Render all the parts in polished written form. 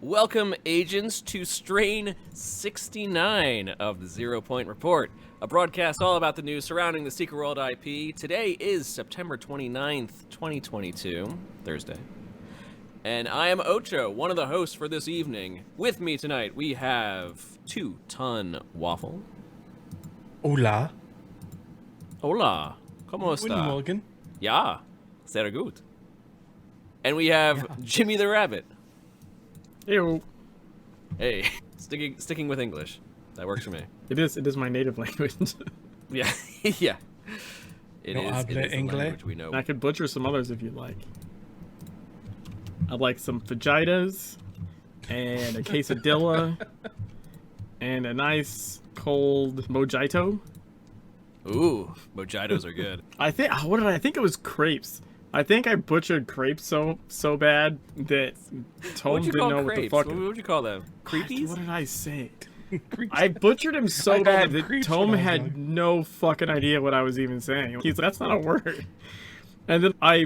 Welcome, agents, to strain 69 of the 0 Point Report, a broadcast all about the news surrounding the Secret World IP. Today is September 29th, 2022, Thursday. And I am Ocho, one of the hosts for this evening. With me tonight, we have 2-Ton Waffle. Hola. Hola. ¿Cómo está? Guten Morgen. Ja, sehr gut. And we have Jimmy the Rabbit. Ew. Hey, sticking with English. That works for me. It is my native language. Yeah, yeah. It No is habla the inglés? language we know. I could butcher some others if you'd like. I'd like some fajitas, and a quesadilla, and a nice cold mojito. Ooh, mojitos are good. I think I think it was crepes. I think I butchered crepes so bad that Tom What'd you didn't call know crepes? what the fuck. What would you call them? Creepies? What did I say? I butchered him so I bad called them that creeps Tom when I was had young. no fucking idea what I was even saying. He's like, that's not a word. And then I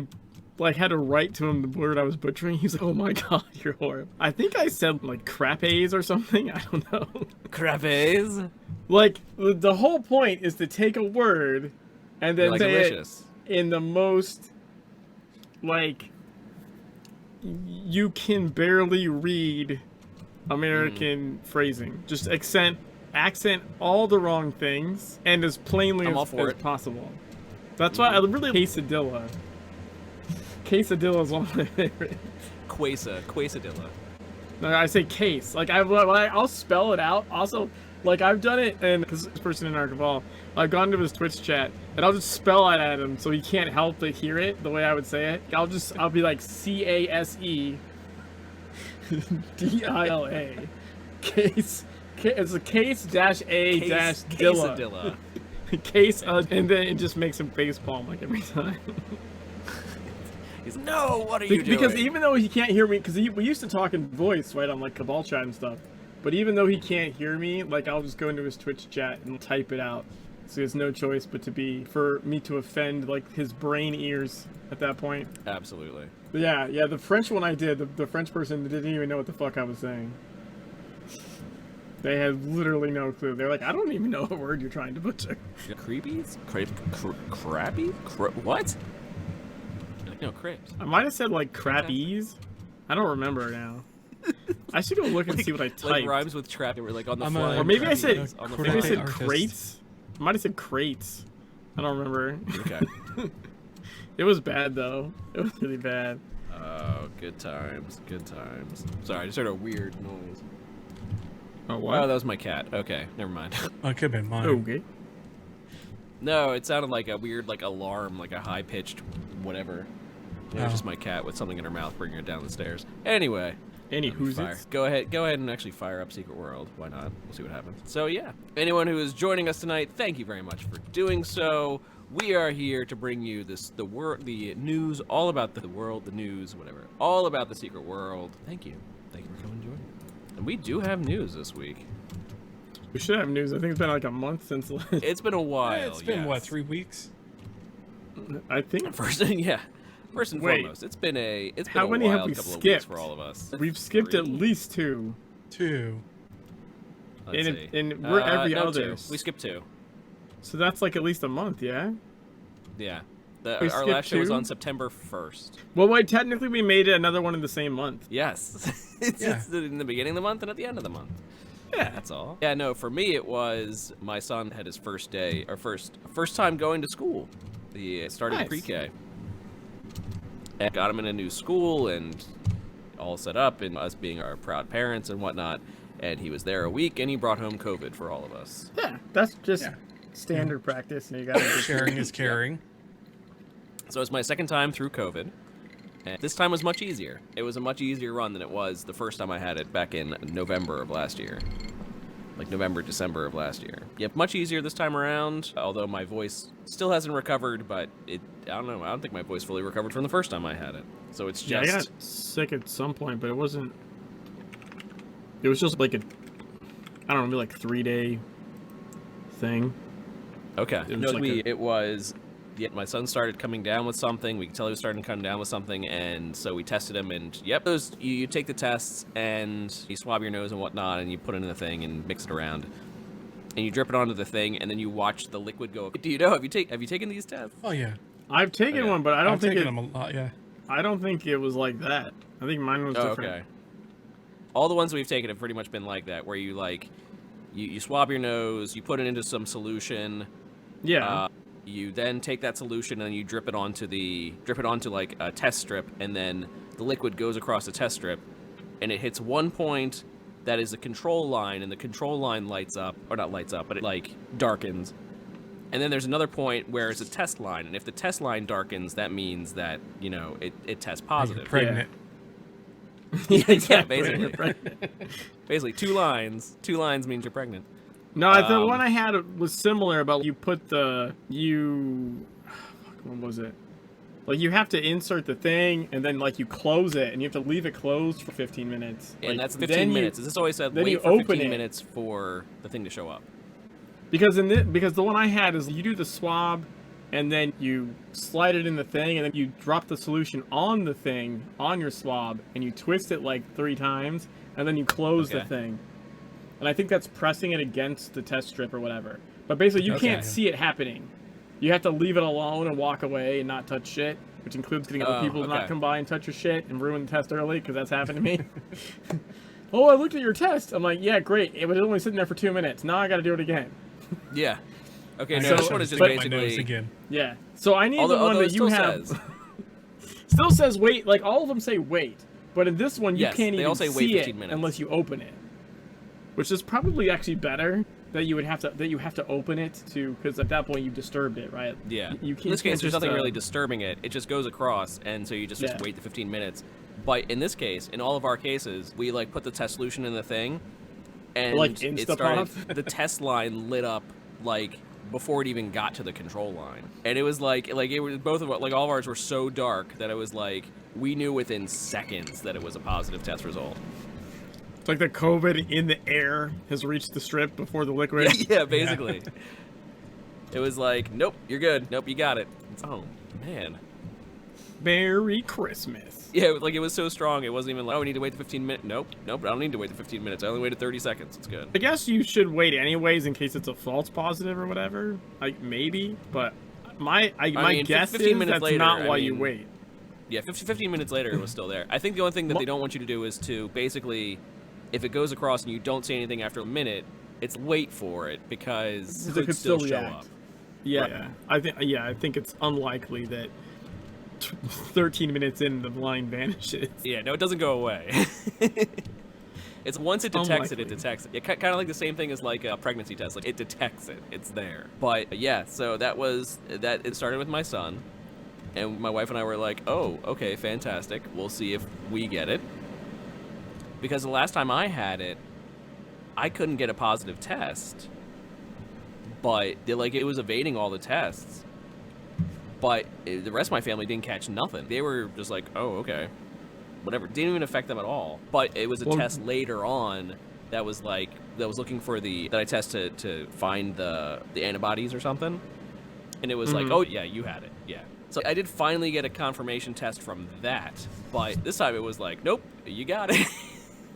had to write to him the word I was butchering. He's like, oh my god, you're horrible. I think I said like crapes or something. I don't know. Crapes? Like the whole point is to take a word and then Like say delicious. it in the most like you can barely read American phrasing. Just accent all the wrong things and as plainly I'm all as for it. possible. That's why I really quesadilla. Quesadilla is one of my favorites. Quesadilla. No, I say case. Like I'll spell it out. Also, like I've done it, and because this person in Archival, I've gone to his Twitch chat, and I'll just spell it at him so he can't help but hear it the way I would say it. I'll be like CASE DILA. Case. It's a case dash a dash dilla. Quesadilla. Case, and then it just makes him facepalm like every time. He's, no, what are you doing? Because even though he can't hear me, because we used to talk in voice, right, on like Cabal chat and stuff. But even though he can't hear me, like I'll just go into his Twitch chat and type it out. So he has no choice but for me to offend like his brain ears at that point. Absolutely. But yeah, the French one I did, the French person didn't even know what the fuck I was saying. They had literally no clue. They're like, I don't even know what word you're trying to butcher. Creepies? Crappy? What? Like, no, crepes. I might have said like crappies. I don't remember now. I should go look and see what I typed. Like rhymes with trap. They were like on the I'm fly. a- Or maybe I crappies said, on the maybe I fly. said artist. crates. I might have said crates. I don't remember. Okay. It was bad though. It was really bad. Oh, good times. Good times. Sorry, I just heard a weird noise. Oh Oh, that was my cat. Okay, never mind. Oh, it could have been mine. Okay. No, it sounded like a weird, like, alarm, like a high-pitched whatever. It was Oh. just my cat with something in her mouth bringing her down the stairs. Anyway. Any let me who's fire. it? Go ahead and actually fire up Secret World. Why not? We'll see what happens. So, yeah. Anyone who is joining us tonight, thank you very much for doing so. We are here to bring you the news, all about the world, the news, whatever. All about the Secret World. Thank you. Thank you for coming and joining. And we do have news this week. We should have news. I think it's been like a month since. It's been a while. It's been, yes. what, 3 weeks? I think First and Wait. foremost, it's been a How many have wild we couple of weeks skipped? for all of us. we've skipped at 3? least 2. 2. Let's And see. and we're every no, other. 2. We skipped 2. So that's like at least a month, yeah. Yeah. We Our skipped last show was 2? on September 1st. Well, wait. Technically, we made it another one in the same month. Yes. it's Yeah. in the beginning of the month and at the end of the month. Yeah. That's all. Yeah, no, for me it was my son had his first day, or first time going to school. He started Nice. pre-K. And got him in a new school and all set up, and us being our proud parents and whatnot. And he was there a week, and he brought home COVID for all of us. Yeah. That's just Yeah. standard practice, and you gotta. Sharing is caring. So it's my second time through COVID. And this time was much easier. It was a much easier run than it was the first time I had it back in November of last year. Like November, December of last year. Yep, much easier this time around, although my voice still hasn't recovered, but I don't know, I don't think my voice fully recovered from the first time I had it. So it's Yeah, I just... got sick at some point, but it wasn't. It was just like I don't know, maybe like 3-day thing. Okay. It was No, like it was Yeah, my son started coming down with something. We could tell he was starting to come down with something, and so we tested him. And yep, you take the tests and you swab your nose and whatnot, and you put it in the thing and mix it around, and you drip it onto the thing, and then you watch the liquid go. Do you know? Have you taken these tests? Oh yeah. I've taken one, but I don't I've think taken them a lot. Yeah. I don't think it was like that. I think mine was different. Okay. All the ones we've taken have pretty much been like that, where you like, you swab your nose, you put it into some solution. Yeah. You then take that solution and you drip it onto like a test strip, and then the liquid goes across the test strip, and it hits one point that is a control line, and the control line lights up, or not lights up, but it like darkens. And then there's another point where it's a test line, and if the test line darkens, that means that, you know, it tests positive. You're pregnant. Yeah, basically. Basically, two lines. Two lines means you're pregnant. No, the one I had was similar, but you put what was it? Like, you have to insert the thing, and then, like, you close it, and you have to leave it closed for 15 minutes. And like, that's 15 minutes. This always said wait for 15 minutes for the thing to show up. Because the one I had is you do the swab, and then you slide it in the thing, and then you drop the solution on the thing, on your swab, and you twist it, like, 3 times, and then you close the thing. And I think that's pressing it against the test strip or whatever. But basically, you can't see it happening. You have to leave it alone and walk away and not touch shit, which includes getting other people to not come by and touch your shit and ruin the test early, because that's happened to me. Oh, I looked at your test. I'm like, yeah, great. It was only sitting there for 2 minutes. Now I got to do it again. Yeah. Okay, so this one is just my basically... nose again. Yeah. So I need the one that you have. Still says wait. Like, all of them say wait. But in this one, you can't even say wait see 15 it minutes. unless you open it. Which is probably actually better that you have to open it to, because at that point you've disturbed it, right? Yeah. You can't, in this case, there's just, nothing really disturbing it. It just goes across, and so you just wait the 15 minutes. But in this case, in all of our cases, we like put the test solution in the thing, and like it started. The test line lit up like before it even got to the control line, and it was like it was both of like all of ours were so dark that it was like we knew within seconds that it was a positive test result. It's like the COVID in the air has reached the strip before the liquid. Yeah, basically. It was like, nope, you're good. Nope, you got it. Oh, man. Merry Christmas. Yeah, it was so strong. It wasn't even like, oh, we need to wait the 15 minutes. Nope, I don't need to wait the 15 minutes. I only waited 30 seconds. It's good. I guess you should wait anyways in case it's a false positive or whatever. Like, maybe, but my guess is that's later, not why you wait. Yeah, 15 minutes later, it was still there. I think the only thing that they don't want you to do is to basically, if it goes across and you don't say anything after a minute, it's wait for it because it could still show up. Yeah, right. I think it's unlikely that 13 minutes in the line vanishes. Yeah, no, it doesn't go away. It's once it detects it detects it. Yeah, kind of like the same thing as like a pregnancy test. Like it detects it, it's there. But yeah, so that was that. It started with my son, and my wife and I were like, oh, okay, fantastic. We'll see if we get it. Because the last time I had it, I couldn't get a positive test. But it was evading all the tests. But the rest of my family didn't catch nothing. They were just like, oh, okay. Whatever. Didn't even affect them at all. But it was a test later on that was looking for that I tested to find the antibodies or something. And it was like, oh, yeah, you had it. Yeah. So I did finally get a confirmation test from that. But this time it was like, nope, you got it.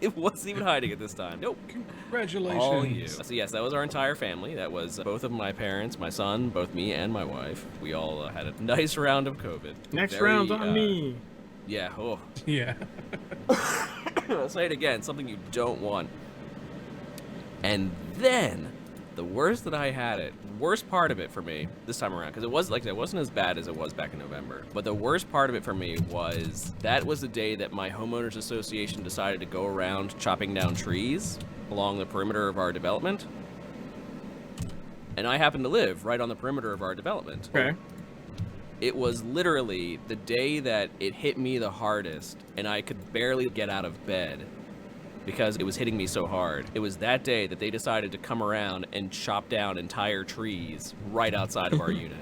It wasn't even hiding it this time. Nope. Congratulations. All you. So yes, that was our entire family. That was both of my parents, my son, both me and my wife. We all had a nice round of COVID. Next round's on me. Yeah. Oh. Yeah. I'll say it again. Something you don't want. And then, the worst that I had it, worst part of it for me this time around, because it wasn't as bad as it was back in November. But the worst part of it for me was that was the day that my homeowners association decided to go around chopping down trees along the perimeter of our development. And I happen to live right on the perimeter of our development. Okay. It was literally the day that it hit me the hardest, and I could barely get out of bed because it was hitting me so hard. It was that day that they decided to come around and chop down entire trees right outside of our unit.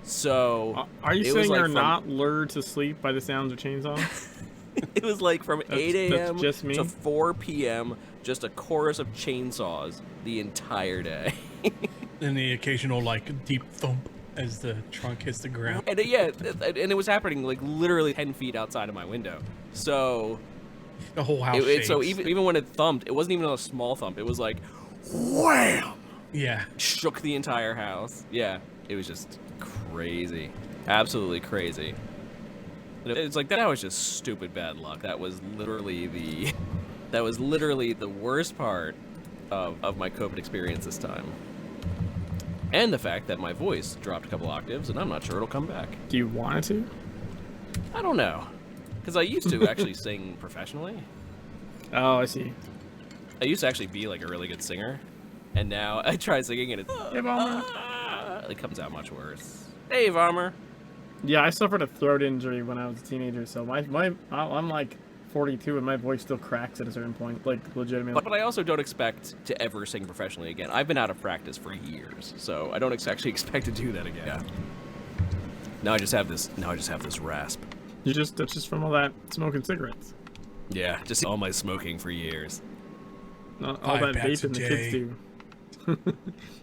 So are you saying you're not lured to sleep by the sounds of chainsaws? It was like from 8 a.m. to 4 p.m., just a chorus of chainsaws the entire day. And the occasional, like, deep thump. as the trunk hits the ground. And it was happening like literally 10 feet outside of my window. So The whole house shakes. so even when it thumped, it wasn't even a small thump. It was like wham! Yeah. Shook the entire house. Yeah, it was just crazy. Absolutely crazy. It's like that was just stupid bad luck. That was literally the worst part of my COVID experience this time. And the fact that my voice dropped a couple octaves, and I'm not sure it'll come back. Do you want it to? I don't know. Because I used to actually sing professionally. Oh, I see. I used to actually be like a really good singer. And now I try singing and it comes out much worse. Hey, Varmer. Yeah, I suffered a throat injury when I was a teenager, so I'm like 42 and my voice still cracks at a certain point, like legitimately. But I also don't expect to ever sing professionally again. I've been out of practice for years, so I don't actually expect to do that again. Yeah. Now I just have this rasp. That's just from all that smoking cigarettes. Yeah, just all my smoking for years. All 5 that packs a vaping the day. kids do.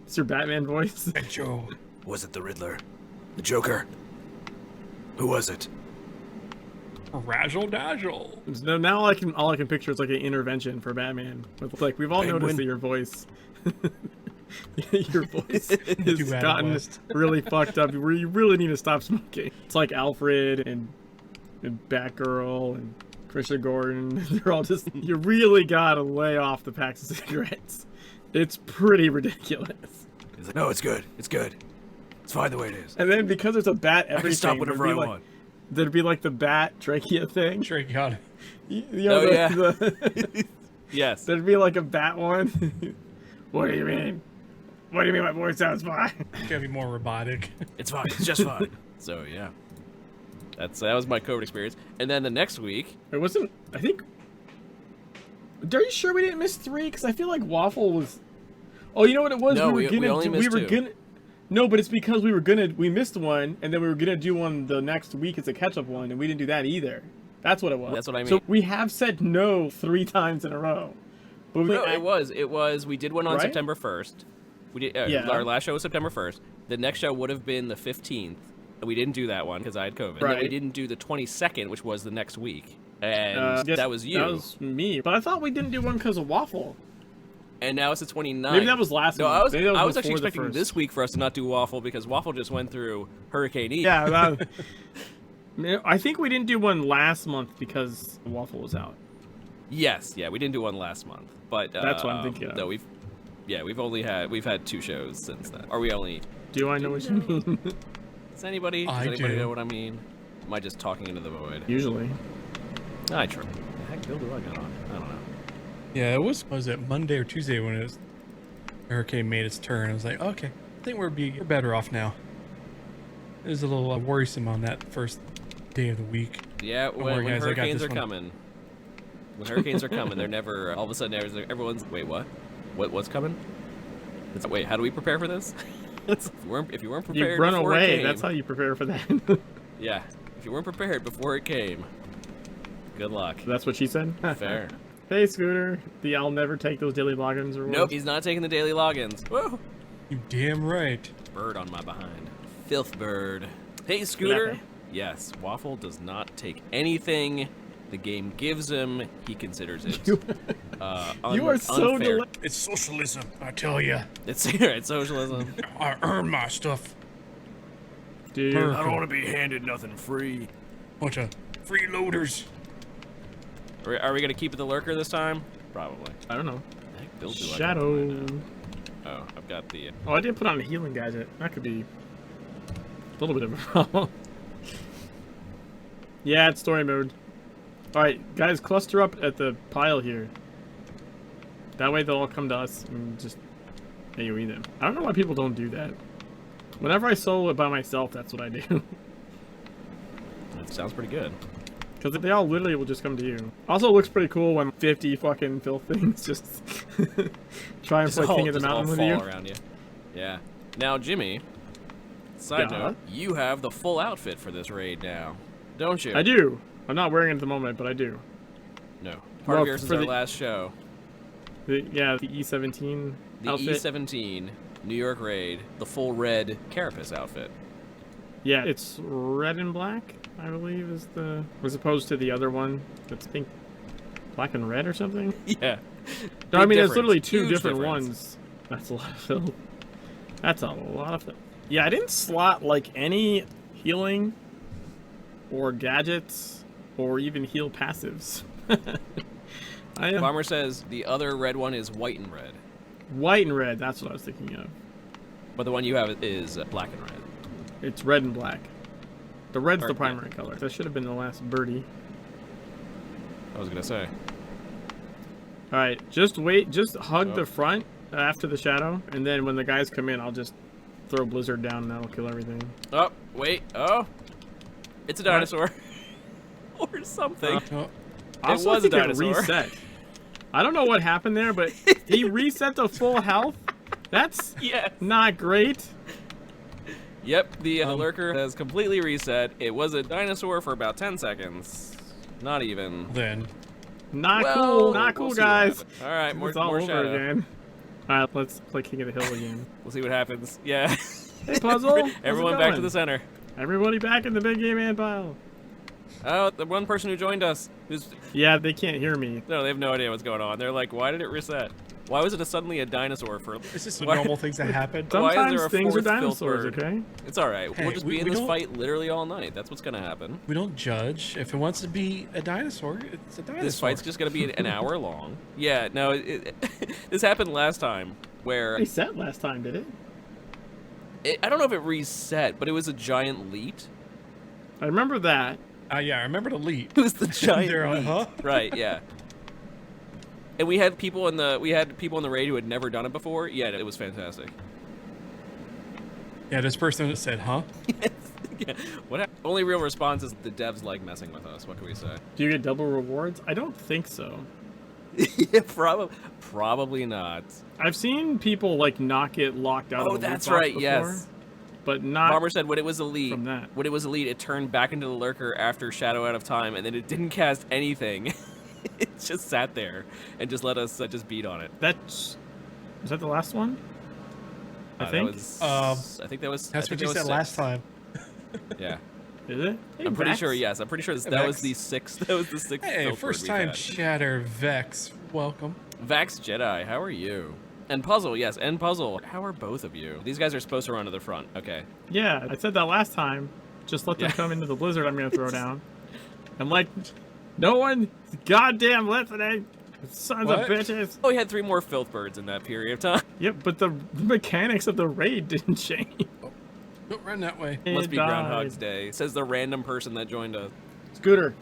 It's your Batman voice. Hey, Joe. Was it the Riddler? The Joker? Who was it? Razzle dazzle. So now all I can picture is like an intervention for Batman. With like we've all Penguin. noticed that your voice has Too bad, gotten West. really fucked up where you really need to stop smoking. It's like Alfred and Batgirl and Commissioner Gordon. They're all just you really gotta lay off the packs of cigarettes. It's pretty ridiculous. He's like, no, it's good. It's good. It's fine the way it is. And then because there's a bat I can everything, stop whenever I want. there'd be like the bat trachea thing. Sure, you got it. You know, Oh, yeah. the- Yes. There'd be like a bat one. What do you mean? What do you mean my voice sounds fine? Gotta be more robotic. It's fine. It's just fine. So, yeah. That was my COVID experience. And then the next week... It wasn't, I think... Are you sure we didn't miss 3? Because I feel like Waffle was... Oh, you know what it was? No, we only missed 2. No, but it's because we missed one, and then we were gonna do one the next week as a catch-up one, and we didn't do that either. That's what it was. That's what I mean. So we have said no 3 times in a row. But No, it was. We did one on Right? September 1st. We did. Yeah. Our last show was September 1st. The next show would have been the 15th. And we didn't do that one because I had COVID. And then we Right. didn't do the 22nd, which was the next week. And yes, that was you. That was me. But I thought we didn't do one because of Waffle. And now it's the 29th. Maybe that was last No, month. Maybe that I was actually before the expecting first. this week for us to not do Waffle because Waffle just went through Hurricane E. Yeah, I think we didn't do one last month because Waffle was out. Yes, yeah, we didn't do one last month. But That's what I'm thinking of. No, we've had 2 shows since then. Or we only... Do I know what you mean? Does anybody do. know what I mean? Am I just talking into the void? Usually. I try. The heck bill do I got on? I don't know. Yeah, it was it Monday or Tuesday when Hurricane made its turn. I was like, okay, I think we're better off now. It was a little worrisome on that first day of the week. Yeah, worry, when guys, I got hurricanes this are one. coming. When hurricanes are coming, they're never all of a sudden everyone's wait, what? What's coming? Wait, how do we prepare for this? if you weren't prepared, You run before away. It came, That's how you prepare for that. Yeah, if you weren't prepared before it came, good luck. That's what she said? Fair. Hey, Scooter. I'll never take those daily logins or what? Nope, he's not taking the daily logins. Woo! You damn right. Bird on my behind. Filth bird. Hey, Scooter. Lepe. Yes, Waffle does not take anything the game gives him. He considers it You are so unfair. It's socialism, I tell ya. It's socialism. I earn my stuff. Dude. I don't want to be handed nothing free. Bunch of freeloaders. Are we gonna keep it the lurker this time? Probably. I don't know. Heck, Bill, do I got Shadow. mine now? Oh, I've got the. Oh, I did put on a healing gadget. That could be a little bit of a problem. Yeah, it's story mode. Alright, guys, cluster up at the pile here. That way they'll all come to us and just AoE them. I don't know why people don't do that. Whenever I solo it by myself, that's what I do. That sounds pretty good. Because they all literally will just come to you. Also, it looks pretty cool when 50 fucking filth things just try and play King of the Mountain with you. Fall around you. Yeah. Now, Jimmy. Side Yeah? note, you have the full outfit for this raid now, don't you? I do. I'm not wearing it at the moment, but I do. No. Part Well, of yours is for our the- last show. The E17 The outfit. E17 New York Raid, the full red carapace outfit. Yeah, it's red and black, I believe, is the... as opposed to the other one that's pink, black and red or something? Yeah. No, I Big mean, it's difference. literally two Huge different difference. ones. That's a lot of fill. That's a lot of fill. Yeah, I didn't slot, like, any healing or gadgets or even heal passives. I am Bomber says the other red one is white and red, white and red, that's what I was thinking of. but the one you have is black and red. It's red and black. The red's Or- the primary color. That should have been the last birdie. I was gonna say. Alright, just wait, just hug Oh. the front after the shadow, and then when the guys come in, I'll just throw Blizzard down and that'll kill everything. Oh, wait. Oh. It's a dinosaur. Or something. Oh, Also, was I a think it dinosaur. reset. I don't know what happened there, but he reset to full health. That's Yes. not great. Yep, the lurker has completely reset. It was a dinosaur for about 10 seconds. Not even. then. Not Well, cool. Not cool, we'll see what guys. happens. All right, more, It's all more over shadow. again. All right, let's play King of the Hill again. We'll see what happens. Yeah. Hey, Puzzle. How's it Everyone back to going? the center. Everybody back in the big game ant pile. Oh, the one person who joined us. Yeah, they can't hear me. No, they have no idea what's going on. They're like, why did it reset? Why was it suddenly a dinosaur for... It's just Why- normal things that happen. Why is there Sometimes a things are fourth filth dinosaurs, bird? okay? It's all right. Hey, We'll just we- be in we this don't- fight literally all night. That's what's going to happen. We don't judge. If it wants to be a dinosaur, it's a dinosaur. This fight's just going to be an hour long. Yeah, no, this happened last time where... Reset last time, did it? I don't know if it reset, but it was a giant leet. I remember that. Yeah, I remember the leap. It was the giant They're leet. huh? Right, yeah. And we had people in the raid who had never done it before. Yeah, it was fantastic. Yeah, this person said, huh? Yeah. Only real response is the devs like messing with us. What can we say? Do you get double rewards? I don't think so. Yeah, probably not. I've seen people like not get locked out. Oh, of the loot that's box right. before, But but not. Bomber said when it was elite, from that. when it was elite, it turned back into the lurker after Shadow Out of Time, and then it didn't cast anything. It just sat there and just let us just beat on it. That's is that the last one? I That think. was, Um, I think that was. That's I think what you that was said last 6. time. Yeah, Is it? Hey, I'm pretty Vex. sure. Yes, I'm pretty sure that was the 6th. That was the 6th. Hey, filth first word we've time had. chatter Vex. Welcome. Vax Jedi, how are you? And Puzzle, yes, and Puzzle. How are both of you? These guys are supposed to run to the front. Okay. Yeah, I said that last time. Just let them Yeah. come into the blizzard I'm gonna throw down. I'm like, no one goddamn listening. Sons What? of bitches. Oh, we had 3 more filth birds in that period of time. Yep, but the mechanics of the raid didn't change. Don't run that way. Must It be Groundhog's died. Day. Says the random person that joined us. Scooter.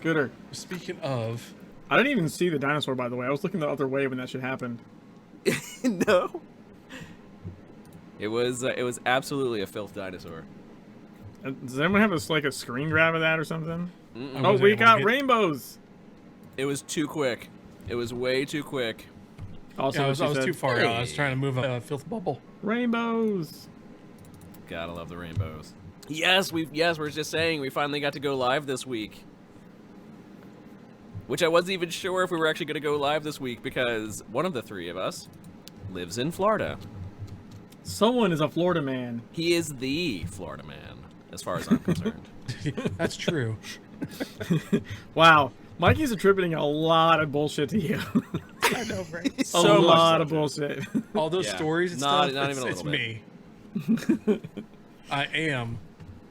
Scooter. Speaking of, I didn't even see the dinosaur, by the way. I was looking the other way when that shit happened. No. It was absolutely a filth dinosaur. Does anyone have a screen grab of that or something? Mm-mm. I Oh, wasn't we able to got get- rainbows. It was too quick. It was way too quick. Also, yeah, I what was, she I was said, too far out. I was Hey. trying to move a filth bubble. Rainbows. Gotta love the rainbows. Yes, we're just saying we finally got to go live this week. Which I wasn't even sure if we were actually going to go live this week because one of the 3 of us lives in Florida. Someone is a Florida man. He is the Florida man, as far as I'm concerned. That's true. Wow. Mikey's attributing a lot of bullshit to you. I know, right? a So much lot of bullshit. All those Yeah, stories and not- stuff. not it's, even a it's little me. I am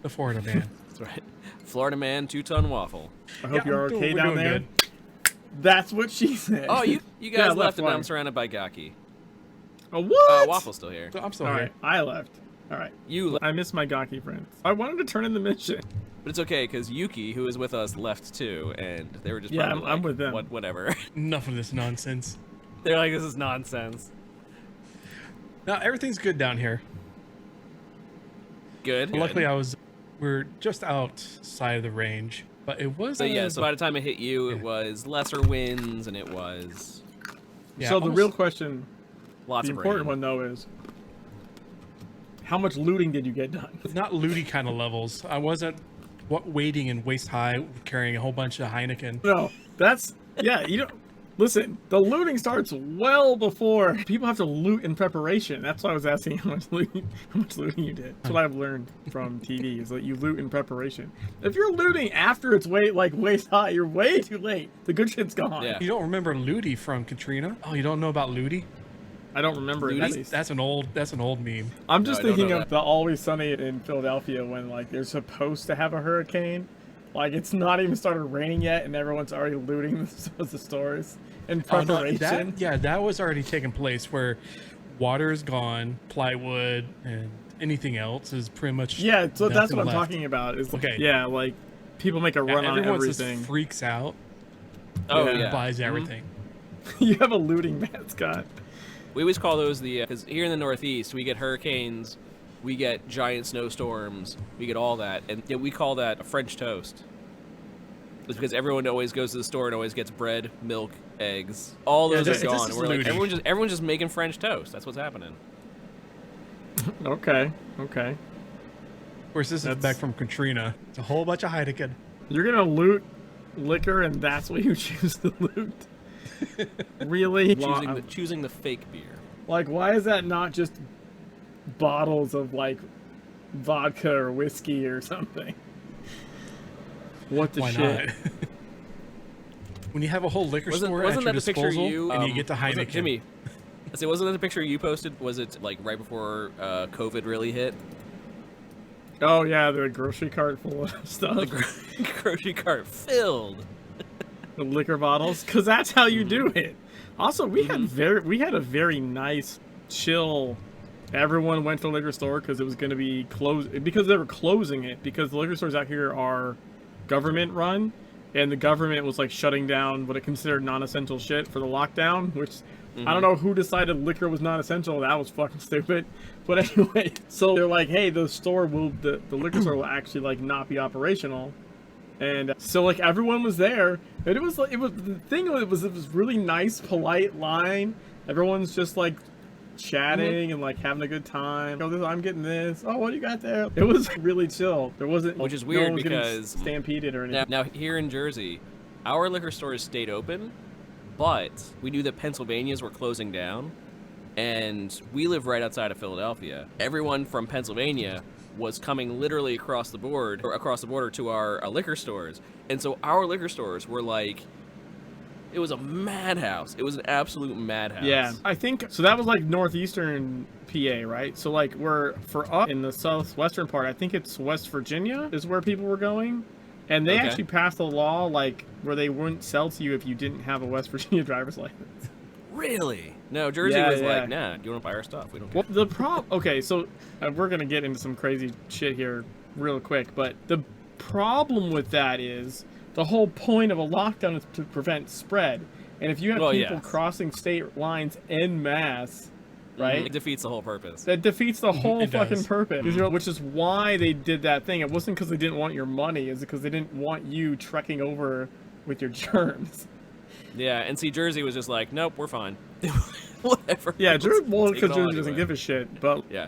the Florida man. That's right. Florida man, 2-ton waffle. I hope Yeah, you're we're okay doing down there. good. That's what she said. Oh, you guys Yeah, left left and one. I'm surrounded by Gaki. Oh, what? Waffle's still here. So I'm still All here. right, I left. All right. You left, I miss my Gaki friends. I wanted to turn in the mission. but it's okay because Yuki, who is with us, left too, and they were just Yeah, probably I'm like, with them. Whatever. Enough of this nonsense. They're like, this is nonsense. Now everything's good down here. Good. Luckily, good. we're just outside of the range, but it was. So yeah, so by the time it hit you, it Yeah. was lesser winds, and it was yeah, So the almost- real question, lots the of important rain. one though, is how much looting did you get done? not looty kind of levels. I wasn't waiting in waist high carrying a whole bunch of Heineken. No, that's yeah. You don't Listen, the looting starts well before people have to loot in preparation. That's why I was asking how much looting you did. That's what I've learned from TV is that you loot in preparation. If you're looting after it's waist high, you're way too late. The good shit's gone. Yeah. You don't remember Ludi from Katrina? Oh, you don't know about Ludi? I don't remember it. At least. That's an old meme. I'm just No, I don't thinking know of the Always Sunny in Philadelphia when like they're supposed to have a hurricane. Like it's not even started raining yet, and everyone's already looting the stores in preparation. That was already taking place where water is gone, plywood, and anything else is pretty much So that's what I'm left. talking about. Is Okay. Yeah, like people make a run on Everyone everything. just freaks out. Oh, and yeah. buys Mhm. everything. You have a looting mascot. We always call those because here in the Northeast, we get hurricanes, we get giant snowstorms, we get all that, and we call that a French toast. It's because everyone always goes to the store and always gets bread, milk, eggs. All those it's are just gone. And we're like, looting. everyone's just making French toast. That's what's happening. Okay. Of course, this is That's- back from Katrina. It's a whole bunch of Heineken. You're gonna loot liquor, and that's what you choose to loot. Really? Choosing the fake beer. Like, why is that not just bottles of like vodka or whiskey or something? What the Why shit? not? When you have a whole liquor store at Wasn't your that the picture disposal and you get the was it- Heineken. Jimmy, I say, wasn't that the picture you posted? Was it like right before COVID really hit? Oh yeah, the grocery cart full of stuff. The grocery cart filled. The liquor bottles, because that's how you do it. Also, we had a very nice, chill. Everyone went to the liquor store because it was going to be closed because they were closing it because the liquor stores out here are government run, and the government was like shutting down what it considered non-essential shit for the lockdown. Which I don't know who decided liquor was non-essential. That was fucking stupid. But anyway, so they're like, hey, the liquor store will actually like not be operational. And so like everyone was there, and it was the thing was it was really nice, polite line. Everyone's just like chatting and like having a good time. Oh, I'm getting this. Oh, what do you got there? It was really chill. There wasn't, Which is no weird one was getting because stampeded or anything. Now here in Jersey, our liquor stores stayed open, but we knew that Pennsylvania's were closing down, and we live right outside of Philadelphia. Everyone from Pennsylvania was coming literally across the border to our liquor stores, and so our liquor stores were like, it was a madhouse. It was an absolute madhouse. Yeah, I think so. That was like northeastern PA, right? So like for us in the southwestern part, I think it's West Virginia is where people were going, and they actually passed a law like where they wouldn't sell to you if you didn't have a West Virginia driver's license. Really? No, Jersey was like, nah, do you want to buy our stuff? We don't care. Well, the problem. Okay, so we're gonna get into some crazy shit here real quick, but the problem with that is the whole point of a lockdown is to prevent spread, and if you have people crossing state lines en masse, right? It defeats the whole purpose. That defeats the whole fucking does. purpose. Which is why they did that thing. It wasn't because they didn't want your money. It's because they didn't want you trekking over with your germs. Yeah, and see, Jersey was just like, nope, we're fine. Whatever. Yeah, Jersey, well, Take it because all Jersey doesn't anyway. give a shit. But Yeah.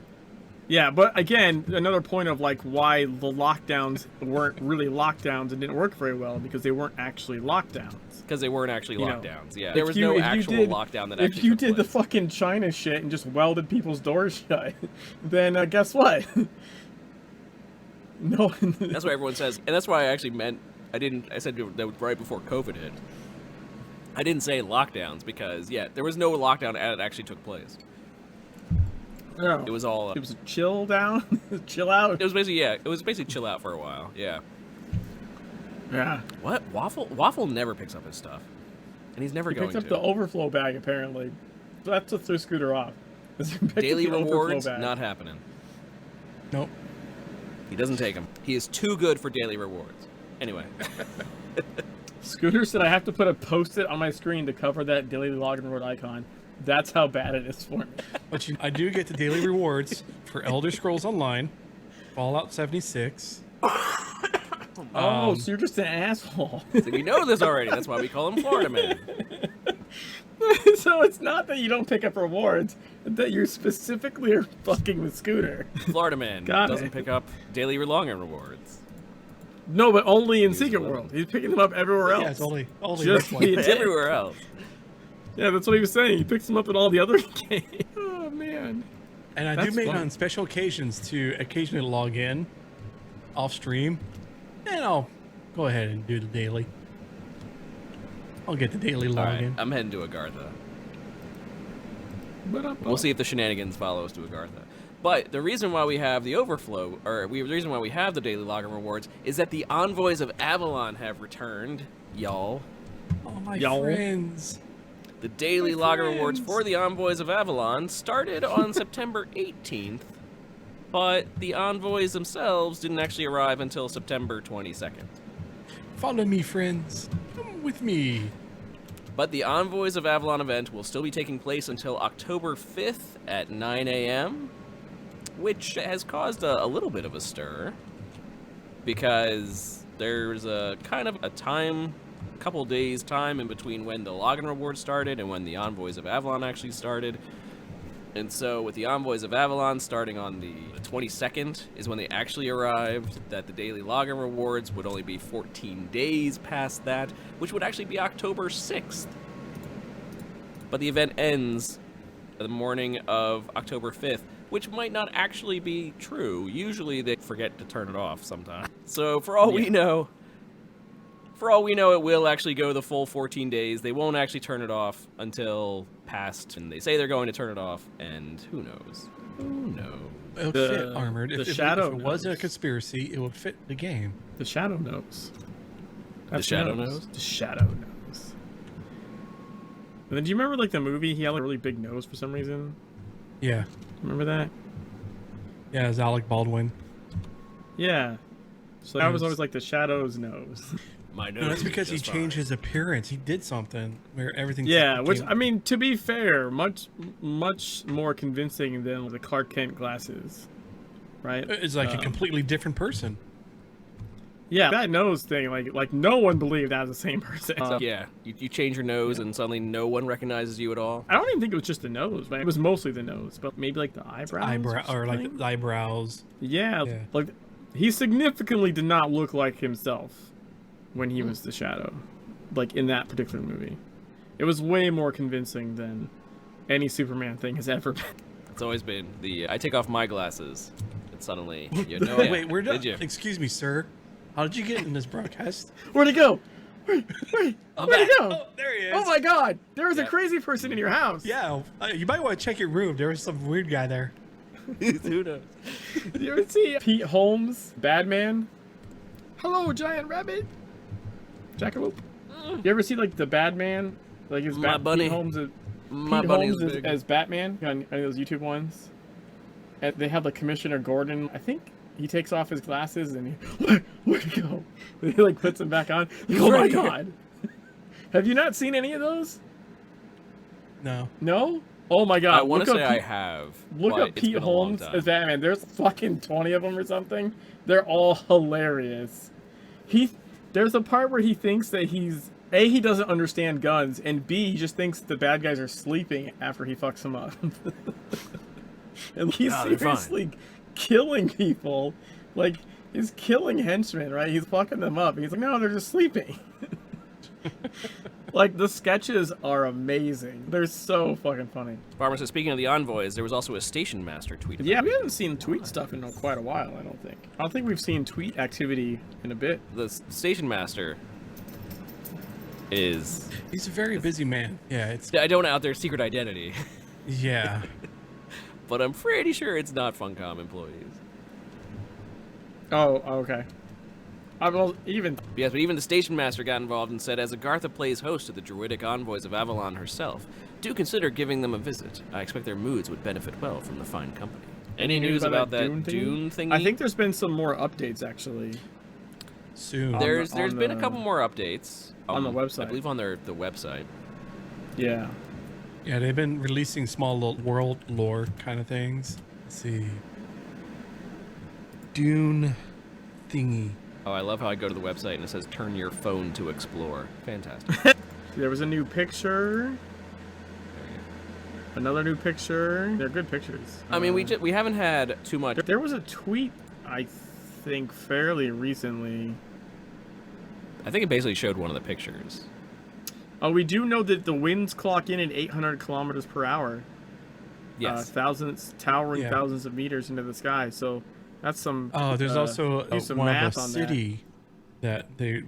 yeah, but again, another point of like why the lockdowns weren't really lockdowns and didn't work very well because they weren't actually lockdowns. Because they weren't actually You know, lockdowns. Yeah, If there was you- no if you actual did- lockdown that If actually you took did the place. fucking China shit and just welded people's doors shut, then guess what? No. That's what everyone says, and that's why I actually meant I said that right before COVID hit. I didn't say lockdowns because there was no lockdown that actually took place. No. It was all. It was a chill down, chill out. It was basically chill out for a while. Yeah. Yeah. What Waffle never picks up his stuff, and he's never He going picked up to. the overflow bag apparently. That's what threw Scooter off. He picked up Daily the overflow rewards bag. not happening. Nope. He doesn't take them. He is too good for daily rewards. Anyway. Scooter said I have to put a post-it on my screen to cover that daily login reward icon. That's how bad it is for me. But I do get the daily rewards for Elder Scrolls Online, Fallout 76. Oh, so you're just an asshole. So we know this already. That's why we call him Florida Man. So it's not that you don't pick up rewards, that you specifically are fucking with Scooter. Florida Man Got doesn't it. pick up daily login rewards. No, but only in He's Secret little. World. He's picking them up everywhere else. Yeah, it's only Just this one. the- Everywhere else. Yeah, that's what he was saying. He picks them up in all the other games. Oh, man. And I do make it on special occasions to occasionally log in off stream, and I'll go ahead and do the daily. I'll get the daily login. All right, I'm heading to Agartha. We'll see if the shenanigans follow us to Agartha. But the reason why we have the overflow, the reason why we have the daily login rewards, is that the Envoys of Avalon have returned, y'all. Oh, my friends. The daily login rewards for the Envoys of Avalon started on September 18th, but the Envoys themselves didn't actually arrive until September 22nd. Follow me, friends. Come with me. But the Envoys of Avalon event will still be taking place until October 5th at 9 a.m., which has caused a little bit of a stir, because there's a kind of a couple days time in between when the login reward started and when the Envoys of Avalon actually started. And so with the Envoys of Avalon starting on the 22nd is when they actually arrived, that the daily login rewards would only be 14 days past that, which would actually be October 6th. But the event ends the morning of October 5th, which might not actually be true. Usually they forget to turn it off sometime. So for all we know, it will actually go the full 14 days. They won't actually turn it off until past, and they say they're going to turn it off, and who knows? Who knows? It would fit, Armored. If Shadow it wasn't a conspiracy, it would fit the game. The Shadow knows. The Shadow knows? The Shadow knows. And then do you remember, like, the movie? He had, like, a really big nose for some reason. Yeah. Remember that? Yeah, it's Alec Baldwin. Yeah. So that was always, like, the Shadow's nose. My nose. No, that's because he changed his appearance. He did something where everything. Yeah, which, I mean, to be fair, much more convincing than the Clark Kent glasses, right? It's like a completely different person. Yeah, that nose thing, like no one believed that was the same person. Yeah, you change your nose and suddenly no one recognizes you at all. I don't even think it was just the nose, man. It was mostly the nose, but maybe like the eyebrows. Or like the eyebrows. Yeah, like he significantly did not look like himself when he was the Shadow, like in that particular movie. It was way more convincing than any Superman thing has ever been. It's always been the I take off my glasses and suddenly you know. Wait, we're done. Did you? Excuse me, sir. How did you get in this broadcast? Where'd he go? Where'd he go? Oh, there he is. Oh my God! There was a crazy person in your house. Yeah, you might want to check your room. There was some weird guy there. Who knows? Did you ever see Pete Holmes, Badman? Hello, giant rabbit. Jackalope. You ever see like the Badman? Like his My bunny. Pete Holmes, My bunny is Holmes big. as Batman on any of those YouTube ones. And they have like Commissioner Gordon. I think he takes off his glasses and where'd he go? And he like puts them back on. Like, oh my God! Have you not seen any of those? No. No? Oh my God! I want to say I have. Look but up it's Pete been a long Holmes time. as Batman. There's fucking 20 of them or something. They're all hilarious. There's a part where he thinks that A, he doesn't understand guns, and B, he just thinks the bad guys are sleeping after he fucks them up. And he's seriously killing people. Like, he's killing henchmen, right? He's fucking them up. He's like, no, they're just sleeping. Like, the sketches are amazing. They're so fucking funny. Farmer says, speaking of the Envoys, there was also a Station Master tweet about Yeah, we haven't seen tweet stuff in quite a while, I don't think. I don't think we've seen tweet activity in a bit. the Station Master is... He's a very busy man. Yeah, it's... I don't know out their secret identity, Yeah. but I'm pretty sure it's not Funcom employees. Oh, okay. Well, even... Yes, but even the Station Master got involved and said, as Agartha plays host to the druidic envoys of Avalon herself, do consider giving them a visit. I expect their moods would benefit well from the fine company. Any news about that Dune thingy? I think there's been some more updates, actually. Soon. There's been a couple more updates. On the website. I believe on the website. Yeah. Yeah, they've been releasing small little world lore kind of things. Let's see. Dune thingy. Oh, I love how I go to the website and it says, turn your phone to explore. Fantastic. There was a new picture. There you go. Another new picture. They're good pictures. I mean, we haven't had too much. There was a tweet, I think, fairly recently. I think it basically showed one of the pictures. We do know that the winds clock in at 800 kilometers per hour. Yes. Towering thousands of meters into the sky. So that's some. Oh, there's also some one math of the on city that they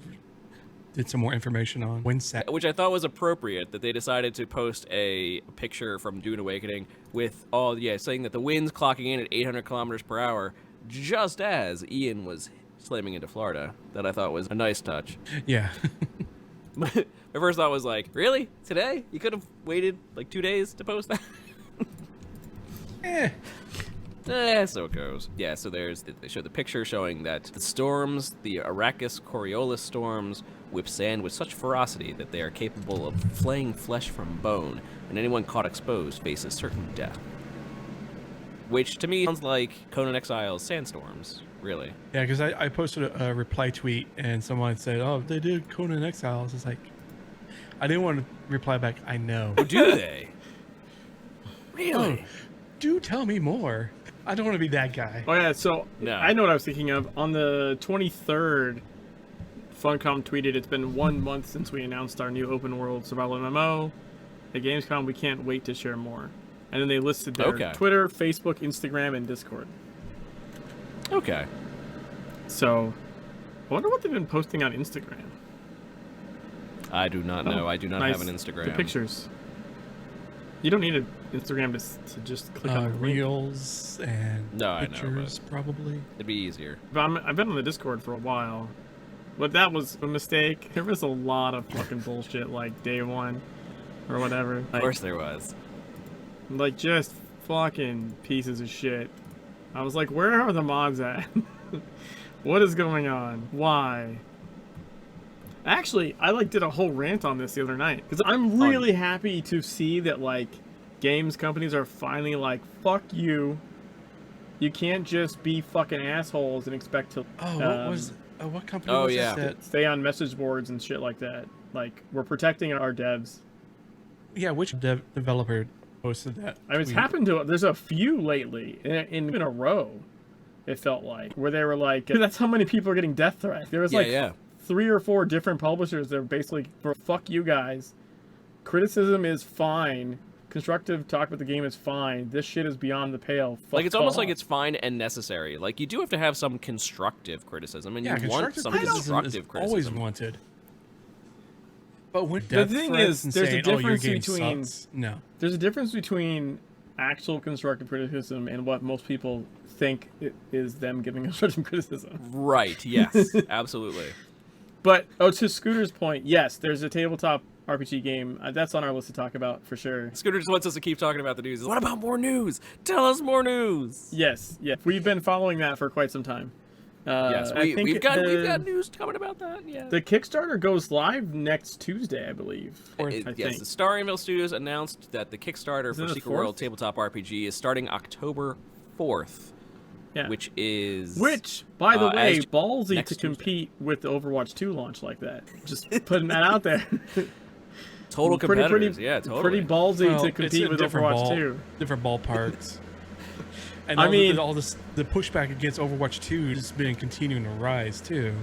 did some more information on. Windsat. Which I thought was appropriate, that they decided to post a picture from Dune Awakening with saying that the wind's clocking in at 800 kilometers per hour, just as Ian was slamming into Florida. That I thought was a nice touch. Yeah. My first thought was like, really? Today? You could have waited like 2 days to post that? So it goes. Yeah, so they show the picture showing that the storms, the Arrakis Coriolis storms, whip sand with such ferocity that they are capable of flaying flesh from bone, and anyone caught exposed faces certain death. Which, to me, sounds like Conan Exile's sandstorms, really. Yeah, because I posted a reply tweet, and someone said, oh, they did Conan Exiles. It's like, I didn't want to reply back, I know. Oh, do they? Really? Oh, do tell me more. I don't want to be that guy. Oh yeah, so No. I know what I was thinking of. On the 23rd, Funcom tweeted, "It's been 1 month since we announced our new open world survival MMO. At Gamescom, we can't wait to share more." And then they listed their Twitter, Facebook, Instagram, and Discord. Okay. So, I wonder what they've been posting on Instagram. I do not know. I do not nice. have an Instagram. The pictures. You don't need an Instagram to just click on the link. Reels and No, pictures, I know, probably. It'd be easier. But I've been on the Discord for a while. But that was a mistake. There was a lot of fucking bullshit, like day one or whatever. Of course there was. Like, just fucking pieces of shit. I was like, where are the mods at? What is going on? Why? Actually, I did a whole rant on this the other night. Because I'm really happy to see that, games companies are finally like, fuck you. You can't just be fucking assholes and expect to... what company was that? Stay on message boards and shit like that. Like, we're protecting our devs. Yeah, which developer posted that? I mean, it's happened to... There's a few lately in a row, it felt like, where they were like, that's how many people are getting death threats. There was 3 or 4 different publishers that are basically, fuck you guys. Criticism is fine. Constructive talk about the game is fine. This shit is beyond the pale. It's almost like it's fine and necessary. Like, you do have to have some constructive criticism, and you want some constructive criticism. Always wanted. But when the thing is, there's a difference between there's a difference between actual constructive criticism and what most people think it is them giving constructive criticism. Right. Yes. Absolutely. But to Scooter's point, yes, there's a tabletop RPG game. That's on our list to talk about for sure. Scooter just wants us to keep talking about the news. What about more news? Tell us more news. Yes. We've been following that for quite some time. Yes, we've got news coming about that. Yeah. The Kickstarter goes live next Tuesday, I believe. Yes, the Star Anvil Studios announced that the Kickstarter for Secret World Tabletop RPG is starting October 4th. Yeah. Which, by the way, ballsy to compete with the Overwatch 2 launch like that. Just putting that out there. Total competitors, yeah, totally. Pretty ballsy to compete with Overwatch 2. Different ballparks. And all the pushback against Overwatch 2 has been continuing to rise, too.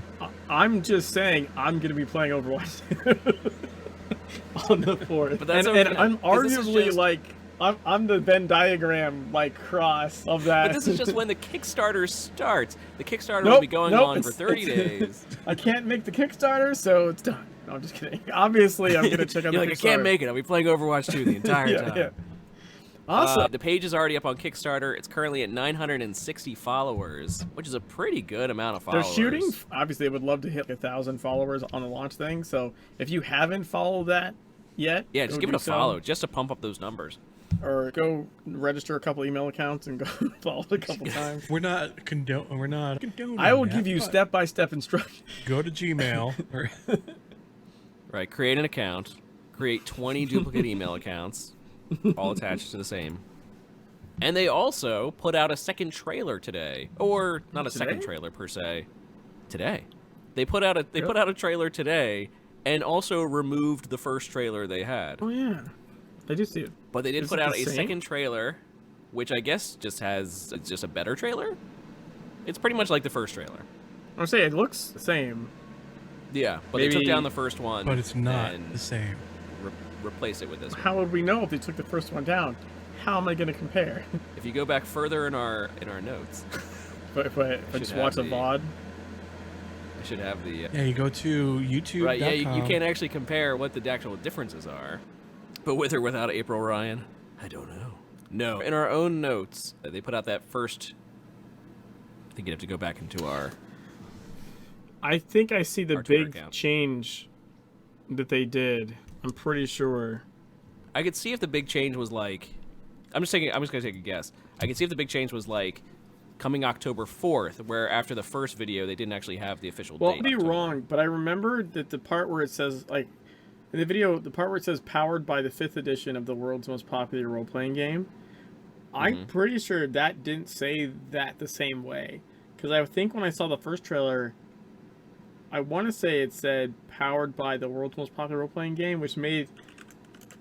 I'm just saying, I'm going to be playing Overwatch 2 on the 4th. But that's and I'm arguably, I'm the Venn diagram, cross of that. But this is just when the Kickstarter starts. The Kickstarter will be going on for 30 days. I can't make the Kickstarter, so it's done. No, I'm just kidding. Obviously, I'm going to check out the Kickstarter. I can't make it. I'll be playing Overwatch 2 the entire time. Yeah. Awesome. The page is already up on Kickstarter. It's currently at 960 followers, which is a pretty good amount of followers. They're shooting. Obviously, they would love to hit 1,000 followers on the launch thing. So if you haven't followed that yet, just give it a follow, just to pump up those numbers. Or go register a couple email accounts and go follow it a couple times. We're not condoning. I will give you step-by-step instructions. Go to Gmail. Right, create an account, create 20 duplicate email accounts, all attached to the same. And they also put out a second trailer today, or not a second trailer per se. Today, they put out a trailer today, and also removed the first trailer they had. Oh yeah, I do see it. But they did put out a second trailer, which I guess it's just a better trailer. It's pretty much like the first trailer. I'm saying it looks the same. Yeah, but they took down the first one. But it's not the same. replace it with this one. How would we know if they took the first one down? How am I going to compare? If you go back further in our notes, if I just watch a VOD? I should have the... Yeah, you go to YouTube. Right, yeah, you can't actually compare what the actual differences are. But with or without April Ryan, I don't know. No, in our own notes, they put out that first... I think you'd have to go back into our... I think I see the our Twitter big account. change that they did. I'm pretty sure. I could see if the big change was like... I'm just going to take a guess. I could see if the big change was like coming October 4th, where after the first video, they didn't actually have the official Well, date. I'll be wrong, but I remember that the part where it says, like, in the video, the part where it says powered by the 5th edition of the world's most popular role-playing game, I'm pretty sure that didn't say that the same way. Because I think when I saw the first trailer, I want to say it said powered by the world's most popular role-playing game, which made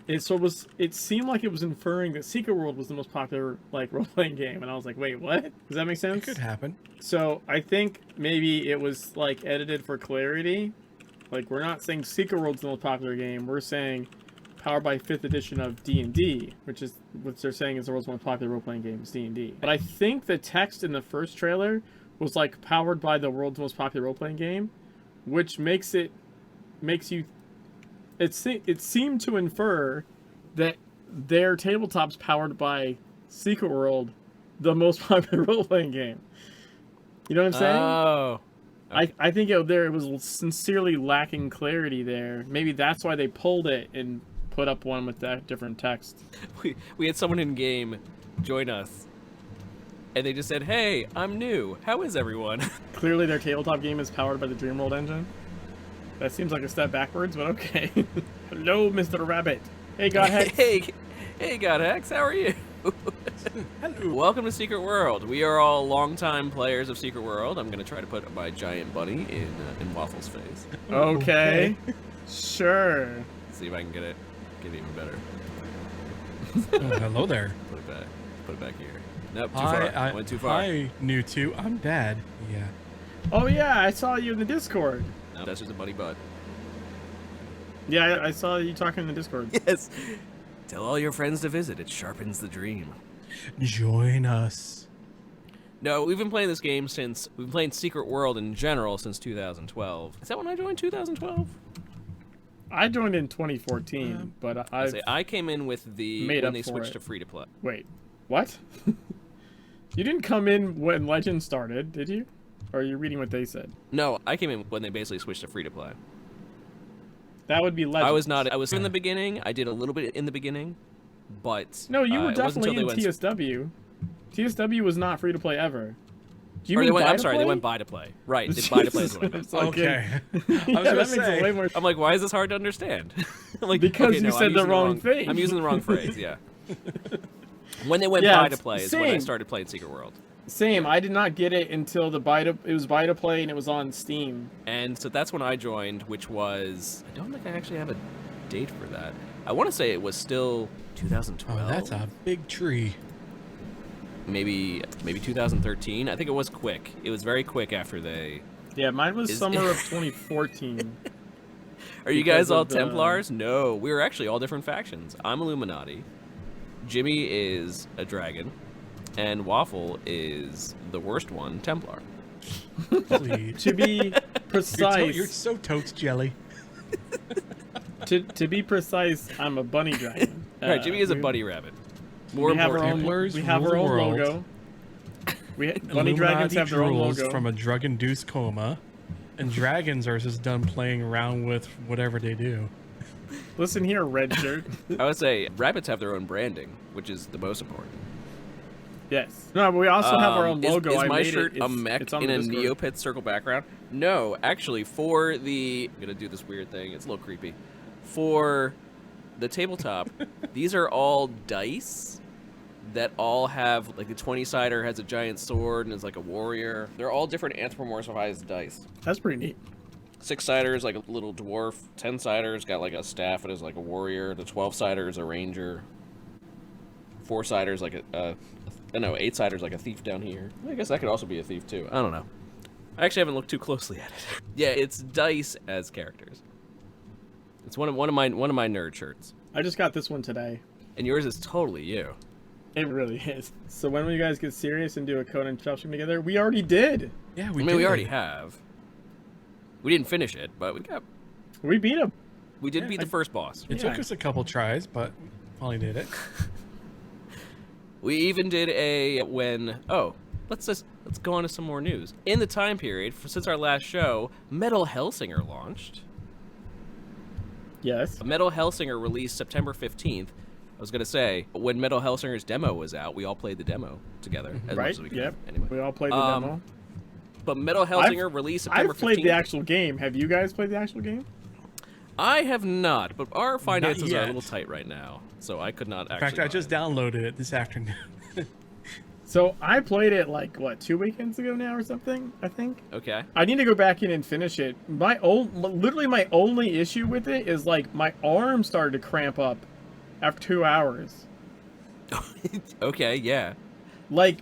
it so it seemed like it was inferring that Secret World was the most popular like role-playing game, and I was like, wait, what? Does that make sense? It could happen. So I think maybe it was like edited for clarity. Like, we're not saying Secret World's the most popular game. We're saying powered by 5th edition of D&D, which is what they're saying is the world's most popular role-playing game is D&D. But I think the text in the first trailer was like powered by the world's most popular role-playing game, which makes you. It seemed to infer that their tabletop's powered by Secret World, the most popular role-playing game. You know what I'm saying? Oh. Okay. I think there it was sincerely lacking clarity there. Maybe that's why they pulled it and put up one with that different text. We had someone in game join us, and they just said, "Hey, I'm new. How is everyone?" Clearly, their tabletop game is powered by the Dreamworld engine. That seems like a step backwards, but okay. Hello, Mr. Rabbit. Hey, Godhex. Hey, Godhex. How are you? Hello. Welcome to Secret World. We are all longtime players of Secret World. I'm gonna try to put my giant bunny in Waffle's face. Okay. Sure. See if I can get it even better. Oh, hello there. Put it back here. Nope, too far. Went too far. I knew too. I'm Dad. Yeah. Oh, yeah, I saw you in the Discord. No, that's just a bunny butt. Yeah, I saw you talking in the Discord. Yes. Tell all your friends to visit. It sharpens the dream. Join us. No, we've been playing this game since... We've been playing Secret World in general since 2012. Is that when I joined, 2012? I joined in 2014, but I came in with when they switched to free-to-play. Wait, what? You didn't come in when Legends started, did you? Or are you reading what they said? No, I came in when they basically switched to free-to-play. That would be Legends. I was in the beginning. I did a little bit in the beginning, but... No, you were it wasn't definitely in until TSW. TSW was not free-to-play ever. Do you Or mean I'm sorry, they buy-to-play? went buy-to-play. Right, buy-to-play is what I meant. Okay. I was Yeah, gonna that makes say. it way more. I'm like, why is this hard to understand? Like, Because okay, you no, said I'm the using wrong thing. I'm using the wrong phrase, yeah. When they went Yeah, buy-to-play is when I same. started playing Secret World. Same. I did not get it until it was buy-to-play and it was on Steam. And so that's when I joined, which was... I don't think I actually have a date for that. I want to say it was still 2012. Oh, that's a big tree. Maybe 2013. I think it was quick. It was very quick after they... Yeah, mine was summer of 2014. Are you guys Because all of the- Templars? No, we were actually all different factions. I'm Illuminati. Jimmy is a dragon. And Waffle is the worst one, Templar. Please. To be precise, You're so totes jelly. to be precise, I'm a bunny dragon. Alright, Jimmy is a bunny rabbit. More We have our important. own. Templars We have rule our the own world. logo. Bunny dragons Illuminati have their own drools logo. from a drug-induced coma, and dragons are just done playing around with whatever they do. Listen here, red shirt. I would say rabbits have their own branding, which is the most important. Yes. No, but we also have our own logo. Is I my made shirt it. a It's mech on in the a Discord. Neopet circle background? No, actually, for the... I'm going to do this weird thing. It's a little creepy. For the tabletop, these are all dice that all have... Like, the 20-sider has a giant sword and is like a warrior. They're all different anthropomorphized dice. That's pretty neat. 6-sider is like a little dwarf. 10-sider's got like a staff and is like a warrior. The 12-sider is a ranger. 4-sider's like a 8-sider's like a thief down here. I guess that could also be a thief too. I don't know. I actually haven't looked too closely at it. Yeah, it's dice as characters. It's one of my nerd shirts. I just got this one today. And yours is totally you. It really is. So when will you guys get serious and do a Conan Shelfing together? We already did. Yeah, I mean, we already have. We didn't finish it, but We beat him. we did beat the first boss. It took us a couple tries, but finally did it. We even did let's go on to some more news. In the time period since our last show, Metal Hellsinger launched. Yes. Metal Hellsinger released September 15th. I was going to say, when Metal Hellsinger's demo was out, we all played the demo together. As much Right? as we could. Yep. Anyway. We all played the demo. But Metal Hellsinger released September 15th. I've played the actual game. Have you guys played the actual game? I have not, but our finances are a yet. little tight right now, so I could not In actually. fact, I just downloaded it this afternoon. So I played it like, what, 2 weekends ago now or something, I think? Okay. I need to go back in and finish it. Literally my only issue with it is like my arm started to cramp up after 2 hours. Okay, yeah. Like,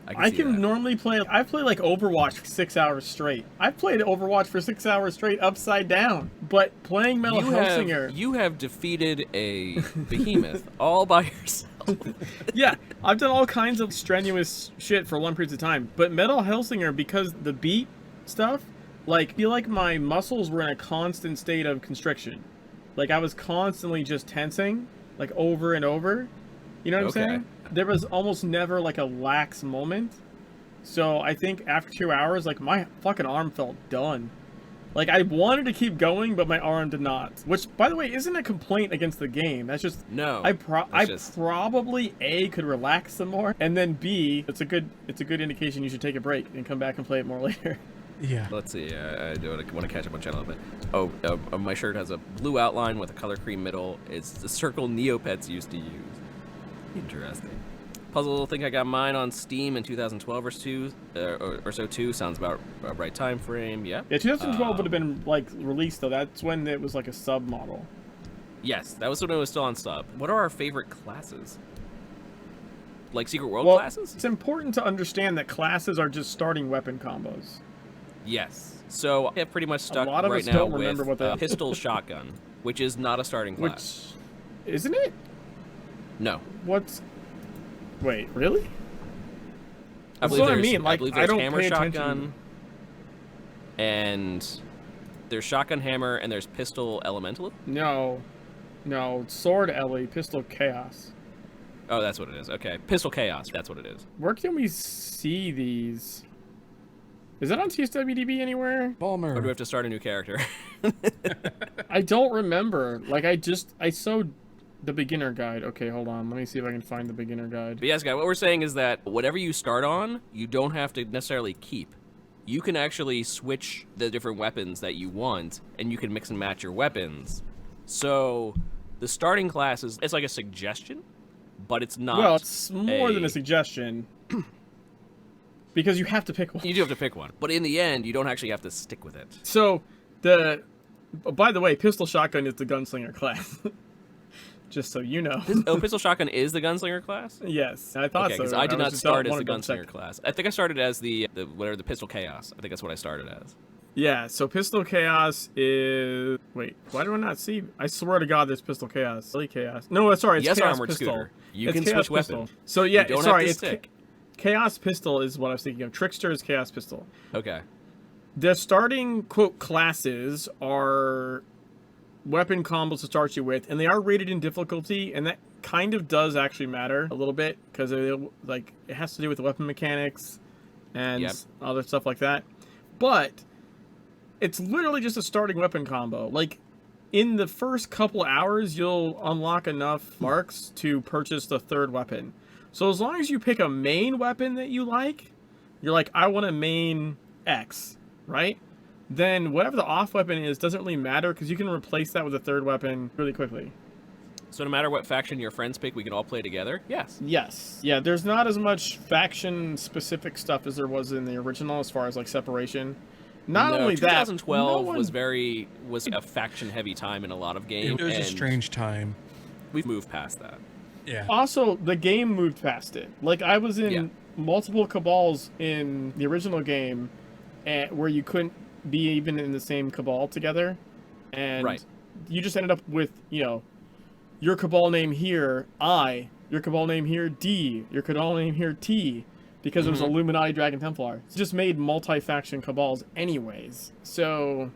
I see can that. normally play. I play like Overwatch for 6 hours straight. I've played Overwatch for 6 hours straight upside down. But playing Metal Hellsinger, You have defeated a behemoth all by yourself. yeah, I've done all kinds of strenuous shit for long periods of time. But Metal Hellsinger, because the beat stuff, like, I feel like my muscles were in a constant state of constriction. Like I was constantly just tensing, like over and over. You know what I'm saying? There was almost never like a lax moment. So I think after 2 hours, like my fucking arm felt done. Like I wanted to keep going, but my arm did not. Which, by the way, isn't a complaint against the game. That's just No. I probably A, could relax some more, and then B, it's a good indication you should take a break and come back and play it more later. Yeah. Let's see. I do want to catch up on chat a little bit. Oh, my shirt has a blue outline with a color cream middle. It's the circle Neopets used to use. Interesting. Puzzle think I got mine on Steam in 2012 or so too. Sounds about right time frame. Yeah. Yeah, 2012 would have been like released though. That's when it was like a sub model. Yes, that was when it was still on sub. What are our favorite classes? Like Secret World Well, classes? it's important to understand that classes are just starting weapon combos. Yes. So I have pretty much stuck lot of right us now don't with remember what that- pistol shotgun, which is not a starting class. Which, isn't it? No. Wait, really? I That's believe what I there's, mean, like, believe I there's don't hammer pay attention. shotgun, and there's shotgun hammer, and there's pistol elemental. No, sword Ellie, pistol chaos. Oh, that's what it is. Okay, pistol chaos. That's what it is. Where can we see these? Is that on TSWDB anywhere? Balmer. Or do we have to start a new character? I don't remember. Like I sewed the beginner guide. Okay, hold on. Let me see if I can find the beginner guide. But yes, guys, what we're saying is that whatever you start on, you don't have to necessarily keep. You can actually switch the different weapons that you want, and you can mix and match your weapons. So the starting class it's like a suggestion, but it's not. Well, it's more than a suggestion. Because you have to pick one. You do have to pick one, but in the end, you don't actually have to stick with it. So, by the way, pistol shotgun is the gunslinger class. Just so you know. Pistol shotgun is the gunslinger class? Yes, I thought Okay, so. because I did not start as the wanted to gunslinger class. I think I started as the pistol chaos. I think that's what I started as. Yeah, so pistol chaos is... Wait, why do I not see... I swear to God, there's pistol chaos. Really chaos. No, sorry, it's Yes, chaos armored pistol. scooter. You It's can chaos switch pistol. weapon. So yeah, You don't sorry, have to it's stick. chaos pistol is what I was thinking of. Trickster is chaos pistol. Okay. The starting, quote, classes are weapon combos to start you with, and they are rated in difficulty, and that kind of does actually matter a little bit, because it has to do with the weapon mechanics and other stuff like that. But it's literally just a starting weapon combo. Like, in the first couple hours, you'll unlock enough marks to purchase the third weapon. So as long as you pick a main weapon that you like, you're like, I want a main X, right? Then whatever the off weapon is doesn't really matter, because you can replace that with a third weapon really quickly. So no matter what faction your friends pick, we can all play together? Yes. Yes. Yeah, there's not as much faction-specific stuff as there was in the original as far as, like, separation. Not only that, 2012 was a faction-heavy time in a lot of games. It was a and strange time. We've moved past that. Yeah. Also, the game moved past it. Like, I was in multiple cabals in the original game where you couldn't be even in the same cabal together. And you just ended up with, your cabal name here I, your cabal name here D, your cabal name here T, because it was Illuminati Dragon Templar. It just made multi-faction cabals anyways. So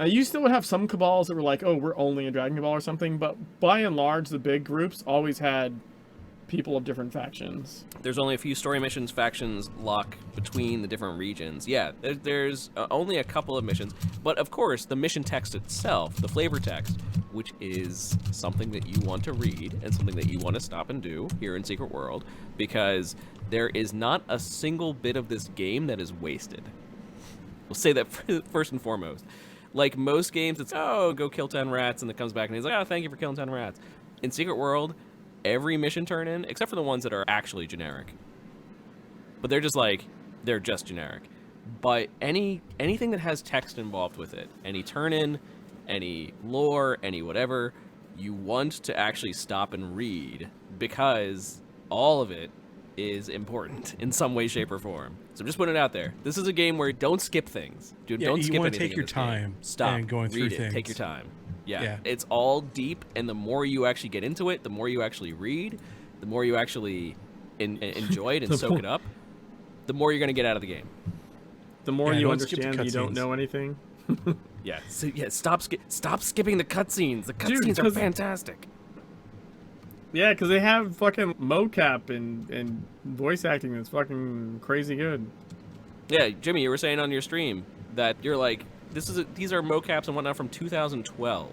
you still would have some cabals that were like, oh, we're only a Dragon Cabal or something, but by and large, the big groups always had people of different factions. There's only a few story missions factions lock between the different regions. Yeah, there's only a couple of missions, but of course, the mission text itself, the flavor text, which is something that you want to read and something that you want to stop and do here in Secret World, because there is not a single bit of this game that is wasted. We'll say that first and foremost. Like most games, it's, oh, go kill 10 rats, and it comes back and he's like, oh, thank you for killing 10 rats. In Secret World, every mission turn-in, except for the ones that are actually generic. But they're just like, they're just generic. But anything that has text involved with it, any turn-in, any lore, any whatever, you want to actually stop and read, because all of it is important in some way, shape, or form. So I'm just putting it out there. This is a game where don't skip things. Dude, Yeah, don't you skip wanna anything take your in this game. time Stop. and going through read it. things. Take your time. Yeah. Yeah. It's all deep, and the more you actually get into it, the more you actually read, the more you actually enjoy it and soak it up, the more you're going to get out of the game. The more Yeah, you don't skip the understand you don't cutscenes. know anything. Yeah. So yeah, stop skipping the cutscenes. The cutscenes are 'cause- fantastic. Yeah, because they have fucking mocap and voice acting that's fucking crazy good. Yeah, Jimmy, you were saying on your stream that you're like, these are mocaps and whatnot from 2012,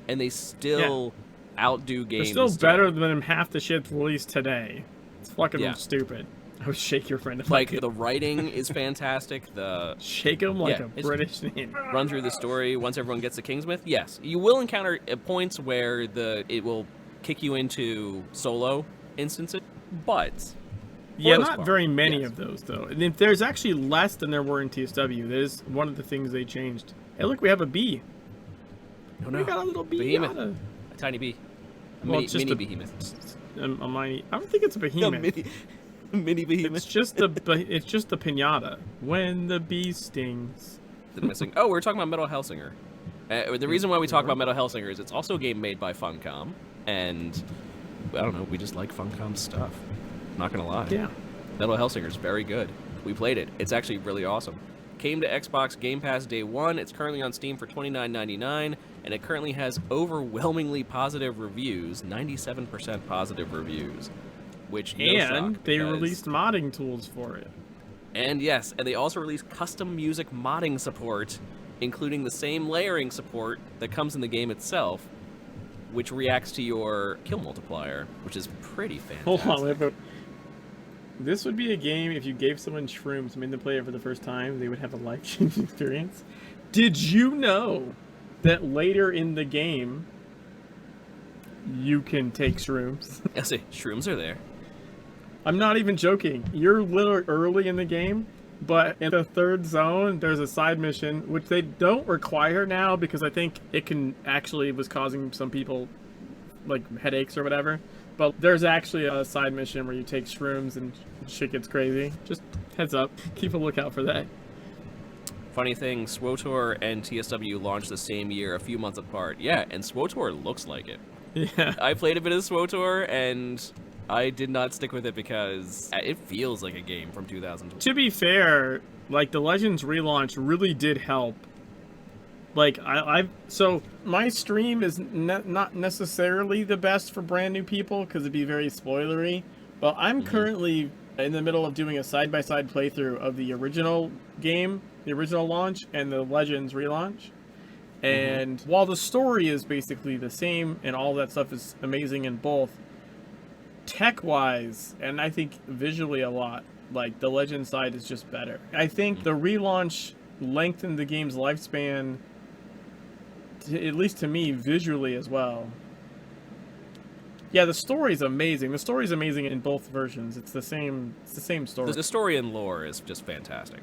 and they still outdo They're games. still better than half the shit released today. It's fucking Yeah. stupid. I would shake your friend if I Like could. the writing is fantastic. The Shake him like Yeah, a it's- British name. run through the story once everyone gets to Kingsmith. Yes, you will encounter points where it will kick you into solo instances, but Yeah, most not part, very many yes. of those though. And if there's actually less than there were in TSW, that is one of the things they changed. Hey, look, we have a bee. Oh, no. We got a little bee. Behemoth. A tiny bee. A Well, mini, it's just mini a- behemoth. A mighty. I don't think it's a A behemoth. mini behemoth. It's just a pinata. When the bee stings. The missing. Oh, we're talking about Metal Hellsinger. The reason why we talk about Metal Hellsinger is it's also a game made by Funcom, and I don't know, we just like Funcom stuff. Not gonna lie. Yeah. Metal Hellsinger is very good. We played it. It's actually really awesome. Came to Xbox Game Pass day one. It's currently on Steam for $29.99, and it currently has overwhelmingly positive reviews, 97% positive reviews, which no And shock, they because- released modding tools for it. And yes, and they also released custom music modding support, including the same layering support that comes in the game itself, which reacts to your kill multiplier, which is pretty fantastic. Hold on, wait, but this would be a game if you gave someone shrooms and made them play it for the first time, they would have a life-changing experience. Did you know that later in the game you can take shrooms? I say, shrooms are there. I'm not even joking. You're a little early in the game, but in the third zone, there's a side mission, which they don't require now because I think it was causing some people like headaches or whatever. But there's actually a side mission where you take shrooms and shit gets crazy. Just heads up. Keep a lookout for that. Funny thing, SWOTOR and TSW launched the same year, a few months apart. Yeah, and SWOTOR looks like it. Yeah. I played a bit of SWOTOR, and I did not stick with it because it feels like a game from 2012. To be fair, like the Legends relaunch really did help. Like so my stream is not necessarily the best for brand new people because it'd be very spoilery. But I'm currently in the middle of doing a side-by-side playthrough of the original game, the original launch, and the Legends relaunch. And while the story is basically the same and all that stuff is amazing in both, tech-wise, and I think visually a lot, like the Legend side is just better. I think the relaunch lengthened the game's lifespan, at least to me, visually as well. Yeah, the story's amazing. The story's amazing in both versions. It's the same story. The story and lore is just fantastic.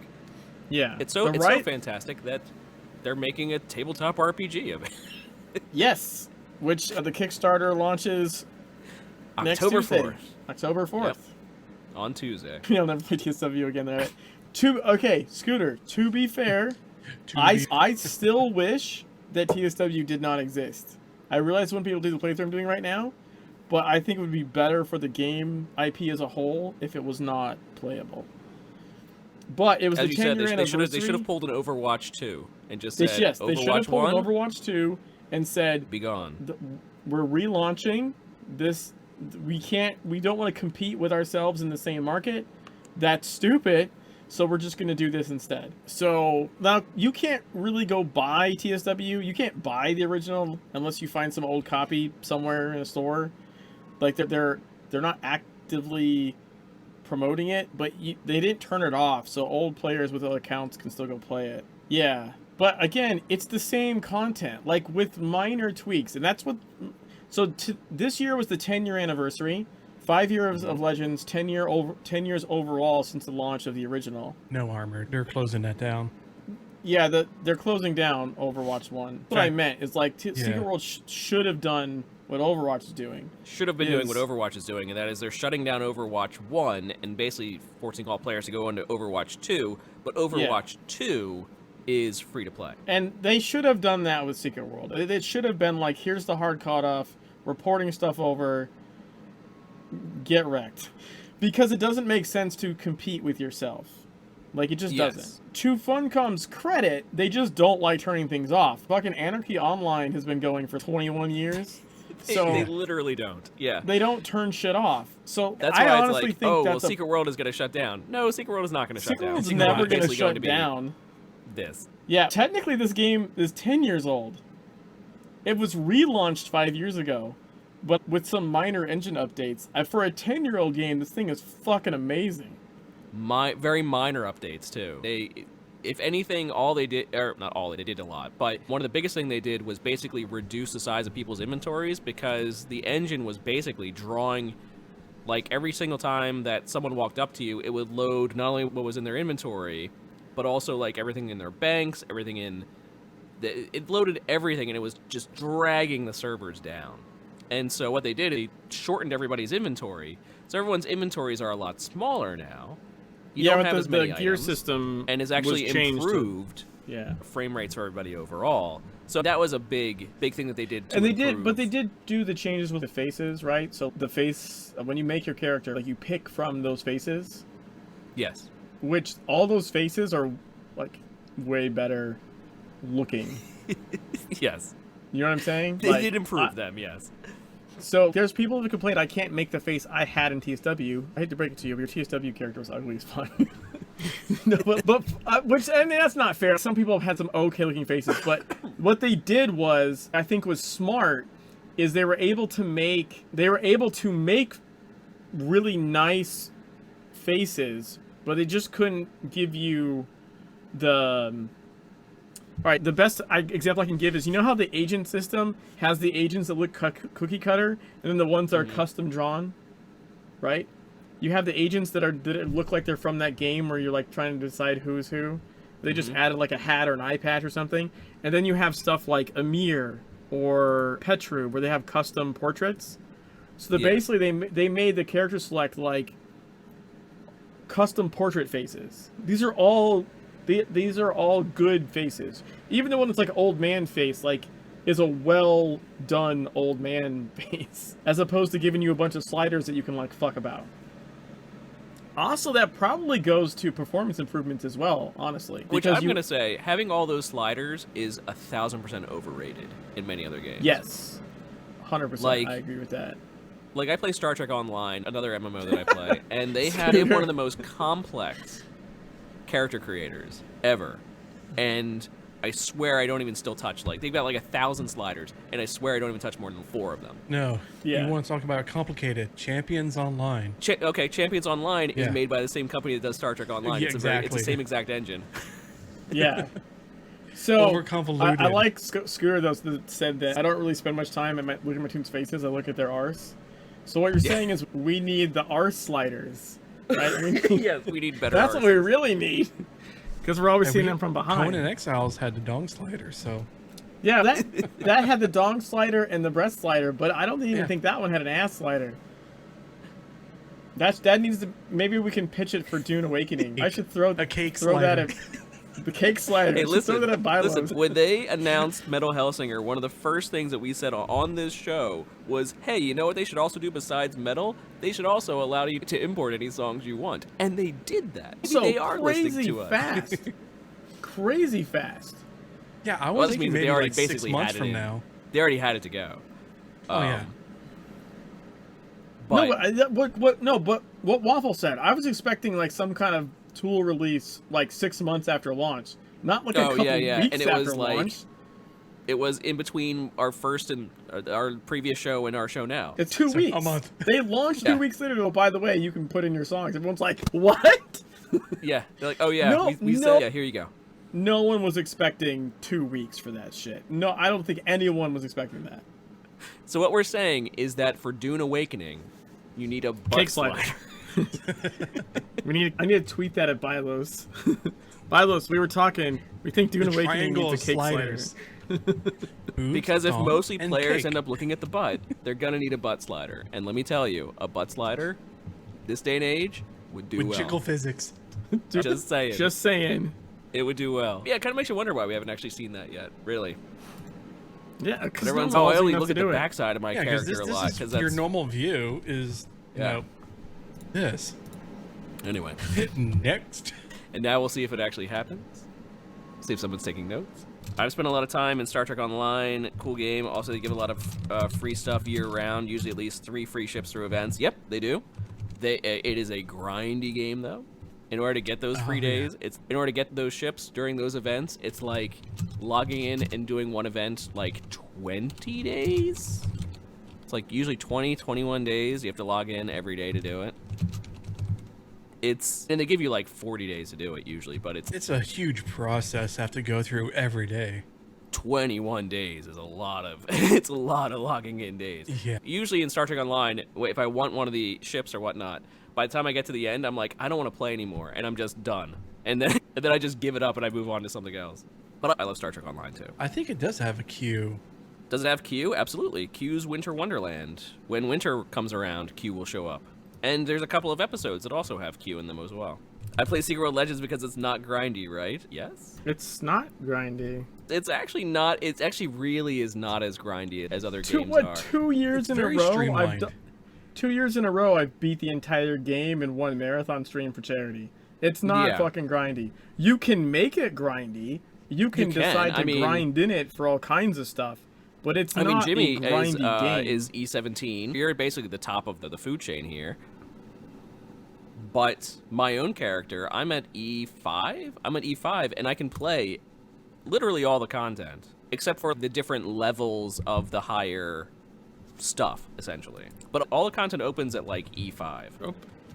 Yeah. It's so fantastic that they're making a tabletop RPG of it. Yes, which the Kickstarter launches next October Tuesday. 4th. October 4th. Yep. On Tuesday. I'll never play TSW again there. Okay, Scooter, to be fair, I still wish that TSW did not exist. I realize when people do the playthrough I'm doing right now, but I think it would be better for the game IP as a whole if it was not playable. But it was As the you said, 10-year anniversary. they should have pulled an Overwatch 2 and just They said, should have Overwatch pulled 1, an Overwatch 2 and said, be gone. we're relaunching this. We don't want to compete with ourselves in the same market. That's stupid. So we're just going to do this instead. So now you can't really go buy TSW. You can't buy the original unless you find some old copy somewhere in a store. Like they're not actively promoting it, but they didn't turn it off, so old players with other accounts can still go play it. Yeah, but again, it's the same content, like with minor tweaks, and that's what. So this year was the 10-year anniversary, 5 years of Legends, 10 years overall since the launch of the original. No armor. They're closing that down. Yeah, they're closing down Overwatch 1. What I meant is like Secret World should have done what Overwatch is doing. Should have been doing what Overwatch is doing, and that is they're shutting down Overwatch 1 and basically forcing all players to go into Overwatch 2, but Overwatch 2 is free to play. And they should have done that with Secret World. It should have been like, here's the hard cutoff, reporting stuff over, get wrecked. Because it doesn't make sense to compete with yourself. Like, it just doesn't. To Funcom's credit, they just don't like turning things off. Fucking Anarchy Online has been going for 21 years. So they literally don't. Yeah. They don't turn shit off. So that's I why honestly it's like, think Secret World is going to shut down. No, Secret World is not going to shut down. Secret World's never going to shut down. This. Yeah, technically this game is 10 years old. It was relaunched 5 years ago, but with some minor engine updates. For a 10-year-old game, this thing is fucking amazing. Very minor updates too. If anything, all they did, or not all, they did a lot, but one of the biggest thing they did was basically reduce the size of people's inventories, because the engine was basically drawing, like, every single time that someone walked up to you, it would load not only what was in their inventory, but also like everything in their banks, everything in it loaded everything, and it was just dragging the servers down. And so what they did, they shortened everybody's inventory, so everyone's inventories are a lot smaller now. You don't have as many the gear items, system and is actually improved yeah, frame rates for everybody overall. So that was a big thing that they did. And they did do the changes with the faces, right? So the face, when you make your character, like, you pick from those faces. Yes. Which all those faces are like way better looking. Yes. You know what I'm saying? They did improve them, yes. So there's people who complain I can't make the face I had in TSW. I hate to break it to you, but your TSW character was ugly as fuck. No, which, and that's not fair. Some people have had some okay looking faces, but what they did was, I think was smart, is they were able to make really nice faces, but they just couldn't give you the. All right, the best example I can give is, you know how the agent system has the agents that look cookie cutter, and then the ones that are custom drawn, right? You have the agents that look like they're from that game where you're like trying to decide who's who. They just added like a hat or an eye patch or something, and then you have stuff like Amir or Petru where they have custom portraits. So basically they made the character select like custom portrait faces. These are all good faces. Even the one that's like old man face, like, is a well done old man face, as opposed to giving you a bunch of sliders that you can like fuck about. Also, that probably goes to performance improvements as well, honestly. Which I'm gonna say, having all those sliders is 1,000% overrated in many other games. Yes, 100%. Like, I agree with that. Like, I play Star Trek Online, another MMO that I play, and they have one of the most complex character creators ever, and I swear I don't even still touch, like, they've got like 1,000 sliders, and I swear I don't even touch more than 4 of them. No. You want to talk about complicated. Champions Online. Okay, Champions Online is made by the same company that does Star Trek Online. Yeah, it's exactly. It's the same exact engine. Yeah. So we're convoluted. I like Skura, though, that said that I don't really spend much time looking at my team's faces. I look at their arse. So what you're saying is we need the arse sliders, right? Yes, we need better. That's what we really need. Because we're always seeing them from behind. Conan Exiles had the dong slider, so. Yeah, that had the dong slider and the breast slider, but I don't even think that one had an ass slider. That needs to. Maybe we can pitch it for Dune Awakening. I should throw a cake throw slider. that. The cake slider. Hey, listen, listen. when they announced Metal Hellsinger, one of the first things that we said on this show was, hey, you know what they should also do besides metal? They should also allow you to import any songs you want. And they did that. Maybe So they are listening crazy to us. fast. Crazy fast. Yeah, I Well, was this thinking means that they maybe already like 6 basically months had it from in. now. They already had it to go. Oh, yeah. But, No, but what Waffle said, I was expecting like some kind of tool release like 6 months after launch, not like a couple weeks and it after was like launch. it was in between our first and our previous show and our show now. It's 2 So, weeks. a month. They launched Yeah. 2 weeks later. Oh, by the way, you can put in your songs. Everyone's like, what? Yeah, they're like, oh yeah, No, we no. said, yeah, here you go. No one was expecting 2 weeks for that shit. No, I don't think anyone was expecting that. So what we're saying is that for Dune Awakening, you need a butt Cake slider. slider. I need to tweet that at Bilos. Bilos, we were talking. We think Dune The Awakening triangle needs of a cake sliders. Boobs, Because if dong, mostly and players cake. end up looking at the butt, they're gonna need a butt slider. And let me tell you, a butt slider, this day and age, would do with well. jiggle physics. Just saying. Just saying. It would do well. Yeah, it kind of makes you wonder why we haven't actually seen that yet. Really. Yeah, But because everyone's, I only look at the backside of my Yeah, because character this a lot. is Because your that's normal view is, you Yeah. know, this. anyway. Next. And now we'll see if it actually happens. See if someone's taking notes. I've spent a lot of time in Star Trek Online. Cool game. Also, they give a lot of free stuff year-round. Usually at least 3 free ships through events. Yep, they do. It is a grindy game, though. In order to get those free days, in order to get those ships during those events, it's like logging in and doing one event like 20 days. It's like usually 20, 21 days. You have to log in every day to do it. And they give you like 40 days to do it usually, but It's a huge process to have to go through every day. 21 days is a lot of it's a lot of logging in days. Yeah. Usually in Star Trek Online, if I want one of the ships or whatnot, by the time I get to the end, I'm like, I don't want to play anymore, and I'm just done. And then I just give it up and I move on to something else. But I love Star Trek Online too. I think it does have a queue. Does it have Q? Absolutely. Q's Winter Wonderland. When winter comes around, Q will show up. And there's a couple of episodes that also have Q in them as well. I play Secret World Legends because it's not grindy, right? Yes? It's not grindy. It's actually not. It actually really is not as grindy as other games are. 2 years It's in a very row? streamlined. 2 years in a row, I've beat the entire game in one marathon stream for charity. It's not Yeah. fucking grindy. You can make it grindy. You can decide to grind in it for all kinds of stuff. But it's not Jimmy a grindy game. is E17. You're basically the top of the food chain here. But my own character, I'm at E5. I'm at E5, and I can play literally all the content, except for the different levels of the higher stuff, essentially. But all the content opens at, like, E5. Oh.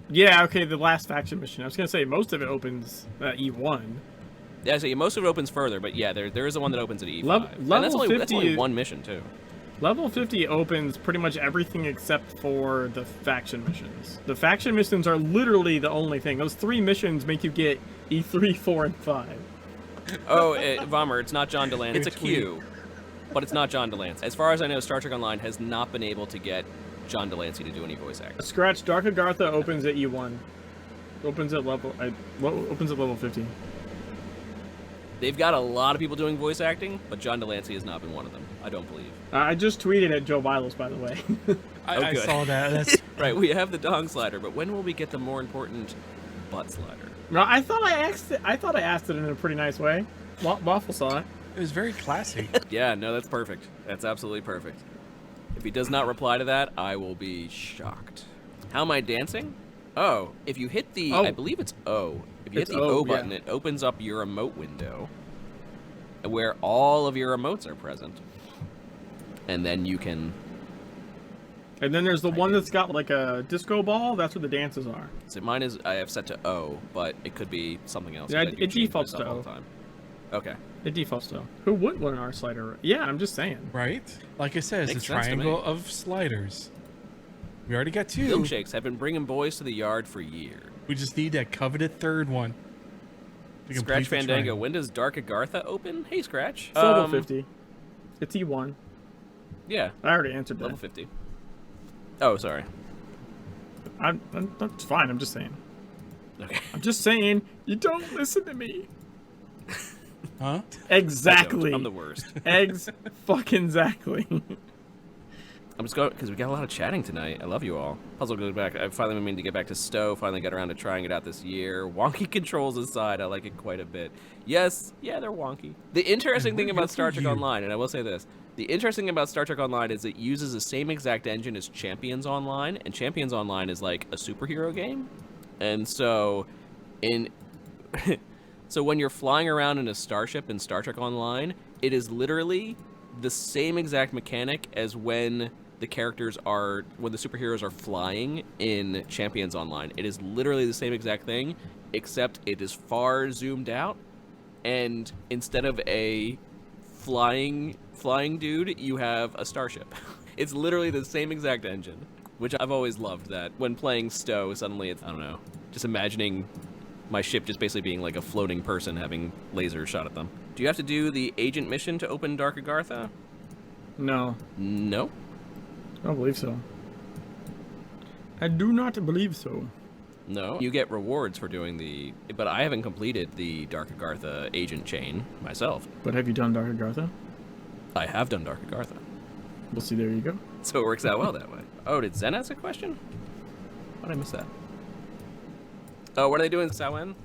Yeah, okay, the last faction mission. I was going to say, most of it opens at E1. Yeah, so most of it opens further, but yeah, there is the one that opens at E5. Level and that's only 50 one mission, too. Level 50 opens pretty much everything except for the faction missions. The faction missions are literally the only thing. Those 3 missions make you get E3, 4, and 5. Oh, Vommer, it's not John DeLance. It's a Q, but it's not John DeLance. As far as I know, Star Trek Online has not been able to get John Delancey to do any voice acting. Scratch Dark Agartha opens at E1. Opens at level 50. They've got a lot of people doing voice acting, but John Delancey has not been one of them. I don't believe. I just tweeted at Joe Vilas, by the way. I good. saw that. That's Right, we have the dong slider, but when will we get the more important butt slider? No, I thought I asked it in a pretty nice way. Waffle saw it. it was very classy. Yeah, no, that's perfect. That's absolutely perfect. If he does not reply to that, I will be shocked. How am I dancing? Oh, if you hit the, I believe it's O. If you hit the O button, it opens up your emote window where all of your emotes are present. And then you can... And then there's the one that's got like a disco ball. That's where the dances are. So mine is, I have set to O, but it could be something else. Yeah, I do it change defaults myself to all O. the time. Okay. It defaults to. Who would learn our slider? Yeah, I'm just saying. Right? Like I said, it's Makes a sense to me. triangle of sliders. We already got 2. Milkshakes have been bringing boys to the yard for years. We just need that coveted third one. to complete Scratch the Fandango, triangle. when does Dark Agartha open? Hey, Scratch. It's level 50. It's E1. Yeah, I already answered that. level 50. Oh, sorry. That's fine. I'm just saying. Okay. I'm just saying. You don't listen to me. Huh? Exactly. I'm the worst. Eggs fucking exactly. I'm just going because we got a lot of chatting tonight. I love you all. Puzzle goes back. I finally mean to get back to Stowe. Finally got around to trying it out this year. Wonky controls aside, I like it quite a bit. Yes, yeah, they're wonky. The interesting thing about Star Trek Online, and I will say this, the interesting thing about Star Trek Online is it uses the same exact engine as Champions Online, and Champions Online is like a superhero game. And so, so when you're flying around in a starship in Star Trek Online, it is literally the same exact mechanic as when the superheroes are flying in Champions Online. It is literally the same exact thing, except it is far zoomed out, and instead of a flying dude, you have a starship. It's literally the same exact engine, which I've always loved. That when playing Stowe, suddenly it's, I don't know, just imagining my ship just basically being like a floating person having lasers shot at them. Do you have to do the agent mission to open Dark Agartha? No. No? I don't believe so. I do not believe so. No. You get rewards for doing but I haven't completed the Dark Agartha agent chain myself. But have you done Dark Agartha? I have done Dark Agartha. We'll see, there you go. So it works out well that way. Oh, did Zen ask a question? How did I miss that? Oh, what are they doing, Sawen?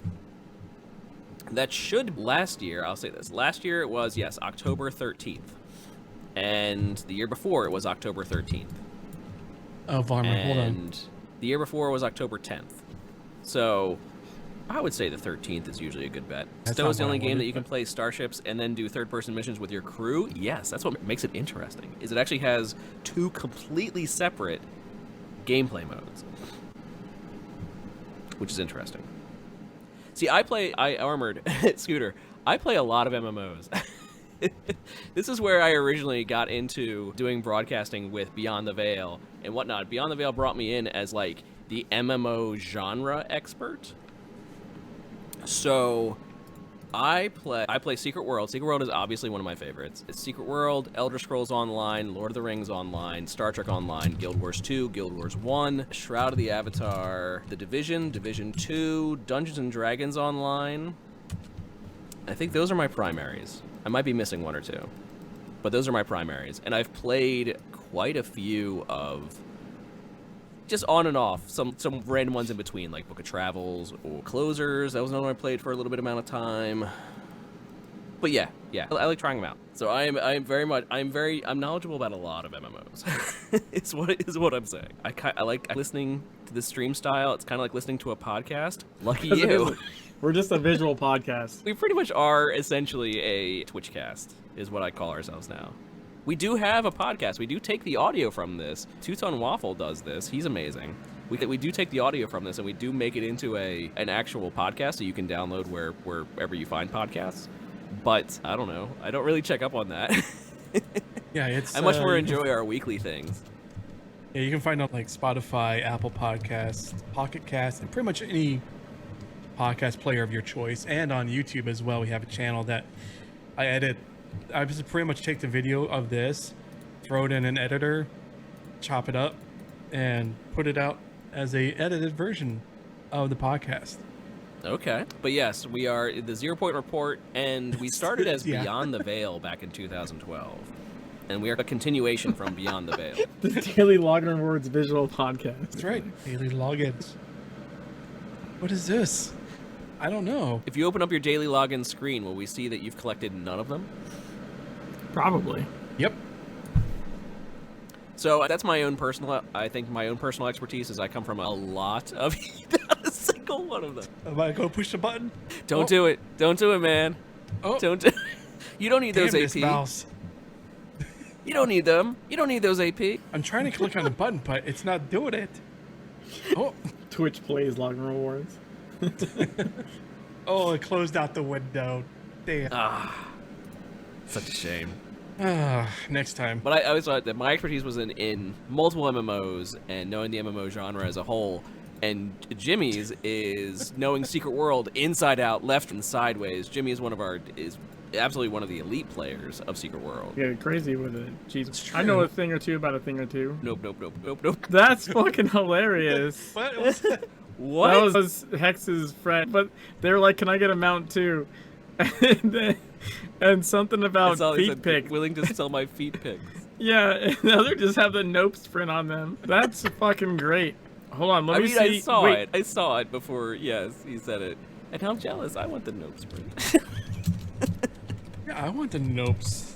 That should, last year, I'll say this. Last year it was, yes, October 13th. And the year before it was October 13th. Oh, Varmer, hold on. And the year before was October 10th. So I would say the 13th is usually a good bet. Stowe is the only game that you can play starships and then do third-person missions with your crew. Yes, that's what makes it interesting, is it actually has two completely separate gameplay modes, which is interesting. See, I armored Scooter. I play a lot of MMOs. This is where I originally got into doing broadcasting with Beyond the Veil and whatnot. Beyond the Veil brought me in as like the MMO genre expert. So I play Secret World. Secret World is obviously one of my favorites. It's Secret World, Elder Scrolls Online, Lord of the Rings Online, Star Trek Online, Guild Wars 2, Guild Wars 1, Shroud of the Avatar, The Division, Division 2, Dungeons and Dragons Online. I think those are my primaries. I might be missing one or two, but those are my primaries. And I've played quite a few of, just on and off, some random ones in between, like Book of Travels or Closers. That was another one I played for a little bit amount of time. But yeah, I like trying them out. So I'm knowledgeable about a lot of MMOs. It's what I'm saying. I like listening to this stream style. It's kind of like listening to a podcast. Lucky you. We're just a visual podcast. We pretty much are essentially a Twitch cast, is what I call ourselves now. We do have a podcast. We do take the audio from this. Two-Tone Waffle does this. He's amazing. We do take the audio from this, and we do make it into an actual podcast so you can download wherever you find podcasts. But I don't know. I don't really check up on that. Yeah, it's. I much more enjoy our weekly things. Yeah, you can find out like Spotify, Apple Podcasts, Pocket Cast, and pretty much any podcast player of your choice. And on YouTube as well, we have a channel that I edit. I just pretty much take the video of this, throw it in an editor, chop it up, and put it out as a edited version of the podcast. Okay. But yes, we are the 0 Point Report, and we started as Yeah. Beyond the Veil back in 2012. And we are a continuation from Beyond the Veil. The Daily Login Rewards visual podcast. That's right. Daily logins. What is this? I don't know. If you open up your daily login screen, will we see that you've collected none of them? Probably. Yep. So that's my own personal expertise is I come from a lot of not a single one of them. Am I going to push the button? Don't do it. Don't do it, man. Oh. Don't do You don't need Damn those this AP. mouse. You don't need them. You don't need those AP. I'm trying to click on the button, but it's not doing it. Oh. Twitch plays Login Rewards. Oh, it closed out the window. Damn. Such a shame. Next time. But I always thought that my expertise was in multiple MMOs and knowing the MMO genre as a whole. And Jimmy's is knowing Secret World inside out, left and sideways. Jimmy is absolutely one of the elite players of Secret World. Yeah, crazy with it. Jesus. I know a thing or two about a thing or two. Nope. That's fucking hilarious. What was that? What? That was Hex's friend. But they were like, can I get a mount too? and something about That's all he feet said, pics. willing to sell my feet pics. Yeah, and the other just have the Nopes print on them. That's fucking great. Hold on, let me see. I saw Wait. it. I saw it before. Yes, he said it. And I'm jealous. I want the nope sprint. Yeah, I want the nopes.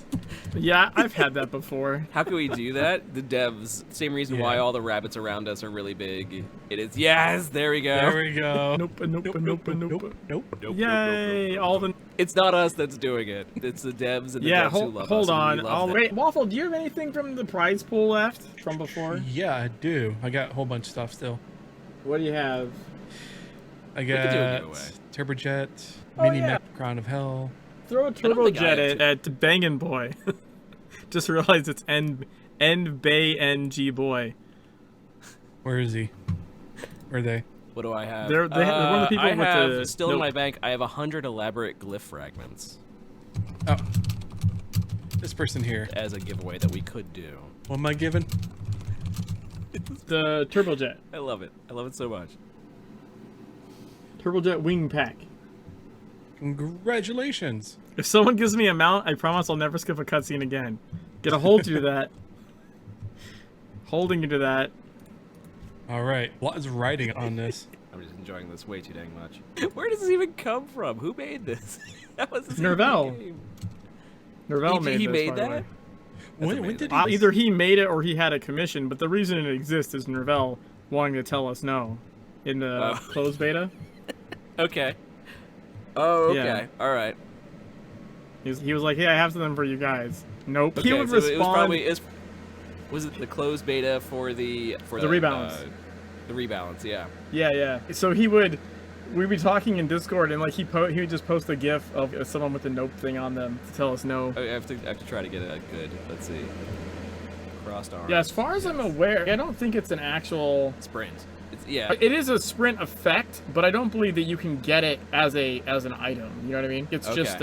Yeah, I've had that before. How can we do that? The devs. Same reason why Yeah. all the rabbits around us are really big. It is. Yes, there we go. There we go. Nope, nope, nope, nope, nope. Nope. Nope, Yay! All the It's not us that's doing it. It's the devs and the yeah. devs who love Hold us. and on. we love them. Wait, Waffle. Do you have anything from the prize pool left from before? Yeah, I do. I got a whole bunch of stuff still. What do you have? I could do a got giveaway. Turbojet, Oh, Mini yeah. Mech, Crown of Hell. Throw a don't think I turbojet have at Bangin' Boy. Just realized it's N Bay NG Boy. Where is he? Where are they? What do I have? They're one of the people I with have the- still in nope. my bank. I have 100 elaborate glyph fragments Oh. This person here. as a giveaway that we could do. What am I giving? The turbojet. I love it. I love it so much. Turbojet wing pack. Congratulations. If someone gives me a mount, I promise I'll never skip a cutscene again. Gonna hold you to that. Holding you to that. All right. A lot is writing on this. I'm just enjoying this way too dang much. Where does this even come from? Who made this? That was this Nerval. even a game? Nerval He made this, made by the that? way. When amazing. did he? Either he made it or he had a commission, but the reason it exists is Nerval wanting to tell us no in the Oh. closed beta. Okay. Oh, okay. Yeah. All right. He was like, hey, I have something for you guys. Nope. Okay, He would so respond. it was probably was it the closed beta for the rebalance. The rebalance, yeah. Yeah. So we'd be talking in Discord, and like he would just post a GIF of someone with the nope thing on them to tell us no. I have to try to get a good. Let's see. Crossed arms. Yeah, as far as I'm aware, I don't think it's an actual. Sprint. It's, yeah. It is a sprint effect, but I don't believe that you can get it as an item. You know what I mean? It's Okay. just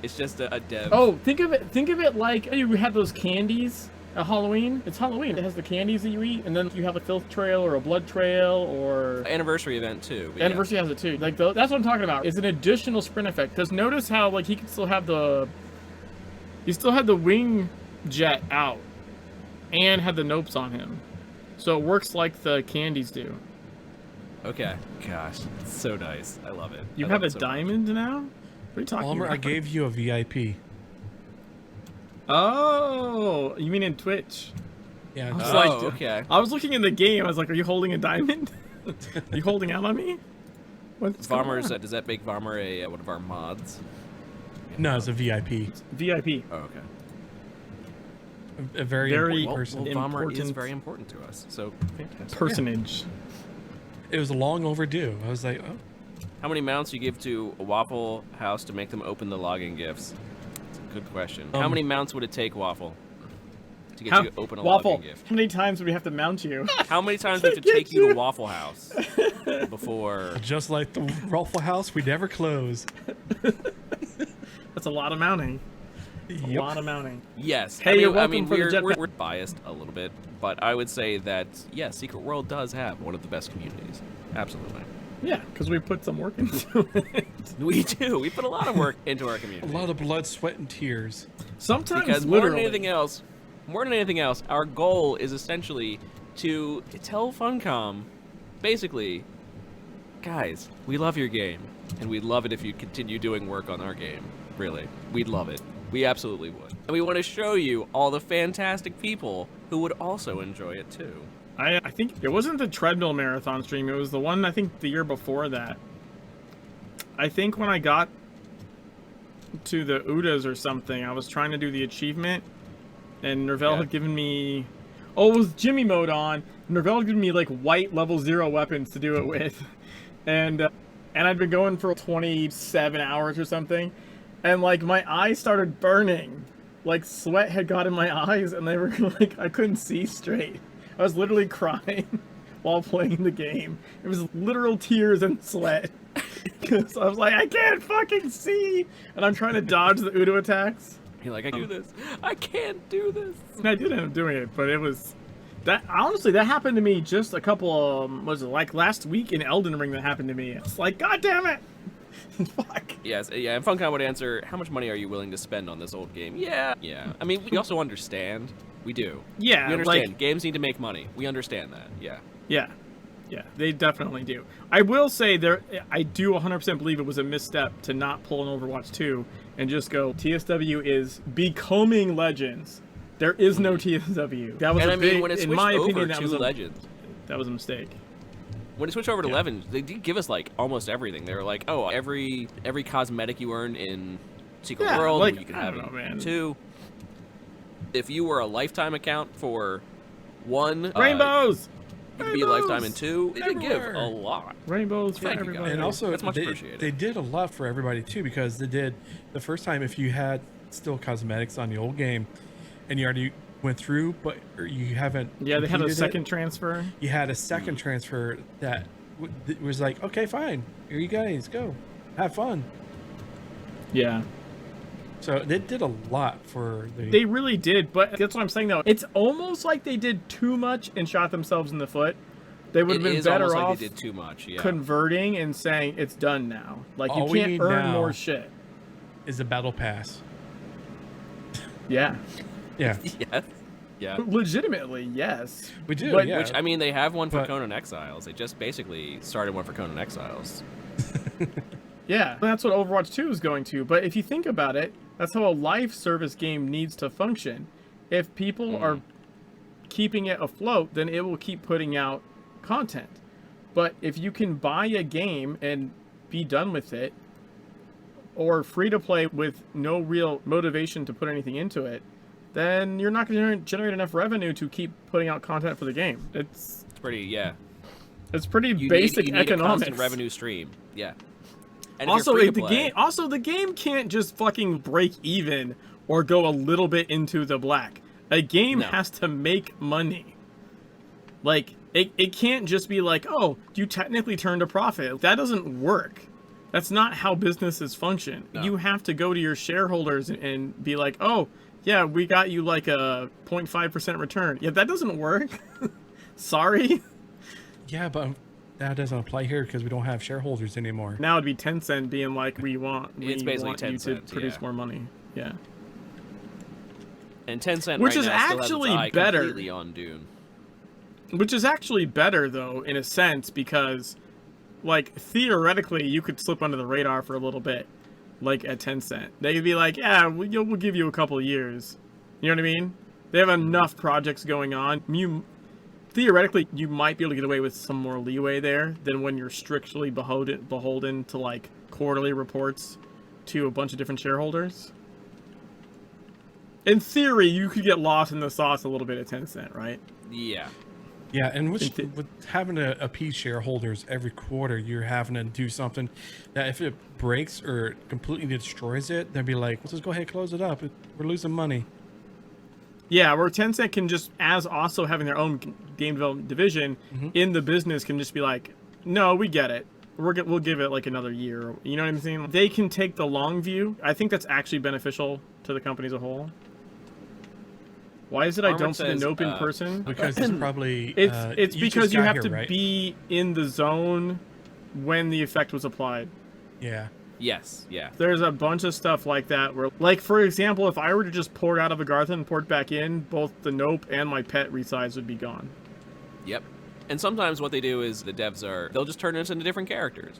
It's just a dev. Oh, think of it like you had those candies at Halloween. It's Halloween. It has the candies that you eat, and then you have a filth trail or a blood trail or Anniversary event too. but Anniversary has it too. Like that's what I'm talking about. It's an additional sprint effect. Because notice how like he still had the wing jet out, and had the nopes on him, so it works like the candies do. Yeah. Okay. Gosh, it's so nice. I love it. You I have love a it so much. diamond now? What are you talking Palmer, about? I gave you a VIP. Oh, you mean in Twitch? Yeah. I was Oh, like, okay. I was looking in the game. I was like, "Are you holding a diamond? Are you holding out on me?" What's going Varmer's. on? Does that make Varmer a one of our mods? No, it's a VIP. VIP. Oh, okay. A very, Very- important Well, person. Varmer is Important. very important to us. So fantastic. Personage. It was long overdue. I was like, oh, How many mounts you give to a Waffle House to make them open the login gifts? That's a good question. How many mounts would it take, Waffle, to get you to open a Waffle, login gift? how many times would we have to mount you? How many times would it Get take you you. to Waffle House before? just like the Waffle House, we never close. That's a lot of mounting. A Yep. lot of mounting. Yes. Hey, I mean, you're I welcome mean, for the we're jetpack. biased a little bit, but I would say that yes, Secret World does have one of the best communities. Absolutely. Yeah, because we put some work into it. We do. We put a lot of work into our A community. lot of blood, sweat, and tears. Sometimes Because more than literally. anything else, our goal is essentially to tell Funcom, basically, guys, we love your game, and we'd love it if you continue doing work on our game. Really, we'd love it. We absolutely would. And we want to show you all the fantastic people who would also enjoy it too. I think it wasn't the treadmill marathon stream. It was the one I think the year before that. I think when I got to the Udas or something, I was trying to do the achievement, and Nervel Yeah. had given me. Oh, it was Jimmy mode on. Nervel had given me like white level 0 weapons to do it with, and I'd been going for 27 hours or something, and like my eyes started burning, like sweat had got in my eyes, and they were like I couldn't see straight. I was literally crying while playing the game. It was literal tears and sweat. Because I was like, I can't fucking see! And I'm trying to dodge the Udo attacks. You're like, I do this. I can't do this. And I did end up doing it, but it was... That honestly, that happened to me just a couple of... Was it like last week in Elden Ring that happened to me? It's like, god damn it! Fuck. Yes, yeah, and Funcom would answer, how much money are you willing to spend on this old game? Yeah. I mean, we also understand. We do. Yeah, We understand. like- Games need to make money. We understand that, yeah. Yeah, they definitely do. I will say I do 100% believe it was a misstep to not pull an Overwatch 2 and just go, TSW is becoming Legends. There is no TSW. That was And a I mean, big, when it in switched my over opinion, to Legends, that was a mistake. when it switched over to Yeah. 11, they did give us, like, almost everything. They were like, oh, every cosmetic you earn in Secret Yeah, World, like, you can I have don't know, in man. 2. If you were a lifetime account for 1... Rainbows! you could be a lifetime in 2. They did give Everywhere. a lot. Rainbows for Thank you, everybody. guys. And also, That's much appreciated. they did a lot for everybody too, because they did the first time if you had still cosmetics on the old game, and you already went through, but you haven't. Yeah, they had a completed second it, transfer. you had a second transfer that was like, okay, fine, here you guys go, have fun. Yeah. So they did a lot for the. They really did, but that's what I'm saying though. It's almost like they did too much and shot themselves in the foot. They would have It been is better almost off like they did too much, yeah. converting and saying it's done now. Like All you we can't need earn now- more shit. is a battle pass. Yeah. Yeah, Yes. Yeah. Legitimately, yes. we do. But- yeah. Which, I mean, they have one for But- Conan Exiles. They just basically started one for Conan Exiles. Yeah. That's what Overwatch 2 is going to. But if you think about it, that's how a live service game needs to function. If people are keeping it afloat, then it will keep putting out content. But if you can buy a game and be done with it, or free to play with no real motivation to put anything into it, then you're not going to generate enough revenue to keep putting out content for the game. It's It's pretty, yeah. pretty You basic need a economics. constant revenue stream. Yeah. And if Also, you're free if to the play, game the game can't just fucking break even or go a little bit into the black. A game No. has to make money. Like it can't just be like, oh, you technically turned a profit. That doesn't work. That's not how businesses function. No. You have to go to your shareholders and be like, oh, yeah, we got you like a 0.5% return. Yeah, that doesn't work. Sorry. Yeah, but that doesn't apply here because we don't have shareholders anymore. Now it'd be Tencent being like, we want It's you basically to Tencent, produce yeah. more money. Yeah. and Tencent Which right is now still actually has its eye better. completely on Dune. Which is actually better, though, in a sense, because, like, theoretically, you could slip under the radar for a little bit, like, at Tencent. They could be like, yeah, we'll give you a couple of years. You know what I mean? They have enough projects going on. Theoretically, you might be able to get away with some more leeway there than when you're strictly beholden to, like, quarterly reports to a bunch of different shareholders. In theory, you could get lost in the sauce a little bit at Tencent, right? Yeah. Yeah, and with having to appease shareholders every quarter, you're having to do something that if it breaks or completely destroys it, they'll be like, let's just go ahead and close it up. We're losing money. Yeah, where Tencent can just, as also having their own game development division in the business, can just be like, no, we get it. We'll give it like another year. You know what I'm saying? They can take the long view. I think that's actually beneficial to the company as a whole. Why is it I Armored don't see the says, nope in person? Because it's probably... It's you because just you got have here, to right? be in the zone when the effect was applied. Yeah. Yes. Yeah. There's a bunch of stuff like that where, like, for example, if I were to just port out of Agartha and port back in, both the nope and my pet resize would be gone. Yep. And sometimes what they do is the devs they'll just turn us into different characters.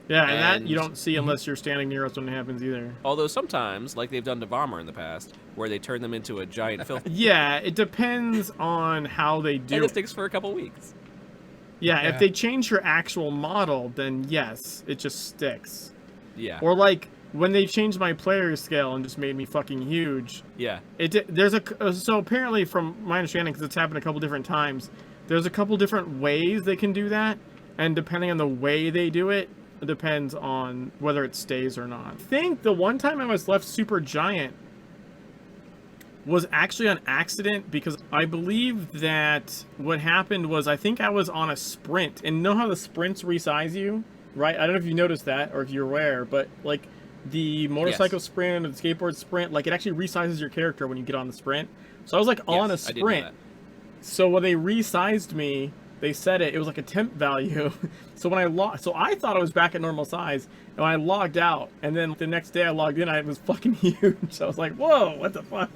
Yeah, and that And- you don't see unless you're standing near us when it happens either. Although sometimes, like they've done to Bomber in the past, where they turn them into a giant filth. Yeah, it depends on how they do And it it. sticks for a couple weeks. Yeah, Yeah. if they change your actual model, then yes, it just sticks. Yeah. Or like when they changed my player scale and just made me fucking huge. Yeah. So apparently, from my understanding, because it's happened a couple different times, there's a couple different ways they can do that, and depending on the way they do it, it depends on whether it stays or not. I think the one time I was left super giant was actually on accident, because I believe that what happened was I think I was on a sprint, and know how the sprints resize you, right? I don't know if you noticed that or if you're aware, but like the motorcycle sprint or the skateboard sprint, like it actually resizes your character when you get on the sprint. So I was like on a Yes, I did know sprint. that. So when they resized me, they said it was like a temp value. So when I thought I was back at normal size, and when I logged out, and then the next day I logged in, it was fucking huge. I was like, whoa, what the fuck?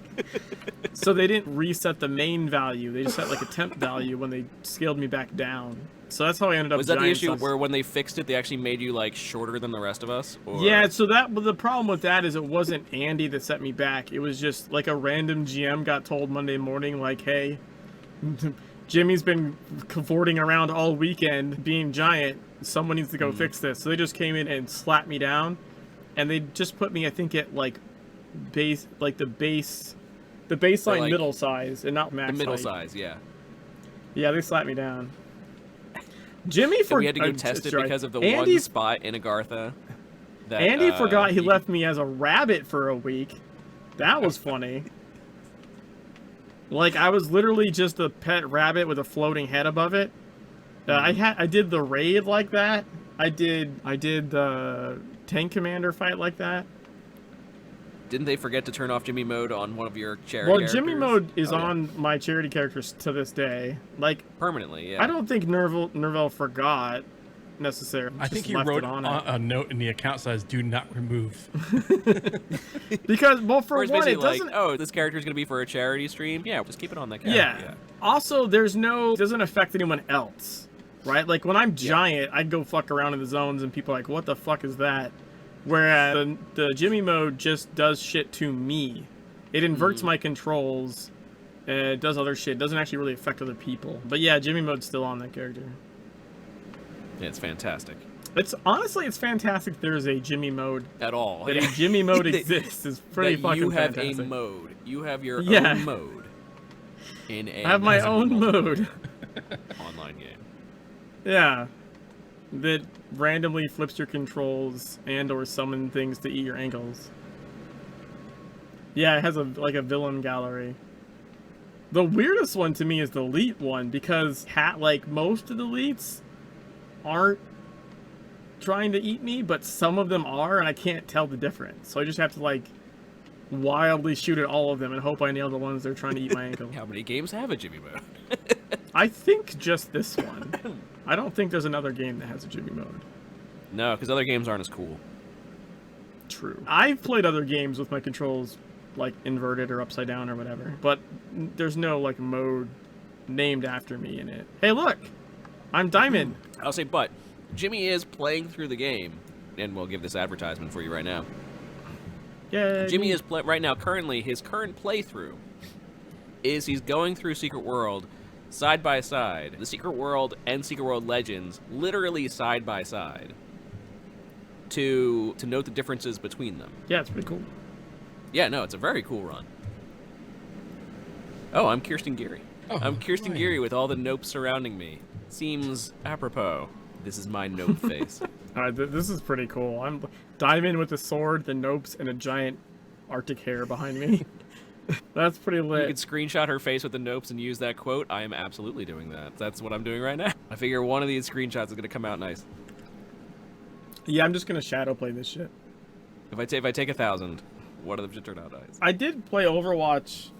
So they didn't reset the main value. They just set like a temp value when they scaled me back down. So that's how I ended up. Was that the giant issue size. where when they fixed it, they actually made you like shorter than the rest of us? Or... Yeah, so but the problem with that is it wasn't Andy that set me back. It was just like a random GM got told Monday morning, like, hey, Jimmy's been cavorting around all weekend being giant. Someone needs to go fix this. So they just came in and slapped me down, and they just put me, I think, at like the baseline like, middle size and not max. The middle height. size, yeah. Yeah, they slapped me down. Jimmy So we had to go test it because of the Andy, one spot in Agartha. That, Andy forgot he left me as a rabbit for a week. That was funny. Like, I was literally just a pet rabbit with a floating head above it. I did the raid like that. I did the tank commander fight like that. Didn't they forget to turn off Jimmy mode on one of your charity characters? Jimmy mode is on my charity characters to this day. Like, permanently, yeah. I don't think Nerval forgot necessarily. I think he wrote a note in the account says "Do not remove." Because, well, for or it's one, basically it doesn't. Like, oh, this character's gonna be for a charity stream. Yeah, just keep it on that character. Yeah. Also, it doesn't affect anyone else, right? Like when I'm giant, I'd go fuck around in the zones, and people are like, "What the fuck is that?" Whereas the Jimmy mode just does shit to me. It inverts my controls. It does other shit. It doesn't actually really affect other people. But yeah, Jimmy mode's still on that character. Yeah, it's fantastic. It's fantastic. There's a Jimmy mode At all. that a Jimmy mode exists is pretty fucking fantastic. You have a mode. You have your own mode. I have my own mode. Online game. Yeah. That randomly flips your controls and or summon things to eat your ankles. Yeah, it has a villain gallery. The weirdest one to me is the elite one because most of the elites aren't trying to eat me, but some of them are, and I can't tell the difference. So I just have to wildly shoot at all of them and hope I nail the ones that are trying to eat my ankle. How many games have a Jimmy mode? I think just this one. I don't think there's another game that has a Jimmy mode. No, because other games aren't as cool. True. I've played other games with my controls inverted or upside down or whatever, but there's no mode named after me in it. Hey, look! I'm Diamond! I'll say, but Jimmy is playing through the game, and we'll give this advertisement for you right now. Yeah. Jimmy is right now, his current playthrough is he's going through Secret World side by side. The Secret World and Secret World Legends literally side by side to note the differences between them. Yeah, it's pretty cool. Yeah, no, it's a very cool run. Oh, I'm Kirsten Geary. I'm Kirsten Geary with all the nopes surrounding me. Seems apropos. This is my nope face. Alright, this is pretty cool. I'm Diamond with a sword, the nopes, and a giant Arctic hare behind me. That's pretty lit. You could screenshot her face with the nopes and use that quote. I am absolutely doing that. That's what I'm doing right now. I figure one of these screenshots is going to come out nice. Yeah, I'm just going to shadow play this shit. If I take 1,000, one of them should turn out nice. I did play Overwatch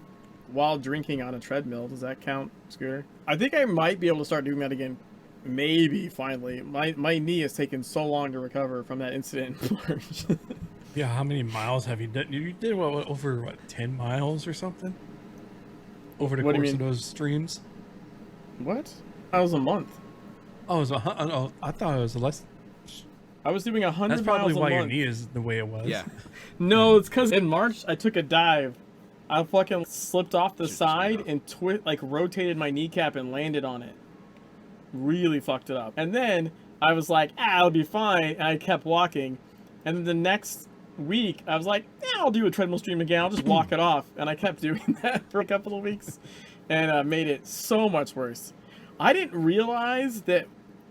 while drinking on a treadmill. Does that count, Scooter? I think I might be able to start doing that again. Maybe, finally. My knee has taken so long to recover from that incident in March. Yeah, how many miles have you done? You did over 10 miles or something? Over the course of those streams? What? That was a month. Oh, I thought it was less. I was doing 100 miles a month. That's probably why your knee is the way it was. Yeah. No, it's because in March I took a dive. I fucking slipped off the side and rotated my kneecap and landed on it. Really fucked it up. And then I was like, I'll be fine. And I kept walking. And then the next week, I was like, I'll do a treadmill stream again. I'll just walk it off. And I kept doing that for a couple of weeks. And made it so much worse. I didn't realize that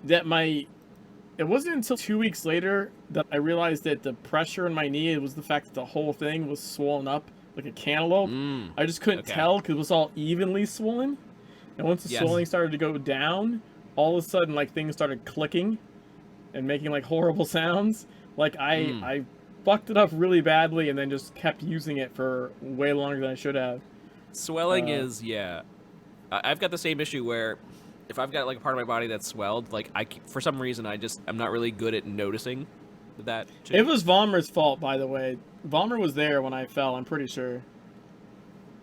it wasn't until 2 weeks later that I realized that the pressure in my knee was the fact that the whole thing was swollen up like a cantaloupe. I just couldn't tell because it was all evenly swollen. And once the swelling started to go down, all of a sudden, things started clicking and making, horrible sounds. I fucked it up really badly and then just kept using it for way longer than I should have. Swelling is, yeah. I've got the same issue where if I've got like a part of my body that's swelled, like for some reason I'm not really good at noticing that. It was Vollmer's fault, by the way. Vollmer was there when I fell. I'm pretty sure.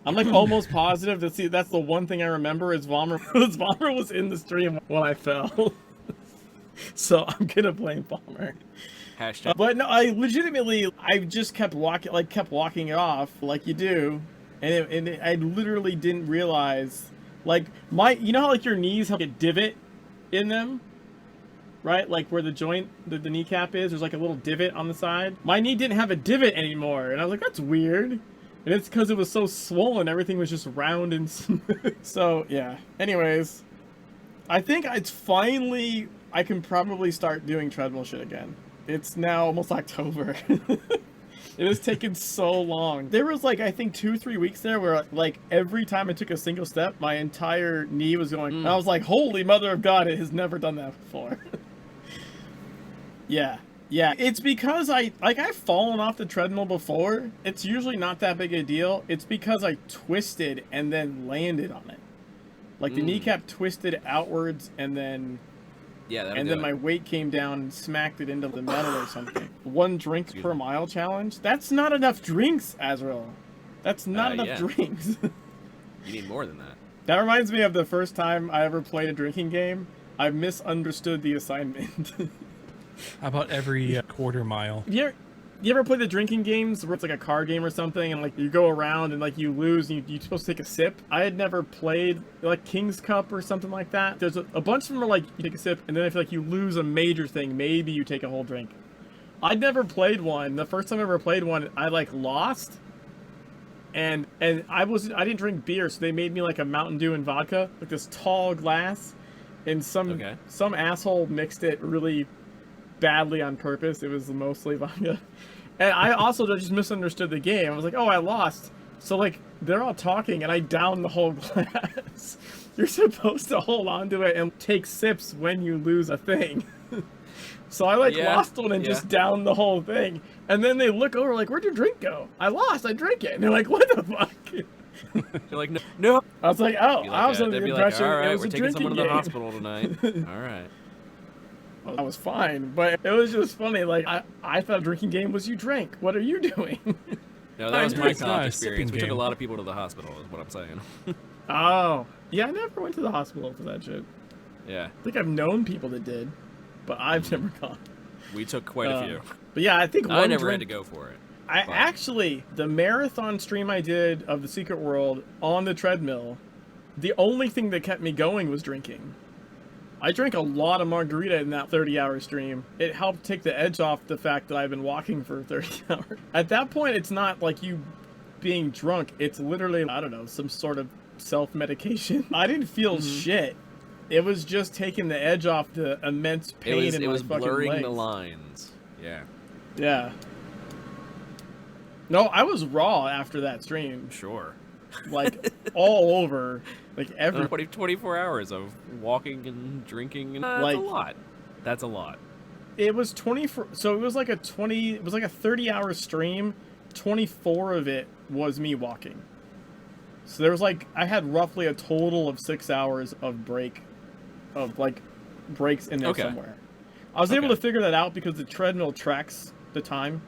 I'm like almost positive that that's the one thing I remember is Vollmer was in the stream when I fell. So I'm gonna blame Vollmer. Hashtag. But no, I just kept walking it off like you do, and I literally didn't realize, like you know how like your knees have a divot in them, right? Like where the joint, the kneecap is, there's like a little divot on the side. My knee didn't have a divot anymore, and I was like, that's weird. And it's because it was so swollen, everything was just round and smooth. So yeah. Anyways, I think it's finally, I can probably start doing treadmill shit again. It's now almost October. It has taken so long. There was like, I think 2-3 weeks there where like every time I took a single step, my entire knee was going, and I was like, holy mother of God, it has never done that before. Yeah. It's because I've fallen off the treadmill before. It's usually not that big a deal. It's because I twisted and then landed on it. Like the kneecap twisted outwards and then... Yeah, and then my weight came down and smacked it into the metal or something. 1 drink per mile challenge? That's not enough drinks, Azrael. That's not enough drinks. You need more than that. That reminds me of the first time I ever played a drinking game. I misunderstood the assignment. How about every quarter mile? You ever play the drinking games where it's like a card game or something and like you go around and like you lose and you're supposed to take a sip? I had never played like King's Cup or something like that. There's a bunch of them are like you take a sip and then if like you lose a major thing, maybe you take a whole drink. I'd never played one. The first time I ever played one, I like lost. And I didn't drink beer, so they made me like a Mountain Dew and vodka, like this tall glass, and some asshole mixed it really badly on purpose. It was mostly vodka. And I also just misunderstood the game. I was like, oh, I lost. So like they're all talking and I downed the whole glass. You're supposed to hold on to it and take sips when you lose a thing. So I lost one and just downed the whole thing. And then they look over like, where'd your drink go? I lost, I drank it. And they're like, what the fuck? You're like, no. I was like, oh, I was under the impression all right, it was we're a taking drinking someone to the game. hospital tonight. All right. I was fine, but it was just funny. Like I thought a drinking game was you drank. What are you doing? No, that was my college not a experience. We sipping took a game. lot of people to the hospital, is what I'm saying. Oh, yeah, I never went to the hospital for that shit. Yeah. I think I've known people that did, but I've never gone. We took quite a few. But yeah, I think I never had to go for it. Actually, the marathon stream I did of the Secret World on the treadmill, the only thing that kept me going was drinking. I drank a lot of margarita in that 30-hour stream. It helped take the edge off the fact that I've been walking for 30 hours. At that point, it's not like you being drunk. It's literally, I don't know, some sort of self-medication. I didn't feel shit. It was just taking the edge off the immense pain in my fucking legs. It was blurring the lines. Yeah. Yeah. No, I was raw after that stream. Sure. Like, all over. Like, every... 24 hours of walking and drinking. And, that's a lot. That's a lot. It was 24... So it was like a 30-hour stream. 24 of it was me walking. So there was like... I had roughly a total of 6 hours of breaks in there somewhere. I was able to figure that out because the treadmill tracks the time.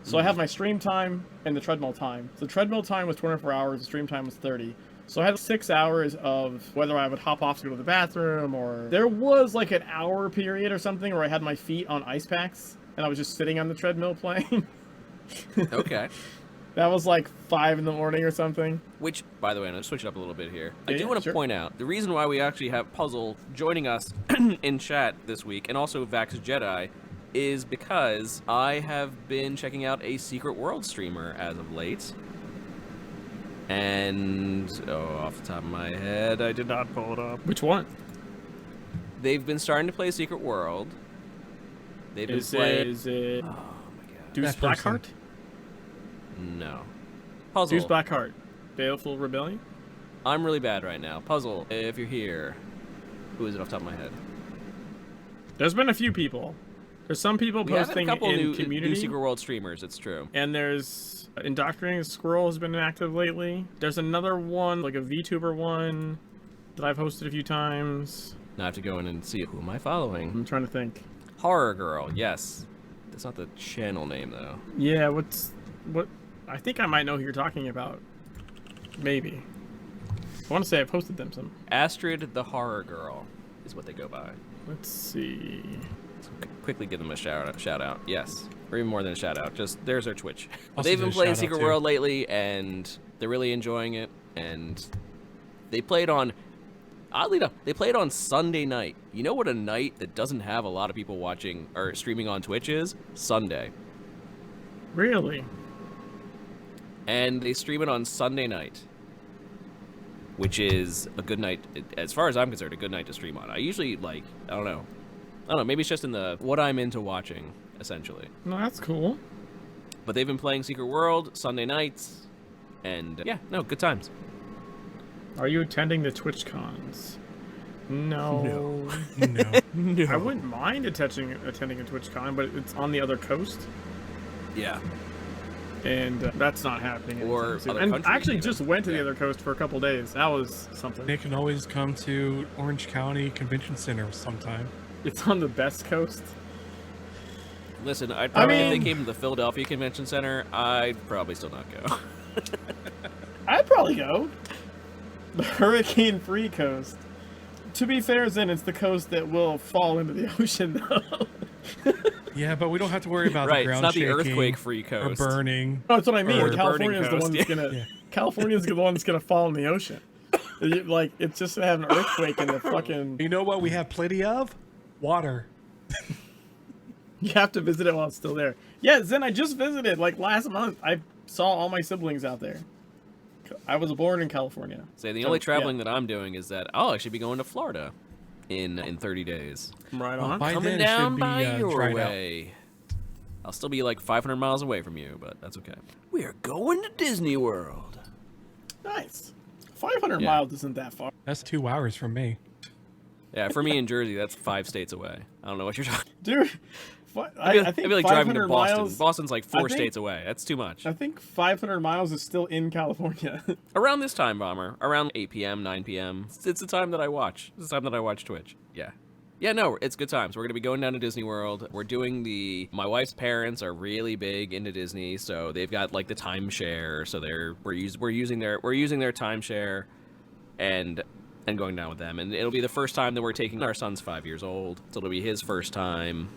So I have my stream time and the treadmill time. So the treadmill time was 24 hours, the stream time was 30. So I had 6 hours of whether I would hop off to go to the bathroom or... There was like an hour period or something where I had my feet on ice packs and I was just sitting on the treadmill playing. Okay. That was like 5 in the morning or something. Which, by the way, I'm going to switch it up a little bit here. I do want to point out, the reason why we actually have Puzzle joining us in chat this week, and also Vax Jedi, is because I have been checking out a Secret World streamer as of late. And, off the top of my head, I did not pull it up. Which one? They've been starting to play Secret World. They've been playing... Is it... Oh, my God. Deuce Blackheart? No. Puzzle. Deuce Blackheart. Baleful Rebellion? I'm really bad right now. Puzzle, if you're here, who is it off the top of my head? There's been a few people. There's some people posting in community. New Secret World streamers, it's true. And there's Indoctrinating Squirrel has been active lately. There's another one, like a VTuber one. that I've hosted a few times. Now I have to go in and see who am I following. I'm trying to think. Horror Girl, yes. That's not the channel name though. Yeah, what? I think I might know who you're talking about. Maybe. I want to say I posted them some. Astrid the Horror Girl is what they go by. Let's see. Quickly give them a shout out. Yes, or even more than a shout out. Just there's their Twitch. Also They've been did a playing shout out, Secret too. World lately, and they're really enjoying it. And they played on, oddly enough, they played on Sunday night. You know what a night that doesn't have a lot of people watching or streaming on Twitch is? Sunday. Really? And they stream it on Sunday night, which is a good night, as far as I'm concerned, a good night to stream on. I usually, like, I don't know, maybe it's just in the what I'm into watching, essentially. No, that's cool. But they've been playing Secret World Sunday nights, and yeah, no, good times. Are you attending the Twitch cons? No. No. I wouldn't mind attending a Twitch con, but it's on the other coast, Yeah. and that's not happening. Or anytime soon. other And countries I actually even. just went to the Yeah. other coast for a couple days. That was something. They can always come to Orange County Convention Center sometime. It's on the best coast. Listen, I'd probably, if mean- they came to the Philadelphia Convention Center, I'd probably still not go. I'd probably go. The hurricane-free coast. To be fair, Zen, it's the coast that will fall into the ocean, though. Yeah, but we don't have to worry about Right, the it's ground not the shaking earthquake-free or coast. burning. No, that's what I mean. Or the California's the burning one coast, that's gonna. yeah. California's the one that's gonna fall in the ocean. Like it's just gonna have an earthquake in the fucking. You know what we have plenty of? Water. You have to visit it while it's still there. Yeah, Zen, I just visited like last month. I saw all my siblings out there. I was born in California. Say the So, only yeah. traveling that I'm doing is that I'll actually be going to Florida in 30 days. Right Well, on. by Coming then it should down be, by your dried out. way. I'll still be like 500 miles away from you, but that's okay. We are going to Disney World. Nice. 500 Yeah. miles isn't that far. That's 2 hours from me. Yeah, for me in Jersey, that's 5 states away. I don't know what you're talking. Dude, I think It'd be like driving to 500 Boston. miles. Boston's like 4 I think- states away. That's too much. I think 500 miles is still in California. Around this time, Bomber. Around 8 p.m., 9 p.m. It's the time that I watch. It's the time that I watch Twitch. Yeah. Yeah, no, it's good times. We're going to be going down to Disney World. We're doing my wife's parents are really big into Disney, so they've got like the timeshare. So we're using their timeshare and going down with them. And it'll be the first time that we're taking our son's 5 years old. So it'll be his first time.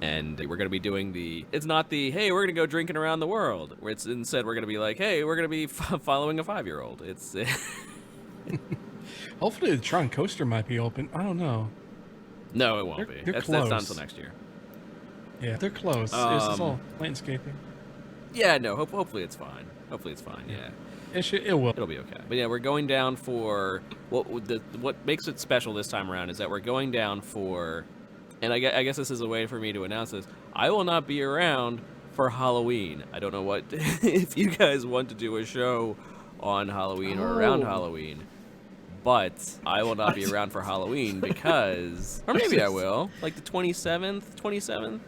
And we're going to be doing it's not hey, we're going to go drinking around the world. It's instead, we're going to be like, hey, we're going to be following a 5-year-old. It's, Hopefully the Tron coaster might be open. I don't know. no, it won't be. They're That's not close. until next year. Yeah, they're close. It's just all landscaping. Yeah, no, hopefully it's fine. Hopefully it's fine, yeah. It will. It'll be okay. But yeah, we're going down for, what makes it special this time around is that we're going down for, and I guess this is a way for me to announce this, I will not be around for Halloween. I don't know what, if you guys want to do a show on Halloween or around Oh. Halloween, but I will not be around for Halloween because, or maybe I will, like the 27th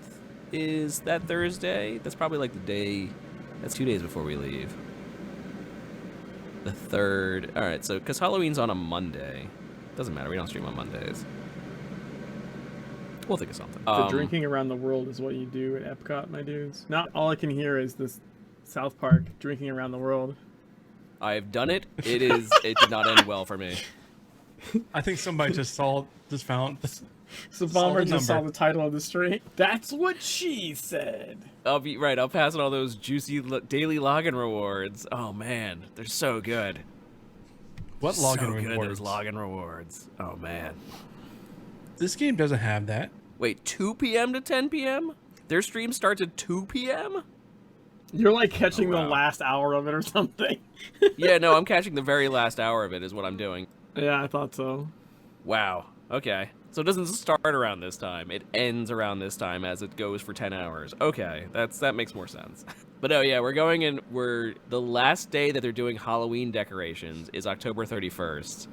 is that Thursday. That's probably like the day, that's 2 days before we leave. The 3rd, all right, so, because Halloween's on a Monday. Doesn't matter, we don't stream on Mondays. We'll think of something. The drinking around the world is what you do at Epcot, my dudes. Not all I can hear is this South Park drinking around the world. I've done it. It did not end well for me. I think somebody just found this. So Saw Bomber the just saw number. the title of the stream. That's what she said. I'll pass on all those juicy daily login rewards. Oh man, they're so good. What So login good, rewards? those login rewards. Oh man. This game doesn't have that. Wait, 2 p.m. to 10 p.m.? Their stream starts at 2 p.m.? You're like catching Oh, wow. the last hour of it or something. Yeah, no, I'm catching the very last hour of it is what I'm doing. Yeah, I thought so. Wow. Okay. So it doesn't start around this time. It ends around this time as it goes for 10 hours. Okay, that makes more sense. But oh yeah, we're the last day that they're doing Halloween decorations is October 31st.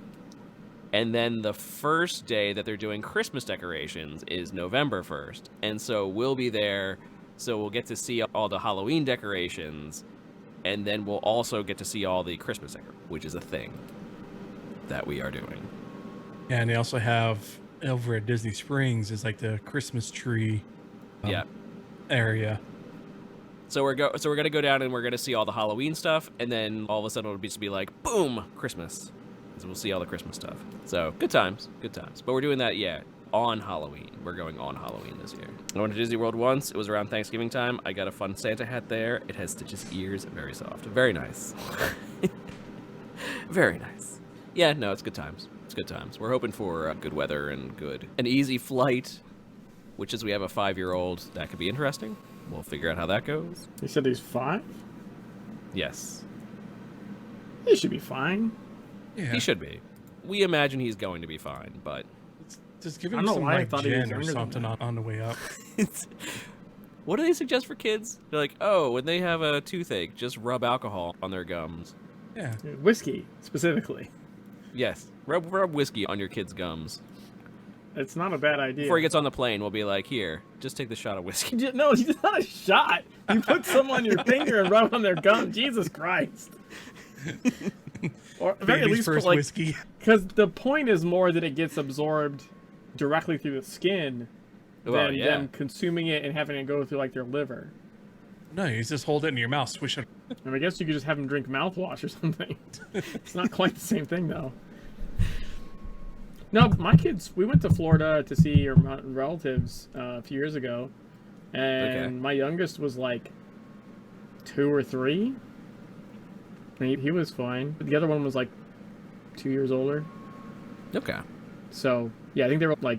And then the first day that they're doing Christmas decorations is November 1st. And so we'll be there, so we'll get to see all the Halloween decorations, and then we'll also get to see all the Christmas decorations, which is a thing that we are doing. Yeah, and they also have over at Disney Springs is like the Christmas tree Yeah. area. So we're gonna go down and we're gonna see all the Halloween stuff, and then all of a sudden it'll just be like, boom, Christmas. So we'll see all the Christmas stuff. So good times, good times. But we're doing that, on Halloween. We're going on Halloween this year. I went to Disney World once. It was around Thanksgiving time. I got a fun Santa hat there. It has Stitch's ears, very soft, very nice, very nice. Yeah, no, it's good times. It's good times. We're hoping for good weather and an easy flight, which is we have a 5-year-old. That could be interesting. We'll figure out how that goes. You said he's 5? Yes. He should be fine. Yeah. He should be. We imagine he's going to be fine, but... Just give I him don't know some why I like thought he was gin or younger than something that. on the way up. What do they suggest for kids? They're like, oh, when they have a toothache, just rub alcohol on their gums. Yeah. Whiskey, specifically. Yes, rub whiskey on your kid's gums. It's not a bad idea. Before he gets on the plane, we'll be like, here, just take the shot of whiskey. No, it's not a shot. You put some on your finger and rub on their gum. Jesus Christ. Or at very Baby's least, first like, whiskey. because the point is more that it gets absorbed directly through the skin Well, than yeah. them consuming it and having it go through like their liver. No, you just hold it in your mouth, swish it. And I guess you could just have them drink mouthwash or something. It's not quite the same thing though. No, my kids, we went to Florida to see our relatives a few years ago, and Okay. my youngest was like 2 or 3. And he was fine. But the other one was like 2 years older. Okay. So, yeah, I think they were like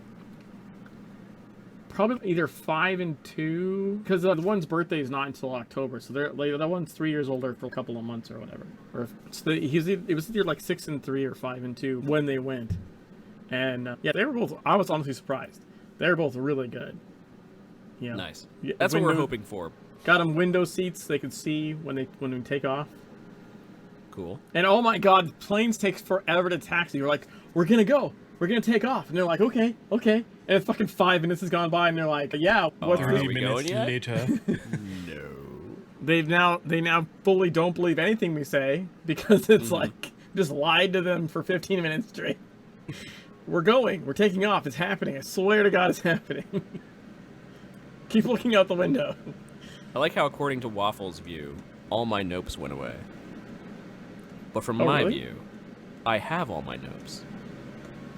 probably either 5 and 2, because the one's birthday is not until October, so they're like, that one's 3 years older for a couple of months or whatever. Or so it was either like 6 and 3 or 5 and 2 when they went. And yeah, they were both. I was honestly surprised. They were both really good. Yeah, Nice. Yeah, That's what we're window- hoping for. Got them window seats; they could see when we take off. Cool. And oh my God, planes take forever to taxi. You're like, we're gonna take off, and they're like, okay. And fucking 5 minutes has gone by, and they're like, yeah, what's Are this? 30 we minutes going yet? later. No. They now fully don't believe anything we say because it's like just lied to them for 15 minutes straight. We're taking off, it's happening. I swear to God, it's happening. Keep looking out the window. I like how, according to Waffle's view, all my nopes went away. But from Oh, my really? view, I have all my nopes.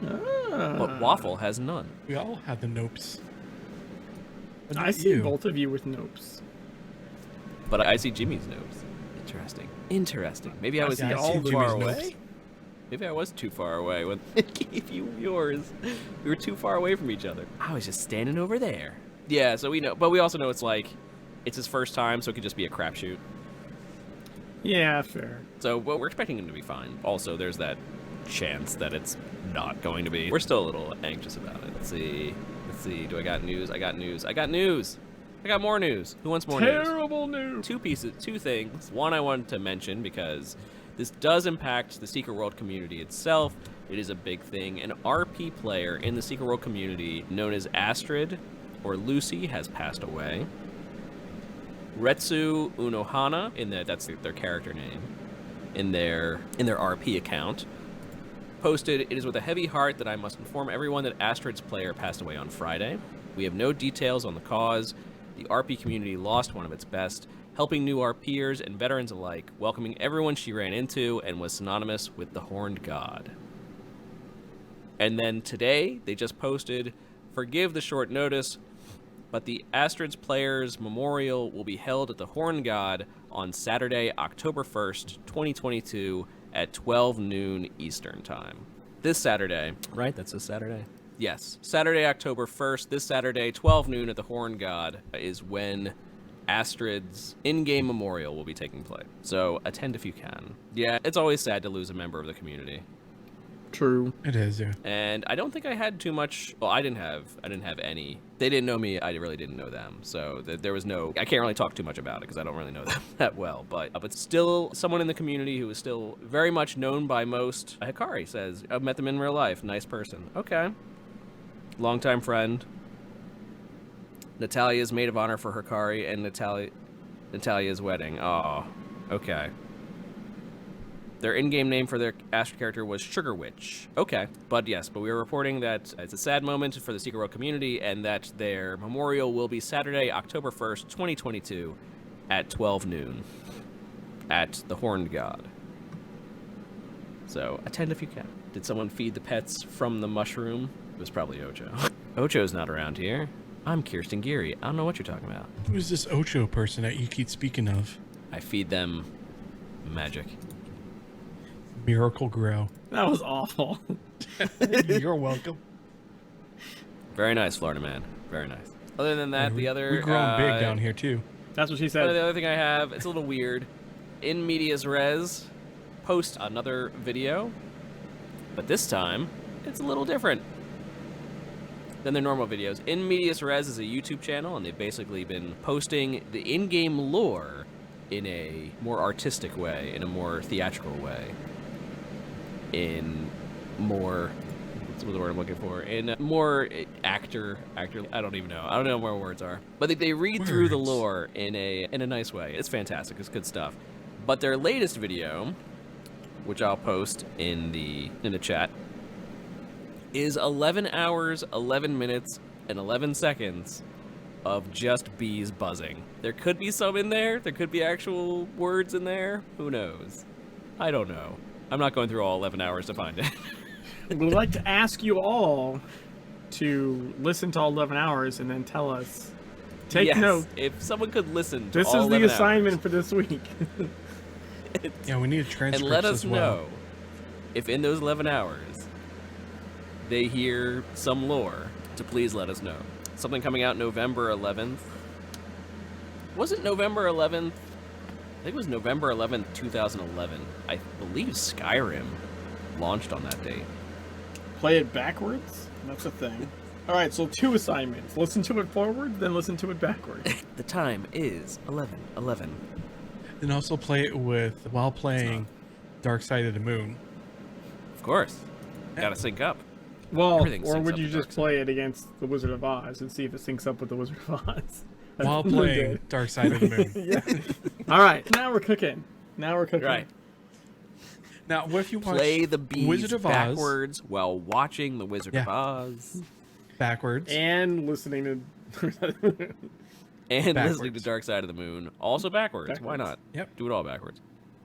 Ah. But Waffle has none. We all have the nopes. But I not see you. both of you with nopes. But I see Jimmy's nopes. Interesting. Maybe I was see too all the far Jimmy's away? nopes. Maybe I was too far away when I gave you yours. We were too far away from each other. I was just standing over there. Yeah, so we know. But we also know it's his first time, so it could just be a crapshoot. Yeah, fair. So well, we're expecting him to be fine. Also, there's that chance that it's not going to be. We're still a little anxious about it. Let's see. Do I got news? I got more news. Who wants more news? Terrible news. Two things. One I wanted to mention because this does impact the Secret World community itself. It is a big thing. An RP player in the Secret World community known as Astrid or Lucy has passed away. Retsu Unohana, that's their character name, in their RP account, posted, "It is with a heavy heart that I must inform everyone that Astrid's player passed away on Friday. We have no details on the cause. The RP community lost one of its best, helping new RPers and veterans alike, welcoming everyone she ran into, and was synonymous with the Horned God." And then today, they just posted, "Forgive the short notice, but the Astrid's Players Memorial will be held at the Horned God on Saturday, October 1st, 2022 at 12 noon Eastern Time." This Saturday, right? That's this Saturday? Yes. Saturday, October 1st, this Saturday, 12 noon at the Horned God is when Astrid's in-game memorial will be taking place. So attend if you can. Yeah, it's always sad to lose a member of the community. True. It is, yeah. And I don't think I had too much. Well, I didn't have any. They didn't know me. I really didn't know them. So there was no. I can't really talk too much about it because I don't really know them that well. But still, someone in the community who is still very much known by most. Hikari says, "I've met them in real life. Nice person." Okay. Longtime friend. Natalia's maid of honor for Hikari and Natalia's wedding. Oh, okay. Their in-game name for their Astrid character was Sugar Witch. Okay, but we are reporting that it's a sad moment for the Secret World community, and that their memorial will be Saturday, October 1st, 2022, at 12 noon, at the Horned God. So attend if you can. Did someone feed the pets from the mushroom? It was probably Ocho. Ocho's not around here. I'm Kirsten Geary. I don't know what you're talking about. Who's this Ocho person that you keep speaking of? I feed them magic. Miracle Grow. That was awful. You're welcome. Very nice, Florida man. Very nice. Other than that, the other... We're growing big down here, too. That's what she said. The other thing I have, it's a little weird. In medias res, post another video, but this time, it's a little different than their normal videos. In medias res is a YouTube channel, and they've basically been posting the in-game lore in a more artistic way, in a more theatrical way, in more... what's the word I'm looking for? In more actor. I don't even know. I don't know what words are. But they read through the lore in a nice way. It's fantastic. It's good stuff. But their latest video, which I'll post in the chat, is 11 hours, 11 minutes, and 11 seconds of just bees buzzing. There could be some in there. There could be actual words in there. Who knows? I don't know. I'm not going through all 11 hours to find it. We'd like to ask you all to listen to all 11 hours and then tell us. Take note. If someone could listen to this all is the 11 assignment hours, for this week. Yeah, we need a transcript and let us as well. know if in those 11 hours they hear some lore, to please let us know. Something coming out November 11th. Was it November 11th? I think it was November 11th, 2011. I believe Skyrim launched on that date. Play it backwards? That's a thing. All right, so 2 assignments. Listen to it forward, then listen to it backwards. The time is 11:11. And also play it while playing Dark Side of the Moon. Of course. Gotta sync up. Well, Everything or syncs would up you with just Dark play it against the Wizard of Oz and see if it syncs up with the Wizard of Oz? While playing Dark Side of the Moon. Yeah. All right, now we're cooking. Right. Now, what if you watch Play the bees Wizard of Oz backwards while watching the Wizard of Yeah. Oz. backwards? And listening to... And listening to Backwards. Dark Side of the Moon. Also backwards. Why not? Yep. Do it all backwards.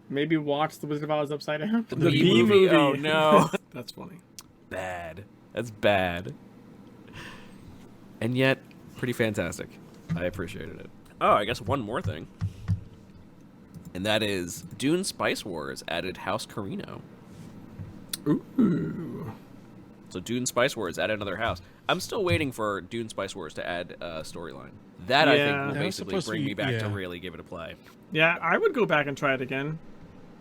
Maybe watch the Wizard of Oz upside down? The Bee movie? Oh, no. That's funny. Bad. That's bad. And yet, pretty fantastic. I appreciated it. Oh, I guess one more thing. And that is Dune Spice Wars added House Carino. Ooh. So Dune Spice Wars added another house. I'm still waiting for Dune Spice Wars to add a storyline. That I think Yeah. will That was basically supposed to bring be- me back to yeah. really give it a play. Yeah, I would go back and try it again.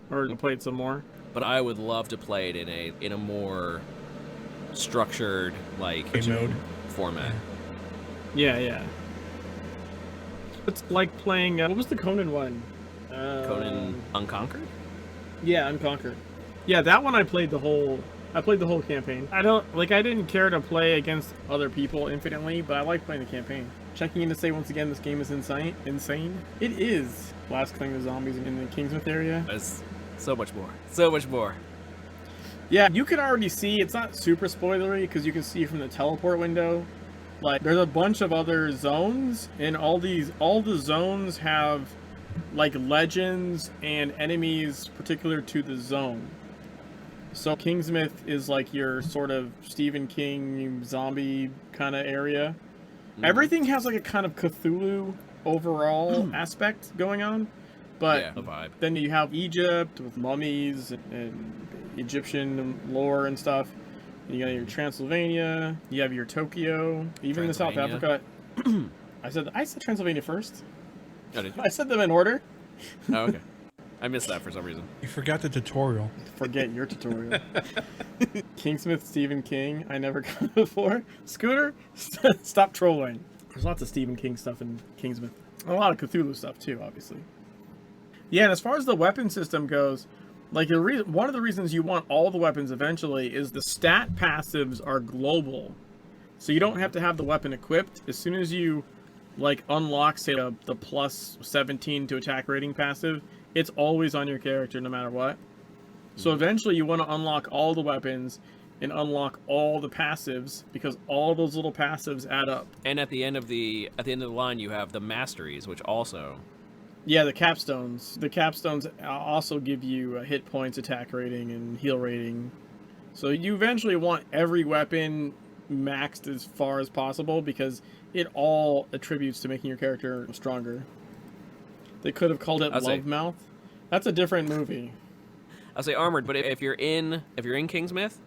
Or play it some more. But I would love to play it in a more structured Game mode. format. Yeah. It's like playing... what was the Conan one? Conan Unconquered? Yeah, Unconquered. Yeah, that one I played the whole campaign. I didn't care to play against other people infinitely, but I like playing the campaign. Checking in to say once again, this game is insane. It is. Last Killing the Zombies in the Kingsmouth area. There's so much more. So much more. Yeah, you can already see, it's not super spoilery, because you can see from the teleport window, like, there's a bunch of other zones, and all the zones have, like, legends and enemies particular to the zone. So Kingsmouth is, like, your sort of Stephen King zombie kind of area. Everything has, like, a kind of Cthulhu overall aspect going on, but Yeah, the vibe. then you have Egypt with mummies and Egyptian lore and stuff. You got your Transylvania. You have your Tokyo. Even the South Transylvania. Africa. I said Transylvania first. Oh, did you? I said them in order. Oh, okay. I missed that for some reason. You forgot the tutorial. Forget your tutorial. Kingsmouth Stephen King. I never got before. Scooter, stop trolling. There's lots of Stephen King stuff in Kingsmouth. A lot of Cthulhu stuff too, obviously. Yeah, and as far as the weapon system goes, like one of the reasons you want all the weapons eventually is the stat passives are global, so you don't have to have the weapon equipped. As soon as you like unlock, say, the plus 17 to attack rating passive, it's always on your character no matter what. So eventually you want to unlock all the weapons and unlock all the passives because all those little passives add up. And at the end of the line, you have the masteries, which also. Yeah, the capstones. The capstones also give you hit points, attack rating, and heal rating. So you eventually want every weapon maxed as far as possible because it all attributes to making your character stronger. They could have called it Love Mouth. That's a different movie. I'll say armored, but if you're in Kingsmith,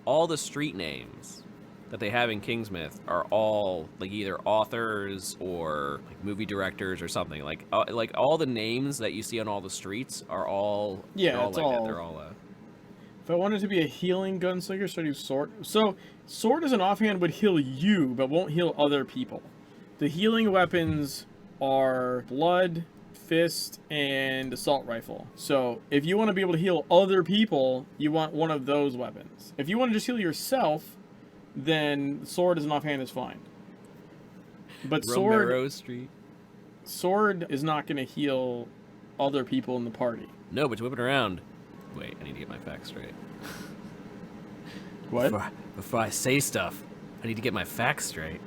all the street names that they have in Kingsmith are all like either authors or like movie directors or something. Like all the names that you see on all the streets are all that. They're all. If I wanted to be a healing gunslinger, should I do sword? So sword as an offhand would heal you, but won't heal other people. The healing weapons are blood, fist, and assault rifle. So if you want to be able to heal other people, you want one of those weapons. If you want to just heal yourself, then sword as an offhand is fine. But Romero Street. Sword is not going to heal other people in the party. No, but you whip it around. Wait, I need to get my facts straight. What? Before I say stuff, I need to get my facts straight.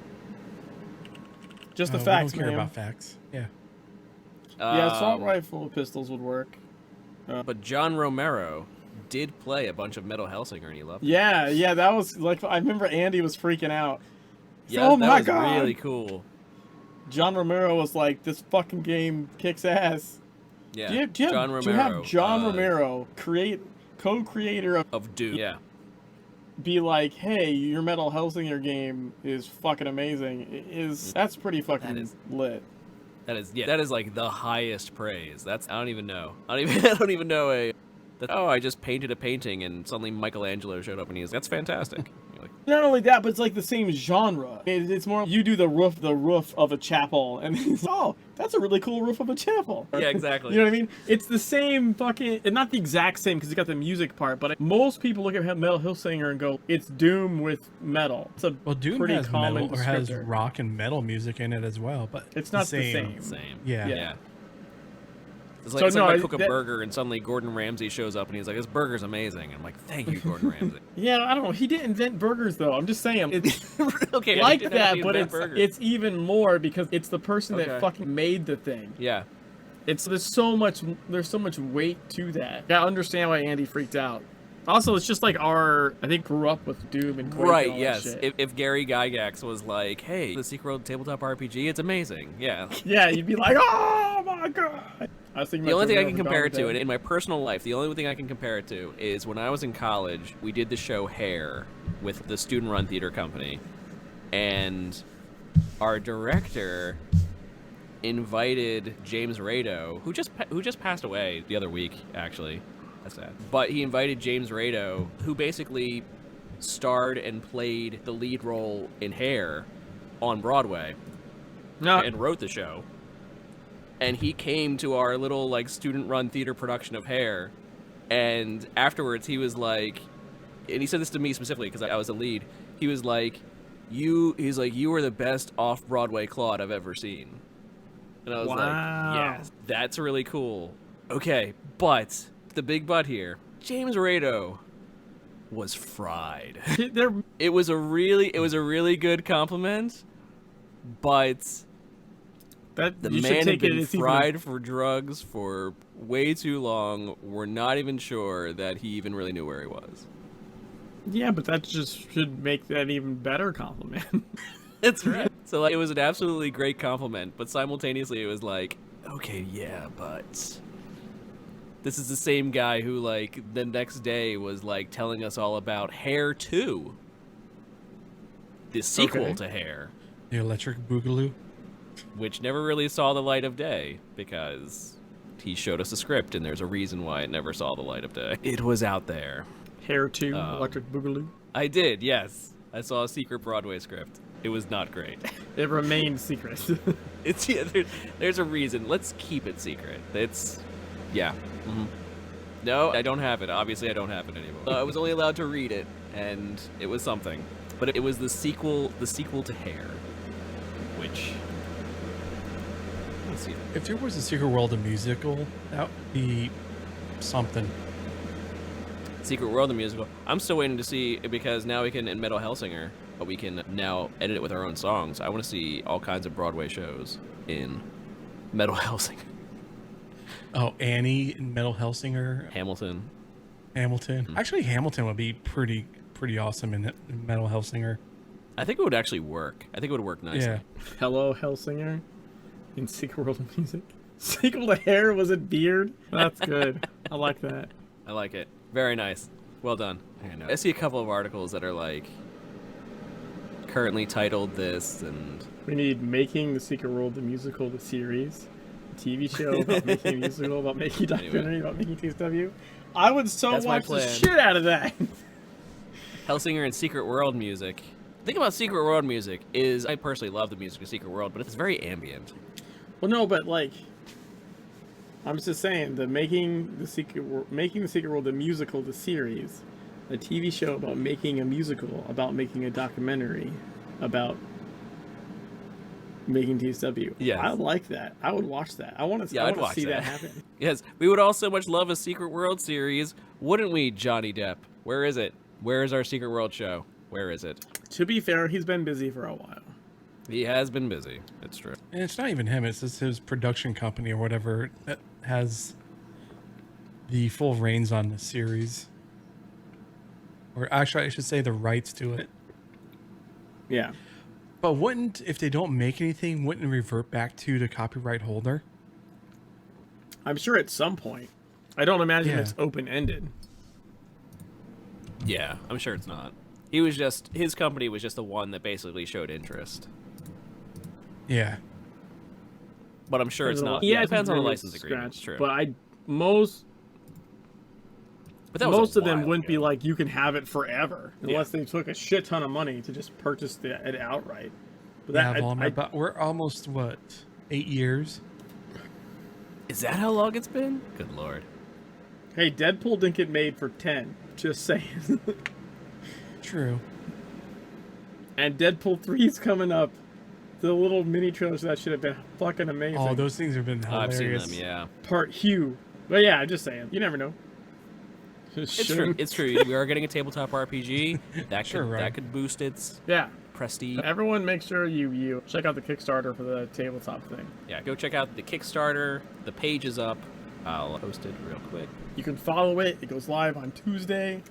Just the facts, we don't care man. about facts. Yeah. Yeah, assault rifle pistols would work. But John Romero did play a bunch of Metal Hellsinger, and he loved it. Yeah, that was like I remember Andy was freaking out. Yeah, oh that my was God. really cool. John Romero was like, "This fucking game kicks ass." Yeah, Do you have John Romero, co-creator of Dune? Yeah. Be like, hey, your Metal Hellsinger game is fucking amazing. That's pretty fucking lit. That is like the highest praise. I don't even know. I don't even know I just painted a painting and suddenly Michelangelo showed up and that's fantastic. You're like, Not only that, but it's like the same genre. It's more you do the roof of a chapel, and it's, oh, that's a really cool roof of a chapel. Yeah, exactly. You know what I mean? It's the same fucking, and not the exact same because you got the music part, but most people look at Metal Hellsinger and go, it's Doom with metal. It's a Doom pretty has common metal or has descriptor. rock and metal music in it as well, but It's not the same. Yeah. It's like, So, it's no, like I cook a burger and suddenly Gordon Ramsay shows up and he's like, this burger's amazing. And I'm like, thank you, Gordon Ramsay. Yeah, I don't know. He didn't invent burgers, though. I'm just saying. It's Okay, like he didn't that, actually but invent it's even more because it's the person that Okay. fucking made the thing. Yeah. There's so much weight to that. I understand why Andy freaked out. Also, it's just like I think grew up with Doom and Quake and Right, all yes. that shit. If Gary Gygax was like, hey, the Secret World tabletop RPG, it's amazing. Yeah. Yeah, you'd be like, oh my God. I was thinking The only thing I can about compare it to, Dawn and in my personal life, the only thing I can compare it to is when I was in college, we did the show Hair with the student-run theater company, and our director invited James Rado, who just passed away the other week, actually. That's sad. But he invited James Rado, who basically starred and played the lead role in Hair on Broadway, No. and wrote the show. And he came to our little like student-run theater production of Hair, and afterwards he was like, and he said this to me specifically because I was the lead. He was like, you were the best off-Broadway Claude I've ever seen. And I was like, yes, that's really cool. Okay, but the big but here, James Rado was fried. It was a really good compliment, but the man had been fried for drugs for way too long. We're not even sure that he even really knew where he was. Yeah, but that just should make that even better compliment. That's right. So like, it was an absolutely great compliment, but simultaneously it was like, okay, yeah, but this is the same guy who like the next day was like telling us all about Hair 2, the sequel to Hair. The Electric Boogaloo. Which never really saw the light of day because he showed us a script and there's a reason why it never saw the light of day. It was out there. Hair 2, Electric Boogaloo. I did, yes. I saw a secret Broadway script. It was not great. It remained secret. There's a reason. Let's keep it secret. Yeah. Mm-hmm. No, I don't have it. Obviously, I don't have it anymore. I was only allowed to read it, and it was something. But it was the sequel to Hair, which... Let's see. If there was a Secret World of musical, that would be something. Secret World the musical. I'm still waiting to see, because now we can, in Metal Hellsinger, but we can now edit it with our own songs. I want to see all kinds of Broadway shows in Metal Hellsinger. Oh, Annie and Metal Hellsinger. Hamilton. Actually, Hamilton would be pretty awesome in Metal Hellsinger. I think it would actually work. I think it would work nicely. Yeah. Hello, Hellsinger, in Secret World of Music. Sequel to Hair, was it Beard? That's good. I like that. I like it. Very nice. Well done. I see a couple of articles that are like currently titled this, and We need Making the Secret World the Musical, the series. A TV show about making a musical, about making a documentary, about making TSW. I would That's my watch the plan. shit out of that. Hellsinger and Secret World music. The thing about Secret World music is I personally love the music of Secret World, but it's very ambient. Well, no, but like, I'm just saying, making the Secret World the musical, the series, a TV show about making a musical, about making a documentary, about making TSW. Yes. I like that. I would watch that. I want to. Yeah, I I'd want watch to see that. that happen. Yes, we would all so much love a Secret World series, wouldn't we, Johnny Depp? Where is it? Where is our Secret World show? Where is it? To be fair, he's been busy for a while. He has been busy. It's true. And it's not even him. It's just his production company or whatever that has the full reins on the series. Or actually, I should say the rights to it. Yeah. But wouldn't, if they don't make anything, wouldn't it revert back to the copyright holder? I'm sure at some point. I don't imagine Yeah. it's open-ended. Yeah, I'm sure it's not. His company was just the one that basically showed interest. Yeah. But I'm sure it's not. Yeah, Yeah, it depends on the really license agreement. It's true. But most But that was a of them while wouldn't be ago. like, you can have it forever, unless they took a shit ton of money to just purchase it outright. But Yeah, that, Avalon, we're almost, 8 years? Is that how long it's been? Good lord. hey, Deadpool didn't get made for 10. Just saying. True. And Deadpool 3's coming up. The little mini trailers of that should have been fucking amazing. Oh, those things have been I've hilarious. seen them, yeah. Part Hugh. But yeah, I'm just saying. You never know. It's true. It's true. We are getting a tabletop RPG. That Sure, could right. that could boost its Yeah. prestige. Everyone make sure you check out the Kickstarter for the tabletop thing. Yeah, go check out the Kickstarter. The page is up. I'll post it real quick. You can follow it. It goes live on Tuesday.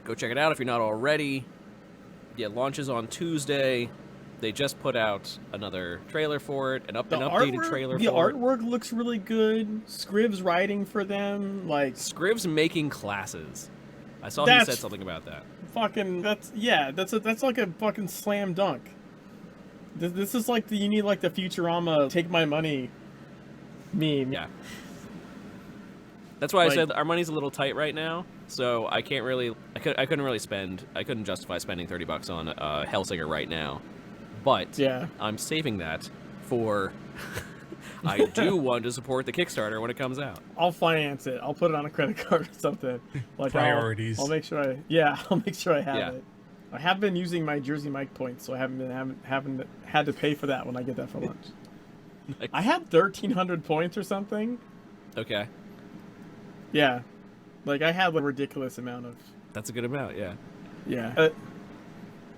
Go check it out if you're not already. Yeah, it launches on Tuesday. They just put out another trailer for it, an updated trailer the for it. artwork looks really good. Scrib's writing for them, like Scrib's making classes. I saw he That's- said something about that. fucking. That's like a fucking slam dunk. This is like you need like the Futurama take my money meme. Yeah. That's why I Like- said our money's a little tight right now, so I can't really. I couldn't justify spending $30 on Hellsinger right now, but Yeah. I'm saving that for. I do want to support the Kickstarter when it comes out. I'll finance it. I'll put it on a credit card or something. Like Priorities. I'll make sure I'll make sure I have Yeah. it. I have been using my Jersey Mike points, so I haven't had to pay for that when I get that for lunch. Nice. I had 1,300 points or something. Okay, Yeah, like I had a ridiculous amount of. that's a good amount. Yeah. Yeah.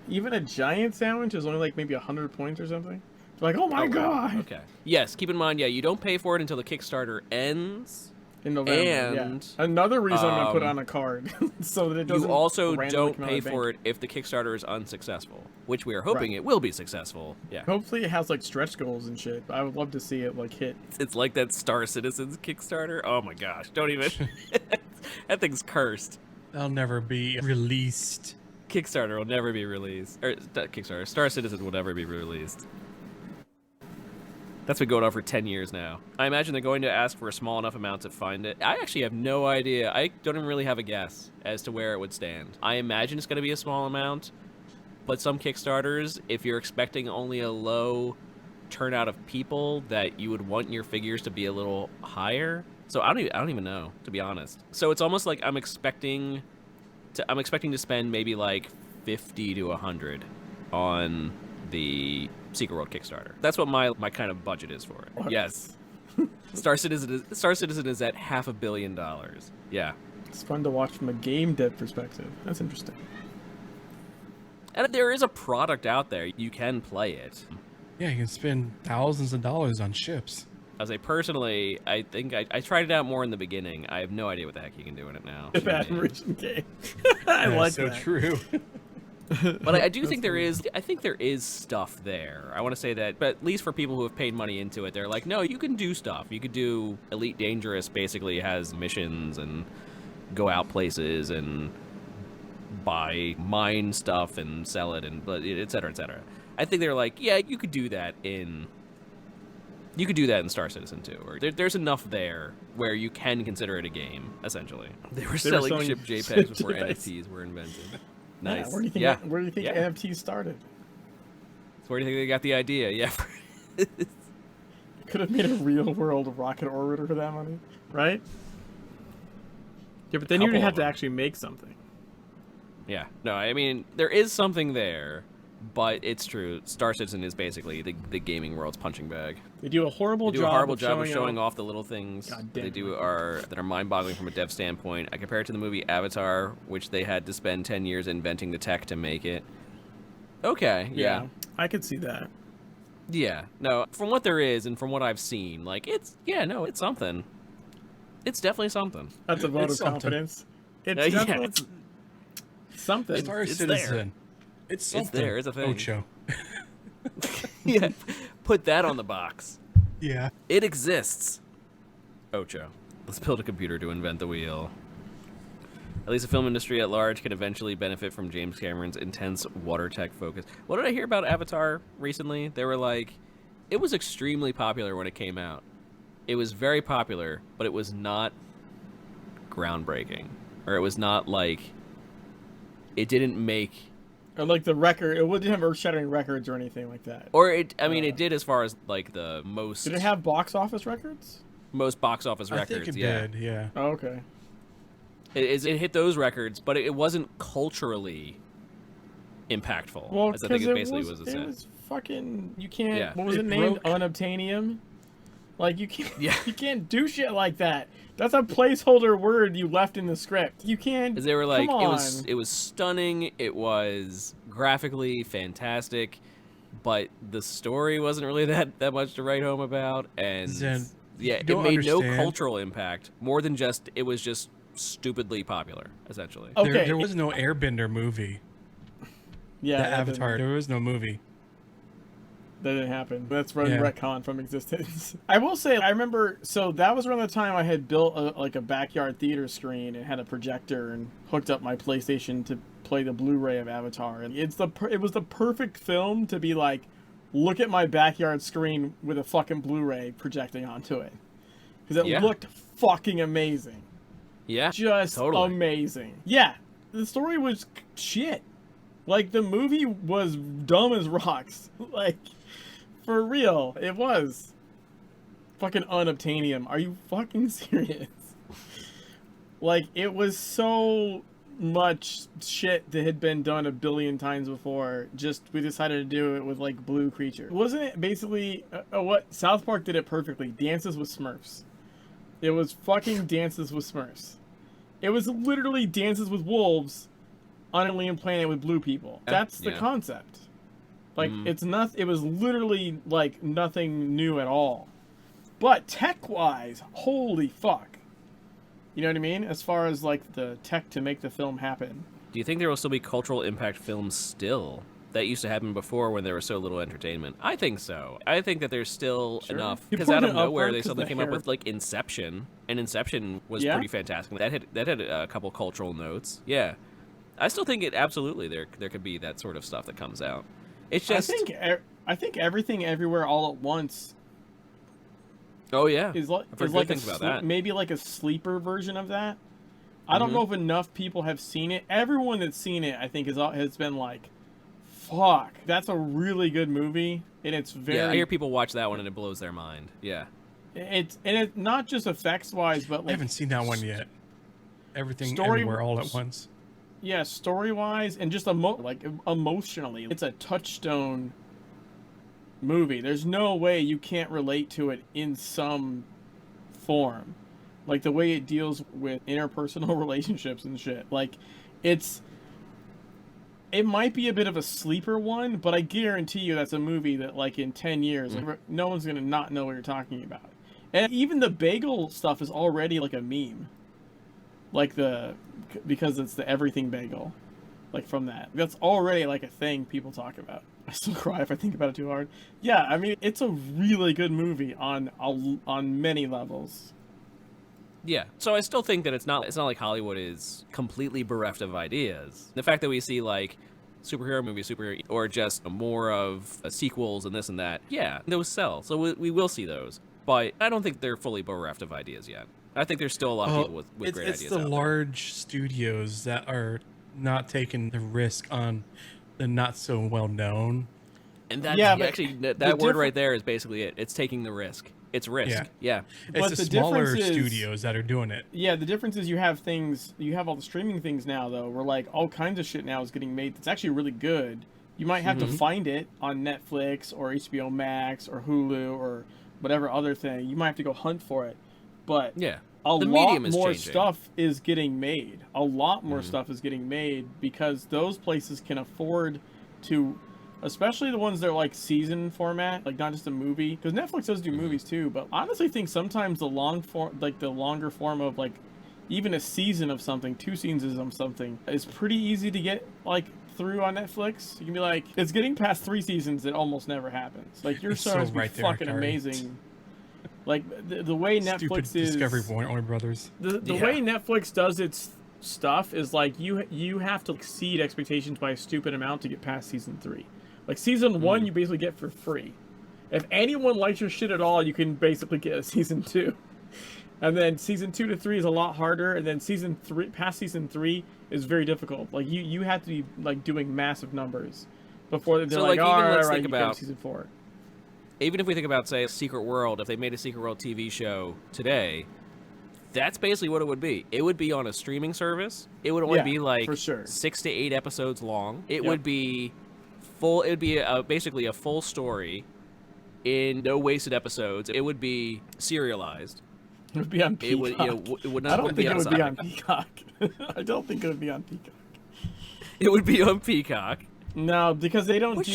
Even a giant sandwich is only like maybe 100 points or something. It's like, oh my god. Okay. Yes. Keep in mind, yeah, you don't pay for it until the Kickstarter ends. In November. And, yeah. Another reason I'm gonna put it um, on a card so that it doesn't. You also randomly don't come out pay of the for bank. it if the Kickstarter is unsuccessful, which we are hoping Right. it will be successful. Yeah. Hopefully it has like stretch goals and shit. I would love to see it like hit. It's like that Star Citizens Kickstarter. Oh my gosh! Don't even. That thing's cursed. They'll never be released. Kickstarter will never be released. Or not Kickstarter. Star Citizen will never be released. That's been going on for 10 years now. I imagine they're going to ask for a small enough amount to find it. I actually have no idea. I don't even really have a guess as to where it would stand. I imagine it's going to be a small amount, but some Kickstarters, if you're expecting only a low turnout of people, that you would want your figures to be a little higher. So I don't even know, to be honest. So it's almost like I'm expecting to spend maybe like 50 to 100 on the Secret World Kickstarter. That's what my kind of budget is for it. What? Yes. Star Citizen is at $500 million. Yeah. It's fun to watch from a game dev perspective. That's interesting. And there is a product out there. You can play it. Yeah, you can spend thousands of dollars on ships. I say personally, I think I tried it out more in the beginning. I have no idea what the heck you can do in it now. If admiration game. I like so that. true. But I do think there is. I think there is stuff there. I want to say that, but at least for people who have paid money into it, they're like, no, you can do stuff. You could do Elite Dangerous. Basically, has missions and go out places and mine stuff and sell it and et cetera, et cetera. I think they're like, yeah, you could do that in. You could do that in Star Citizen 2. Or there's enough there where you can consider it a game. Essentially, they were selling ship JPEGs before NFTs were invented. Nice. Yeah, where do you think? Yeah. Where do you think NFTs started? So where do you think they got the idea? Yeah. Could have made a real world rocket orbiter for that money, right? Yeah, but then you'd have to actually make something. Yeah. No, I mean there is something there, but it's true. Star Citizen is basically the gaming world's punching bag. They do a horrible job of showing off the little things they do that are mind-boggling from a dev standpoint. I compare it to the movie Avatar, which they had to spend 10 years inventing the tech to make it. Okay, yeah. I could see that. Yeah, no, from what there is and from what I've seen, like, it's something. It's definitely something. That's a vote of confidence. It's definitely something. Star It's Citizen. there. It's something. It's there. It's a thing. Ocho. Yeah, put that on the box. Yeah. It exists. Ocho. Let's build a computer to invent the wheel. At least the film industry at large can eventually benefit from James Cameron's intense water tech focus. What did I hear about Avatar recently? They were like, it was extremely popular when it came out. It was very popular, but it was not groundbreaking. Or it was not like, it didn't make... Or like the record, it didn't have earth-shattering records or anything like that. Or it did as far as like the most... Did it have box office records? Most box office records, I think it did, yeah. Oh, okay. It hit those records, but it wasn't culturally impactful. Well, as I think it basically was was it said. was fucking. You can't. Yeah. What was it named? Unobtainium. Like you can't. Yeah. You can't do shit like that. That's a placeholder word you left in the script. You can't. Because they were like, come on. it was stunning. It was graphically fantastic, but the story wasn't really that much to write home about. And Zen, yeah, it don't made no understand. cultural impact more than just it was just stupidly popular, essentially. Okay. There was no Airbender movie. Yeah. The that Avatar. There was no movie. That didn't happen. That's running Yeah. retcon from existence. I will say, I remember, so that was around the time I had built a backyard theater screen and had a projector and hooked up my PlayStation to play the Blu-ray of Avatar. And it was the perfect film to be like, look at my backyard screen with a fucking Blu-ray projecting onto it. Because it looked fucking amazing. Yeah, Just totally. amazing. Yeah, the story was shit. Like, the movie was dumb as rocks. Like, for real, it was. Fucking unobtainium. Are you fucking serious? Like, it was so much shit that had been done a billion times before. Just, we decided to do it with, like, blue creature. Wasn't it basically, what? South Park did it perfectly. Dances with Smurfs. It was fucking Dances with Smurfs. It was literally Dances with Wolves on an alien planet with blue people. That's the concept. Like, it's not. It was literally like nothing new at all. But tech-wise, holy fuck. You know what I mean? As far as like the tech to make the film happen. Do you think there will still be cultural impact films still? That used to happen before when there was so little entertainment. I think so. I think that there's still enough. You Because put out of it nowhere, upward they 'cause suddenly the came up hair- with like Inception, and Inception was Yeah? pretty fantastic. That had a couple cultural notes. Yeah, I still think it absolutely there could be that sort of stuff that comes out. It's just I think Everything Everywhere All at Once oh yeah, is like I've heard good things about that. maybe like a sleeper version of that. I don't know if enough people have seen it. Everyone that's seen it, I think, has been like, fuck, that's a really good movie, and it's very. Yeah, I hear people watch that one and it blows their mind. Yeah, It's not just effects wise, but I like haven't seen that one yet. Everything Story- everywhere all at once. yeah, story wise and just emotionally, it's a touchstone movie. There's no way you can't relate to it in some form. Like the way it deals with interpersonal relationships and shit. Like, it might be a bit of a sleeper one, but I guarantee you that's a movie that, like, in 10 years, no one's gonna not know what you're talking about. And even the bagel stuff is already like a meme. Like because it's the everything bagel. Like from that. That's already like a thing people talk about. I still cry if I think about it too hard. Yeah, I mean, it's a really good movie on many levels. Yeah, so I still think that it's not like Hollywood is completely bereft of ideas. The fact that we see like superhero movies, or just more of sequels and this and that, yeah, those sell. So we will see those, but I don't think they're fully bereft of ideas yet. I think there's still a lot of people with great ideas. It's the large studios that are not taking the risk on the not so well known. And that's actually that word right there is basically it. It's taking the risk. It's risk. Yeah. It's the smaller studios that are doing it. Yeah, the difference is you have all the streaming things now, though, where like all kinds of shit now is getting made that's actually really good. You might have to find it on Netflix or HBO Max or Hulu or whatever other thing. You might have to go hunt for it. But a lot more stuff is getting made. A lot more stuff is getting made because those places can afford to... Especially the ones that are like season format, like not just a movie. Because Netflix does do movies too, but I honestly think sometimes the longer form of like even a season of something, 2 seasons of something, is pretty easy to get like through on Netflix. You can be like, it's getting past 3 seasons, it almost never happens. Like your show is fucking amazing. Like the way Netflix is Discovery Warner Brothers. The way Netflix does its stuff is like you have to exceed expectations by a stupid amount to get past season 3. Like, season 1, you basically get for free. If anyone likes your shit at all, you can basically get a season 2. And then season 2 to 3 is a lot harder, and then past season 3 is very difficult. Like, you have to be, like, doing massive numbers before they're like, all right, you get season 4. Even if we think about, say, Secret World, if they made a Secret World TV show today, that's basically what it would be. It would be on a streaming service. It would only be, like, for sure, 6 to 8 episodes long. It would be... It would be basically a full story in no wasted episodes. It would be serialized. It would be on Peacock. It would not I don't think it would be on Peacock. I don't think it would be on Peacock. It would be on Peacock. No, because they don't What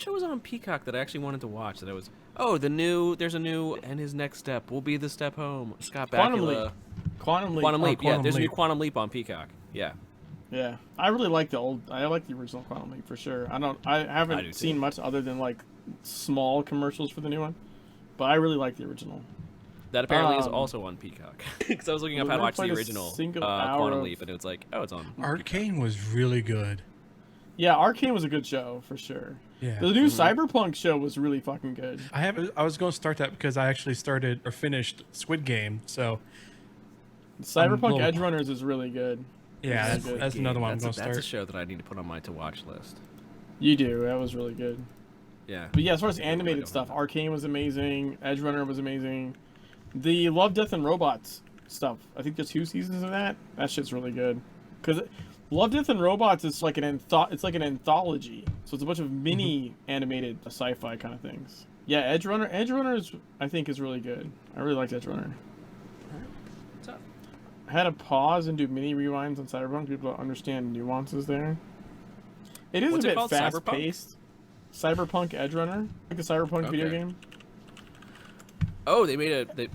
show was on Peacock that I actually wanted to watch? That I was... Oh, there's a new... And his next step will be the step home. Scott Bakula. Quantum Leap. Quantum Leap. Yeah, there's a new Quantum Leap on Peacock. Yeah. Yeah, I really like the original Quantum Leap for sure. I haven't seen much other than like small commercials for the new one, but I really like the original. That apparently is also on Peacock. Because I was looking up how to watch the original Quantum Leap, and it was like, oh, it's on Arcane Peacock. Was really good. Yeah, Arcane was a good show for sure. Yeah, the new Cyberpunk show was really fucking good. I was going to start that because I actually finished Squid Game, so Cyberpunk Edge Runners is really good. Yeah, that's another one I'm going to start. That's a show that I need to put on my to-watch list. You do. That was really good. Yeah. But yeah, as far as animated stuff, Arcane was amazing. Edge Runner was amazing. The Love, Death, and Robots stuff, I think there's 2 seasons of that. That shit's really good. Because Love, Death, and Robots is like an anthology. So it's a bunch of mini animated sci-fi kind of things. Yeah, Edge Runner I think is really good. I really liked Edge Runner. I had to pause and do mini rewinds on Cyberpunk. People don't understand nuances there. It is a bit fast-paced. Cyberpunk Edge Runner, like the Cyberpunk video game. Oh, they made a.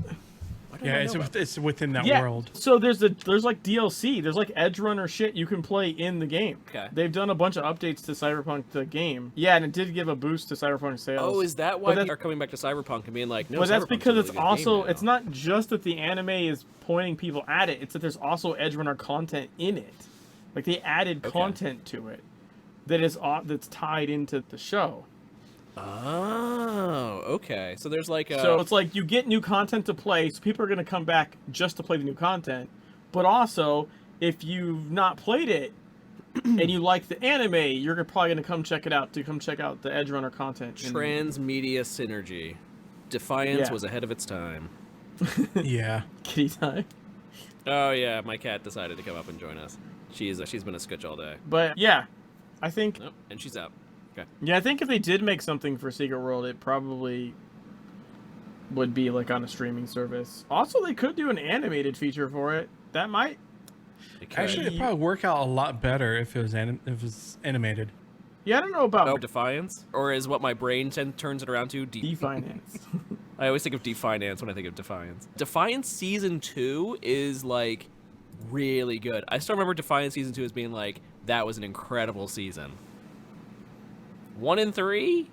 Yeah, it's within that world. So there's like DLC. There's like Edge Runner shit you can play in the game. Okay. They've done a bunch of updates to Cyberpunk the game. Yeah, and it did give a boost to Cyberpunk sales. Oh, is that why they are coming back to Cyberpunk and being like, no? But that's because it's also it's not just that the anime is pointing people at it. It's that there's also Edge Runner content in it. Like they added content to it that's tied into the show. Oh, okay. So there's like So it's like you get new content to play, so people are going to come back just to play the new content. But also, if you've not played it and you like the anime, you're probably going to come check it out the Edge Runner content. Transmedia synergy. Defiance was ahead of its time. Yeah. Kitty time. Oh yeah, my cat decided to come up and join us. She's been a scutch all day. But yeah, I think... Oh, and she's out. Okay. Yeah, I think if they did make something for Secret World, it probably would be like on a streaming service. Also, they could do an animated feature for it. That might. Actually, it'd probably work out a lot better if it was animated. Yeah, I don't know about Defiance, or is what my brain turns it around to Definance. I always think of Definance when I think of Defiance. Defiance Season 2 is, like, really good. I still remember Defiance Season 2 as being like, that was an incredible season. 1 and 3?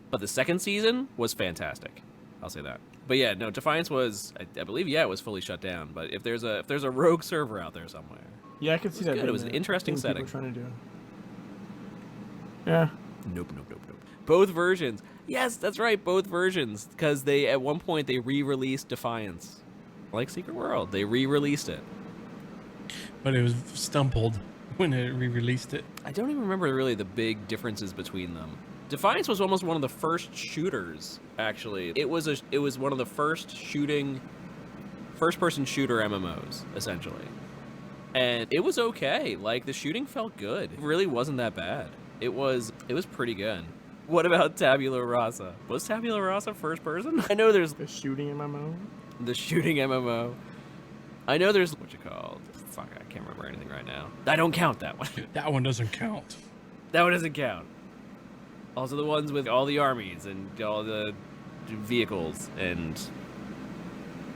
But the second season was fantastic. I'll say that. But yeah, no, Defiance was, I believe, it was fully shut down. But if there's a rogue server out there somewhere. Yeah, I could see that. Good. It was an interesting setting. Trying to do. Yeah. Nope. Both versions. Yes, that's right, both versions. Because they, at one point, they re-released Defiance. Like Secret World. They re-released it. But it was stumbled when it re-released it. I don't even remember really the big differences between them. Defiance was almost one of the first shooters, actually. It was one of the first-person shooter MMOs, essentially. And it was okay. Like, the shooting felt good. It really wasn't that bad. It was pretty good. What about Tabula Rasa? Was Tabula Rasa first person? I know there's the shooting MMO. The shooting MMO. I know there's what you called. Fuck, I can't remember anything right now. I don't count that one. That one doesn't count. That one doesn't count. Also the ones with all the armies and all the vehicles and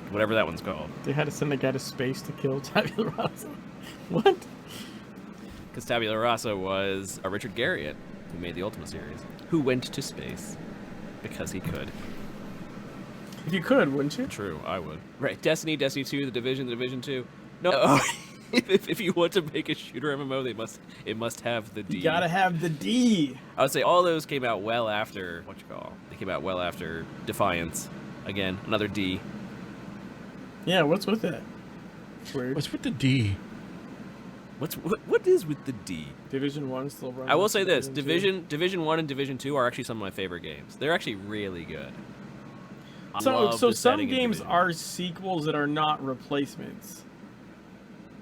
whatever that one's called. They had to send a guy to space to kill Tabula Rasa. What? Because Tabula Rasa was a Richard Garriott who made the Ultima series, who went to space because he could. If you could, wouldn't you? True, I would. Right, Destiny 2, The Division 2. No, if you want to make a shooter MMO, it must have the D. You gotta have the D. I would say all those came out well after They came out well after Defiance. Again, another D. Yeah, what's with that? Weird. What's with the D? What is with the D? Division 1 still running. I will say this: Division 1 and Division 2 are actually some of my favorite games. They're actually really good. So some games are sequels that are not replacements,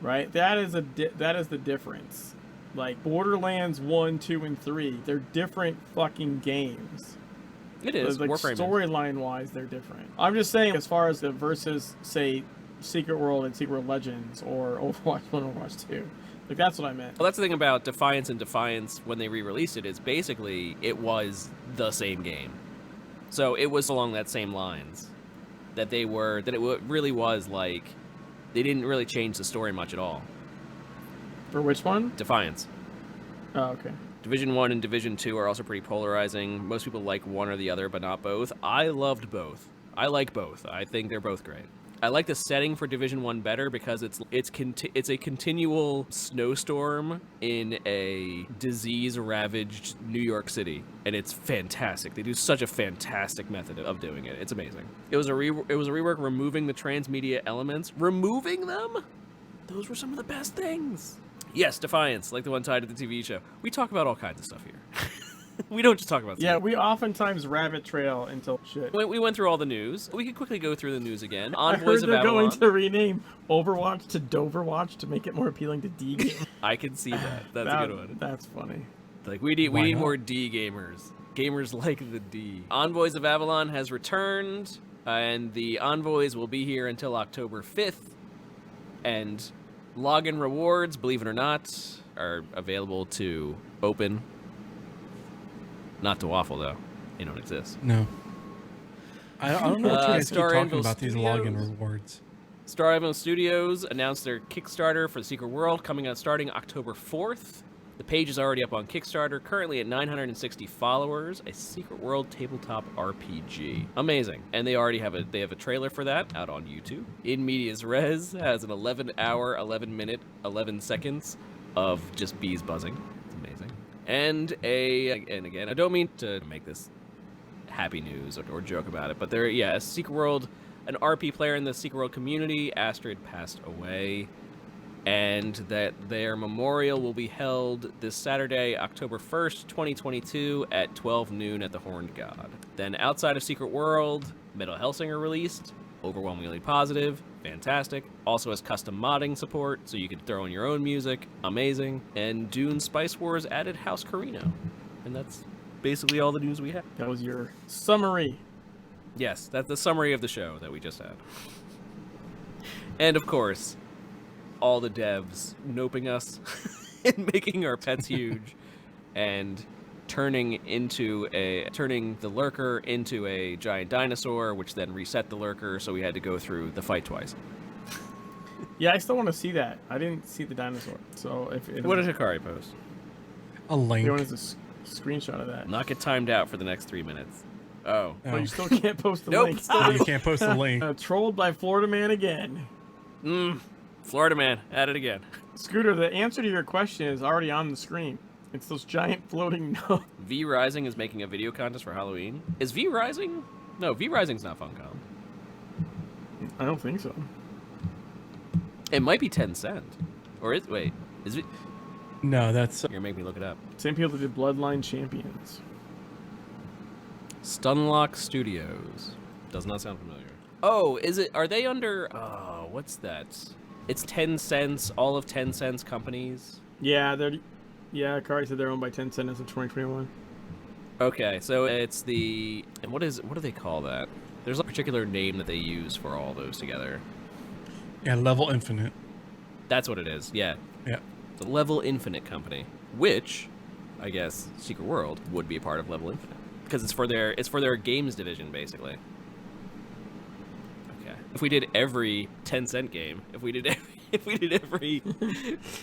right? That is the difference. Like Borderlands 1, 2, and 3, they're different fucking games. It is. Like storyline wise, they're different. I'm just saying, as far as the versus, say, Secret World and Secret World Legends or Overwatch 1 and Overwatch 2. Like, that's what I meant. Well, that's the thing about Defiance and Defiance when they re-released it, is basically it was the same game. So it was along that same lines that it really was like they didn't really change the story much at all. For which one? Defiance. Oh, okay. Division 1 and Division 2 are also pretty polarizing. Most people like one or the other, but not both. I loved both. I like both. I think they're both great. I like the setting for Division 1 better because it's a continual snowstorm in a disease-ravaged New York City, and it's fantastic. They do such a fantastic method of doing it. It's amazing. It was a rework removing the transmedia elements. Removing them? Those were some of the best things. Yes, Defiance, like the one tied to the TV show. We talk about all kinds of stuff here. We don't just talk about stuff. Yeah, we oftentimes rabbit trail until shit. We went through all the news. We could quickly go through the news again. I Envoys heard of they're Avalon. going to rename Overwatch to Doverwatch to make it more appealing to D gamers. I can see that. That's a good one. That's funny. Like we need more D gamers. Gamers like the D. Envoys of Avalon has returned, and the Envoys will be here until October 5th. And login rewards, believe it or not, are available to open. Not to waffle, though. They don't exist. No. I don't know what you guys keep talking Anvil about these Studios. login rewards. Star Avalon Studios announced their Kickstarter for the Secret World coming out starting October 4th. The page is already up on Kickstarter, currently at 960 followers. A Secret World tabletop RPG. Amazing. And they already have a trailer for that out on YouTube. In Medias Res has an 11-hour, 11-minute, 11 seconds of just bees buzzing. It's amazing. And again, I don't mean to make this happy news or joke about it, but a Secret World, an RP player in the Secret World community, Astrid, passed away, and that their memorial will be held this Saturday, October 1st, 2022 at 12 noon at the Horned God. Then outside of Secret World, Metal Hellsinger released, overwhelmingly positive, fantastic. Also has custom modding support, so you can throw in your own music, amazing. And Dune Spice Wars added House Carino. And that's basically all the news we have. That was your summary. Yes, that's the summary of the show that we just had. And of course, all the devs noping us and making our pets huge and turning the lurker into a giant dinosaur, which then reset the lurker, so we had to go through the fight twice. Yeah, I still want to see that. I didn't see the dinosaur. So What did Hikari post? A link. You want a screenshot of that? Not get timed out for the next 3 minutes. Oh. But you still can't post the Nope, link. still You can't post the link. Trolled by Florida Man again. Florida man, at it again. Scooter, the answer to your question is already on the screen. It's those giant floating nodes. V Rising is making a video contest for Halloween. Is V Rising? No, V Rising's not Funcom. I don't think so. It might be Tencent. Or is it? No, that's You're gonna make me look it up. Same people that did Bloodline Champions. Stunlock Studios. Does not sound familiar. Oh, is it? Are they under? Oh, what's that? It's Tencent's. All of Tencent's companies. Yeah, Yeah, Kari said they're owned by Tencent as of 2021. Okay, so it's the. And what do they call that? There's a particular name that they use for all those together. yeah, Level Infinite. That's what it is. Yeah, Yeah. the Level Infinite company, which I guess Secret World would be a part of Level Infinite because it's for their games division basically. Okay. If we did every Tencent game, if we did every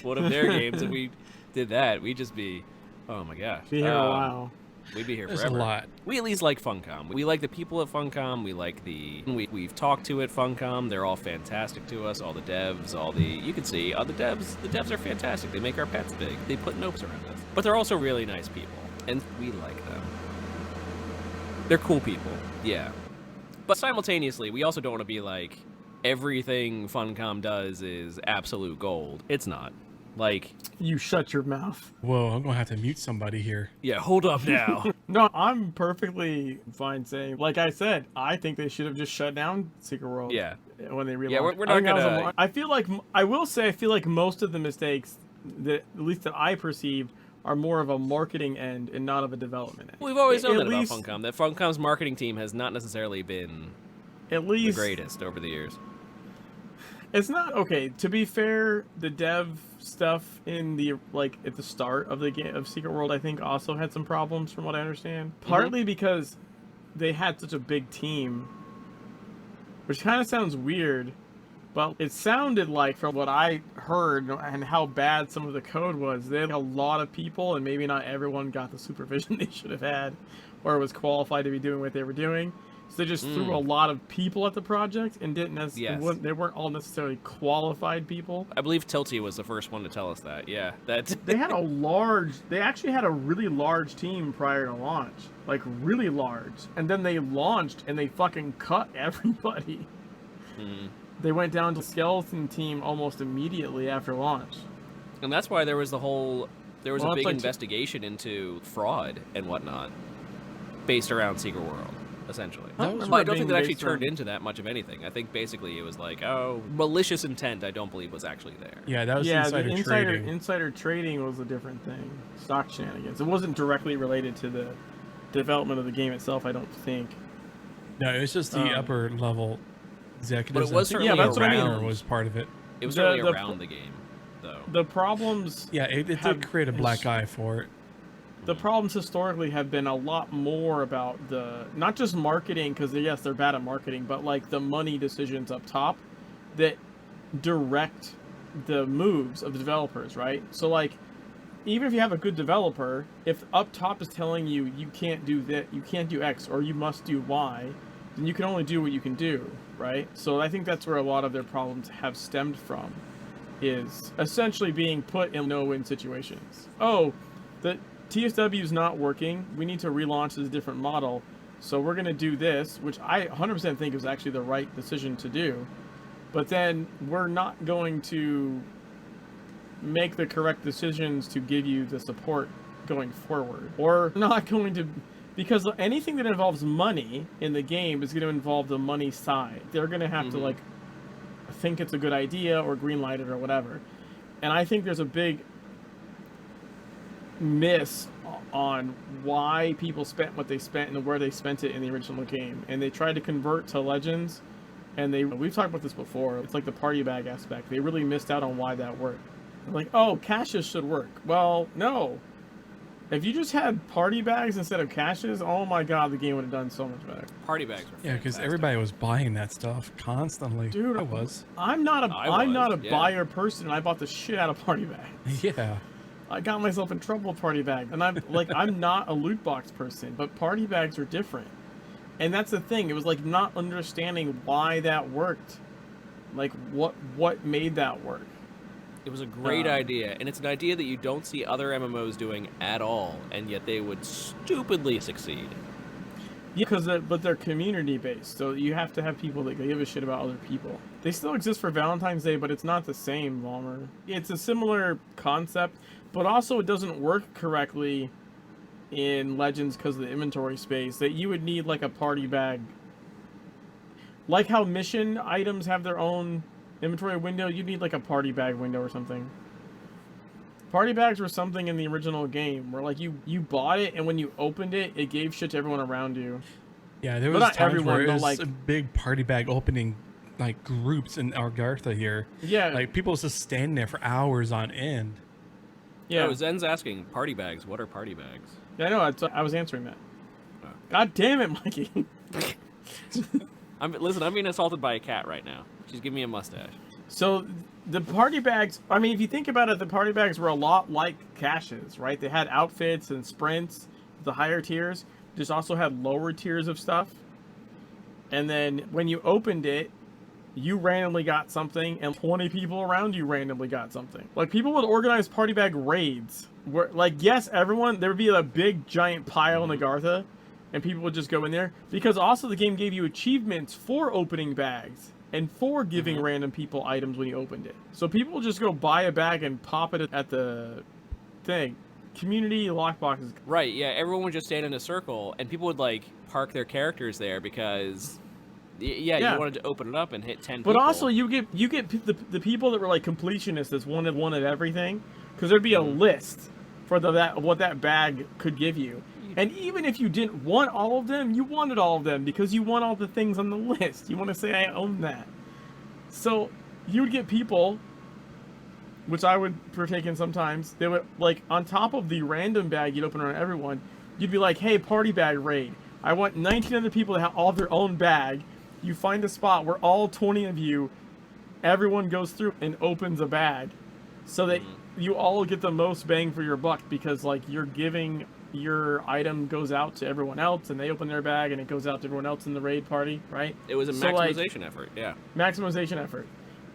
one of their games, if we did that, we'd just be, oh my gosh. Be here a while. We'd be here There's forever. a lot. We at least like Funcom. We like the people at Funcom. We like we've talked to at Funcom. They're all fantastic to us. All the devs, you can see, the devs are fantastic. They make our pets big. They put nopes around us. But they're also really nice people. And we like them. They're cool people. Yeah. But simultaneously, we also don't want to be like, everything Funcom does is absolute gold. It's not. Like, You shut your mouth. Whoa, I'm gonna have to mute somebody here. yeah, hold up now. No, I'm perfectly fine saying, like I said, I think they should have just shut down Secret World. Yeah. When they relaunched. Yeah, we're I not think that was gonna- I feel like I feel like most of the mistakes that at least that I perceived are more of a marketing end and not of a development end. We've always known At that about least- Funcom. That Funcom's marketing team has not necessarily been At the least greatest over the years. it's not okay. To be fair, the dev stuff in the at the start of the game of Secret World, I think also had some problems from what I understand. Partly because they had such a big team, which kind of sounds weird, but it sounded like from what I heard and how bad some of the code was, they had a lot of people and maybe not everyone got the supervision they should have had or was qualified to be doing what they were doing. So they just threw a lot of people at the project and didn't necessarily, Yes. they weren't all necessarily qualified people. I believe Tilty was the first one to tell us that. Yeah, that. They actually had a really large team prior to launch, like really large. And then they launched and they fucking cut everybody. They went down to skeleton team almost immediately after launch. And that's why there was a Well, big it's like- investigation into fraud and whatnot, based around Secret World, essentially. I But don't I remember don't think being that actually based turned on- into that much of anything. I think basically it was like, oh, malicious intent. I don't believe was actually there. Yeah, that was Yeah, insider the trading. insider trading was a different thing. Stock shenanigans. It wasn't directly related to the development of the game itself, I don't think. No, it was just the upper level executives. But it was I think certainly that's what I mean. Ragnar was part of it. It was The- certainly the- around the game, though. The problems Yeah, it have- did create a black eye for it. The problems historically have been a lot more about not just marketing, because yes, they're bad at marketing, but like the money decisions up top that direct the moves of the developers, right? So like, even if you have a good developer, if up top is telling you you can't do that, you can't do X, or you must do Y, then you can only do what you can do, right? So I think that's where a lot of their problems have stemmed from, is essentially being put in no-win situations. Oh, the TSW is not working. We need to relaunch this different model. So we're going to do this, which I 100% think is actually the right decision to do. But then we're not going to make the correct decisions to give you the support going forward. Or not going to... Because anything that involves money in the game is going to involve the money side. They're going to have to, like, think it's a good idea or greenlight it or whatever. And I think there's a big... miss on why people spent what they spent and where they spent it in the original game, and they tried to convert to Legends, and we've talked about this before. It's like the party bag aspect. They really missed out on why that worked. Like, oh, caches should work. Well, no. If you just had party bags instead of caches, oh my god, the game would have done so much better. Party bags were Yeah, because fantastic. everybody was buying that stuff constantly. Dude, I was. I'm not a yeah. buyer person, and I bought the shit out of party bags. Yeah. I got myself in trouble with party bags, and I'm not a loot box person, but party bags are different. And that's the thing. It was like not understanding why that worked. Like what made that work. It was a great idea, and it's an idea that you don't see other MMOs doing at all, and yet they would stupidly succeed. Yeah, but they're community based, so you have to have people that give a shit about other people. They still exist for Valentine's Day, but it's not the same, Valmer. It's a similar concept, but also it doesn't work correctly in Legends because of the inventory space. That you would need like a party bag, like how mission items have their own inventory window. You need like a party bag window or something. Party bags were something in the original game where like you bought it, and when you opened it, it gave shit to everyone around you. Yeah, there was not times everyone, where it but, was like- a big party bag opening like groups in Argartha here. Yeah, Like people just standing there for hours on end. yeah. Oh, Zen's asking, party bags, what are party bags? Yeah, I know. I was answering that. God damn it, Mikey. Listen, I'm being assaulted by a cat right now. She's giving me a mustache. So the party bags, I mean, if you think about it, the party bags were a lot like caches, right? They had outfits and sprints, the higher tiers. Just also had lower tiers of stuff. And then when you opened it, you randomly got something, and 20 people around you randomly got something. Like, people would organize party bag raids. Where, like, yes, there would be a big, giant pile in Agartha, and people would just go in there. Because also the game gave you achievements for opening bags, and for giving random people items when you opened it. So people would just go buy a bag and pop it at the thing. Community lockboxes. Right, yeah, everyone would just stand in a circle, and people would, like, park their characters there because... Yeah, you wanted to open it up and hit 10 people. But also, you get the people that were like completionists that wanted everything, because there'd be a list for what that bag could give you. And even if you didn't want all of them, you wanted all of them because you want all the things on the list. You want to say, I own that. So you would get people, which I would partake in sometimes, they would, like, on top of the random bag you'd open around everyone, you'd be like, hey, party bag raid. I want 19 other people to have all their own bag. You find a spot where all 20 of you, everyone goes through and opens a bag, so that you all get the most bang for your buck, because like you're giving your item goes out to everyone else, and they open their bag and it goes out to everyone else in the raid party, right? It was a maximization effort, yeah. Maximization effort.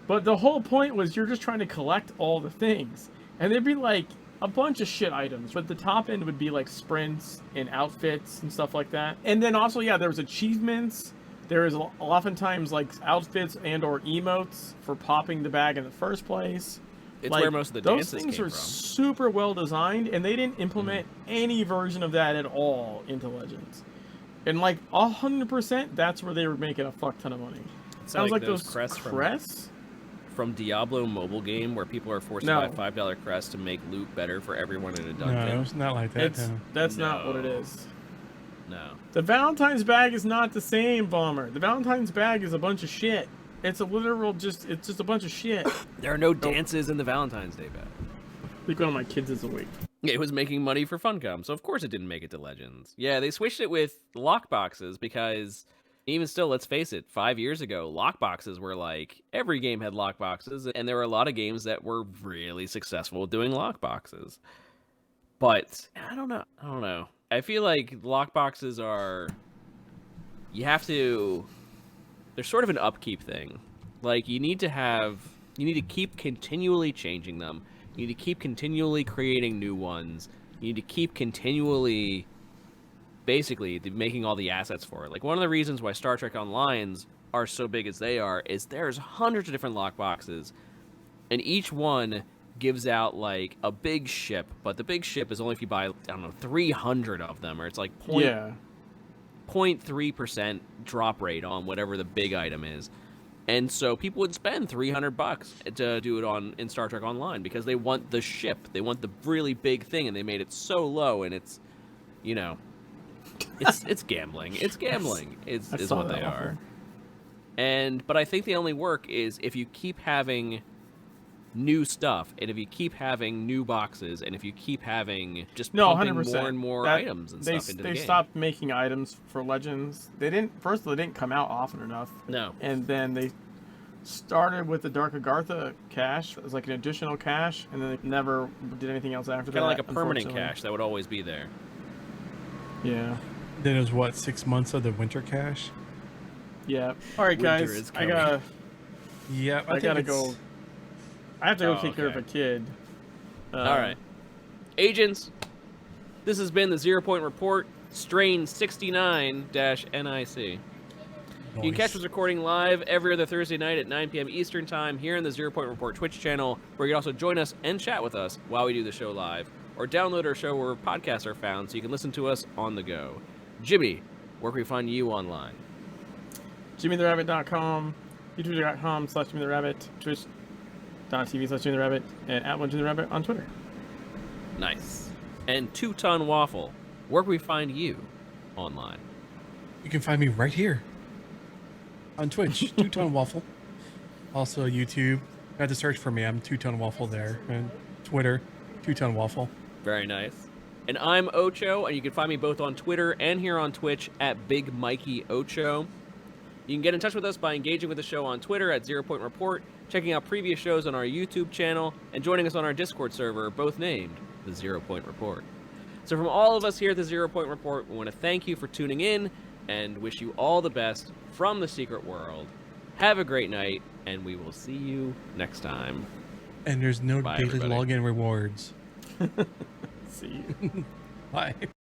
But the whole point was you're just trying to collect all the things, and there'd be like a bunch of shit items, but the top end would be like sprints and outfits and stuff like that. And then also, yeah, there was achievements. There is oftentimes like outfits and or emotes for popping the bag in the first place. It's like, where most of the those dances things came are from. super well designed, and they didn't implement any version of that at all into Legends. And like 100%, that's where they were making a fuck ton of money. Sounds like those crests from Diablo mobile game where people are forced to buy $5 crests to make loot better for everyone in a dungeon. No, it's not like that. That's not what it is. No. The Valentine's bag is not the same, Bomber. The Valentine's bag is a bunch of shit. It's a literal it's just a bunch of shit. There are no dances in the Valentine's Day bag. I think one of my kids is awake. It was making money for Funcom, so of course it didn't make it to Legends. Yeah, they switched it with lockboxes because even still, let's face it, 5 years ago, lockboxes were like, every game had lockboxes, and there were a lot of games that were really successful doing lockboxes. But, I don't know. I feel like lockboxes are, they're sort of an upkeep thing. Like, you need to keep continually changing them. You need to keep continually creating new ones. You need to keep continually, basically, making all the assets for it. Like, one of the reasons why Star Trek Online's are so big as they are is there's hundreds of different lockboxes, and each one gives out like a big ship, but the big ship is only if you buy, I don't know, 300 of them, or it's like 0.3% drop rate on whatever the big item is. And so people would spend $300 to do it in Star Trek Online because they want the ship, they want the really big thing, and they made it so low, and it's, you know, it's gambling. It's gambling. Is what they are. But I think the only work is if you keep having new stuff, and if you keep having new boxes, and if you keep having just pumping 100%. more and more items and stuff into the game. They stopped making items for Legends. They didn't come out often enough. No. And then they started with the Dark Agartha cache as like an additional cache, and then they never did anything else after that. Kind of like a permanent cache that would always be there. Yeah. Then it was 6 months of the winter cache? Yeah. All right, Winter guys. is I coming. gotta go. I have to go take care of a kid. All right. Agents, this has been the 0 Point Report, strain 69-NIC. You can catch us recording live every other Thursday night at 9 p.m. Eastern Time here in the 0 Point Report Twitch channel, where you can also join us and chat with us while we do the show live, or download our show where podcasts are found so you can listen to us on the go. Jimmy, where can we find you online? JimmyTheRabbit.com, YouTube.com/JimmyTheRabbit, Twitch.tv/JimmyTheRabbit, and @JimmyTheRabbit on Twitter. Nice. And Two Ton Waffle, where can we find you online? You can find me right here on Twitch, Two Ton Waffle. Also YouTube. You have to search for me. I'm Two Ton Waffle there. And Twitter, Two Ton Waffle. Very nice. And I'm Ocho, and you can find me both on Twitter and here on Twitch at Big Mikey Ocho. You can get in touch with us by engaging with the show on Twitter at 0 Point Report, checking out previous shows on our YouTube channel, and joining us on our Discord server, both named the 0 Point Report. So from all of us here at the 0 Point Report, we want to thank you for tuning in and wish you all the best from the secret world. Have a great night, and we will see you next time. And there's no Bye, daily everybody. login rewards. See you. Bye.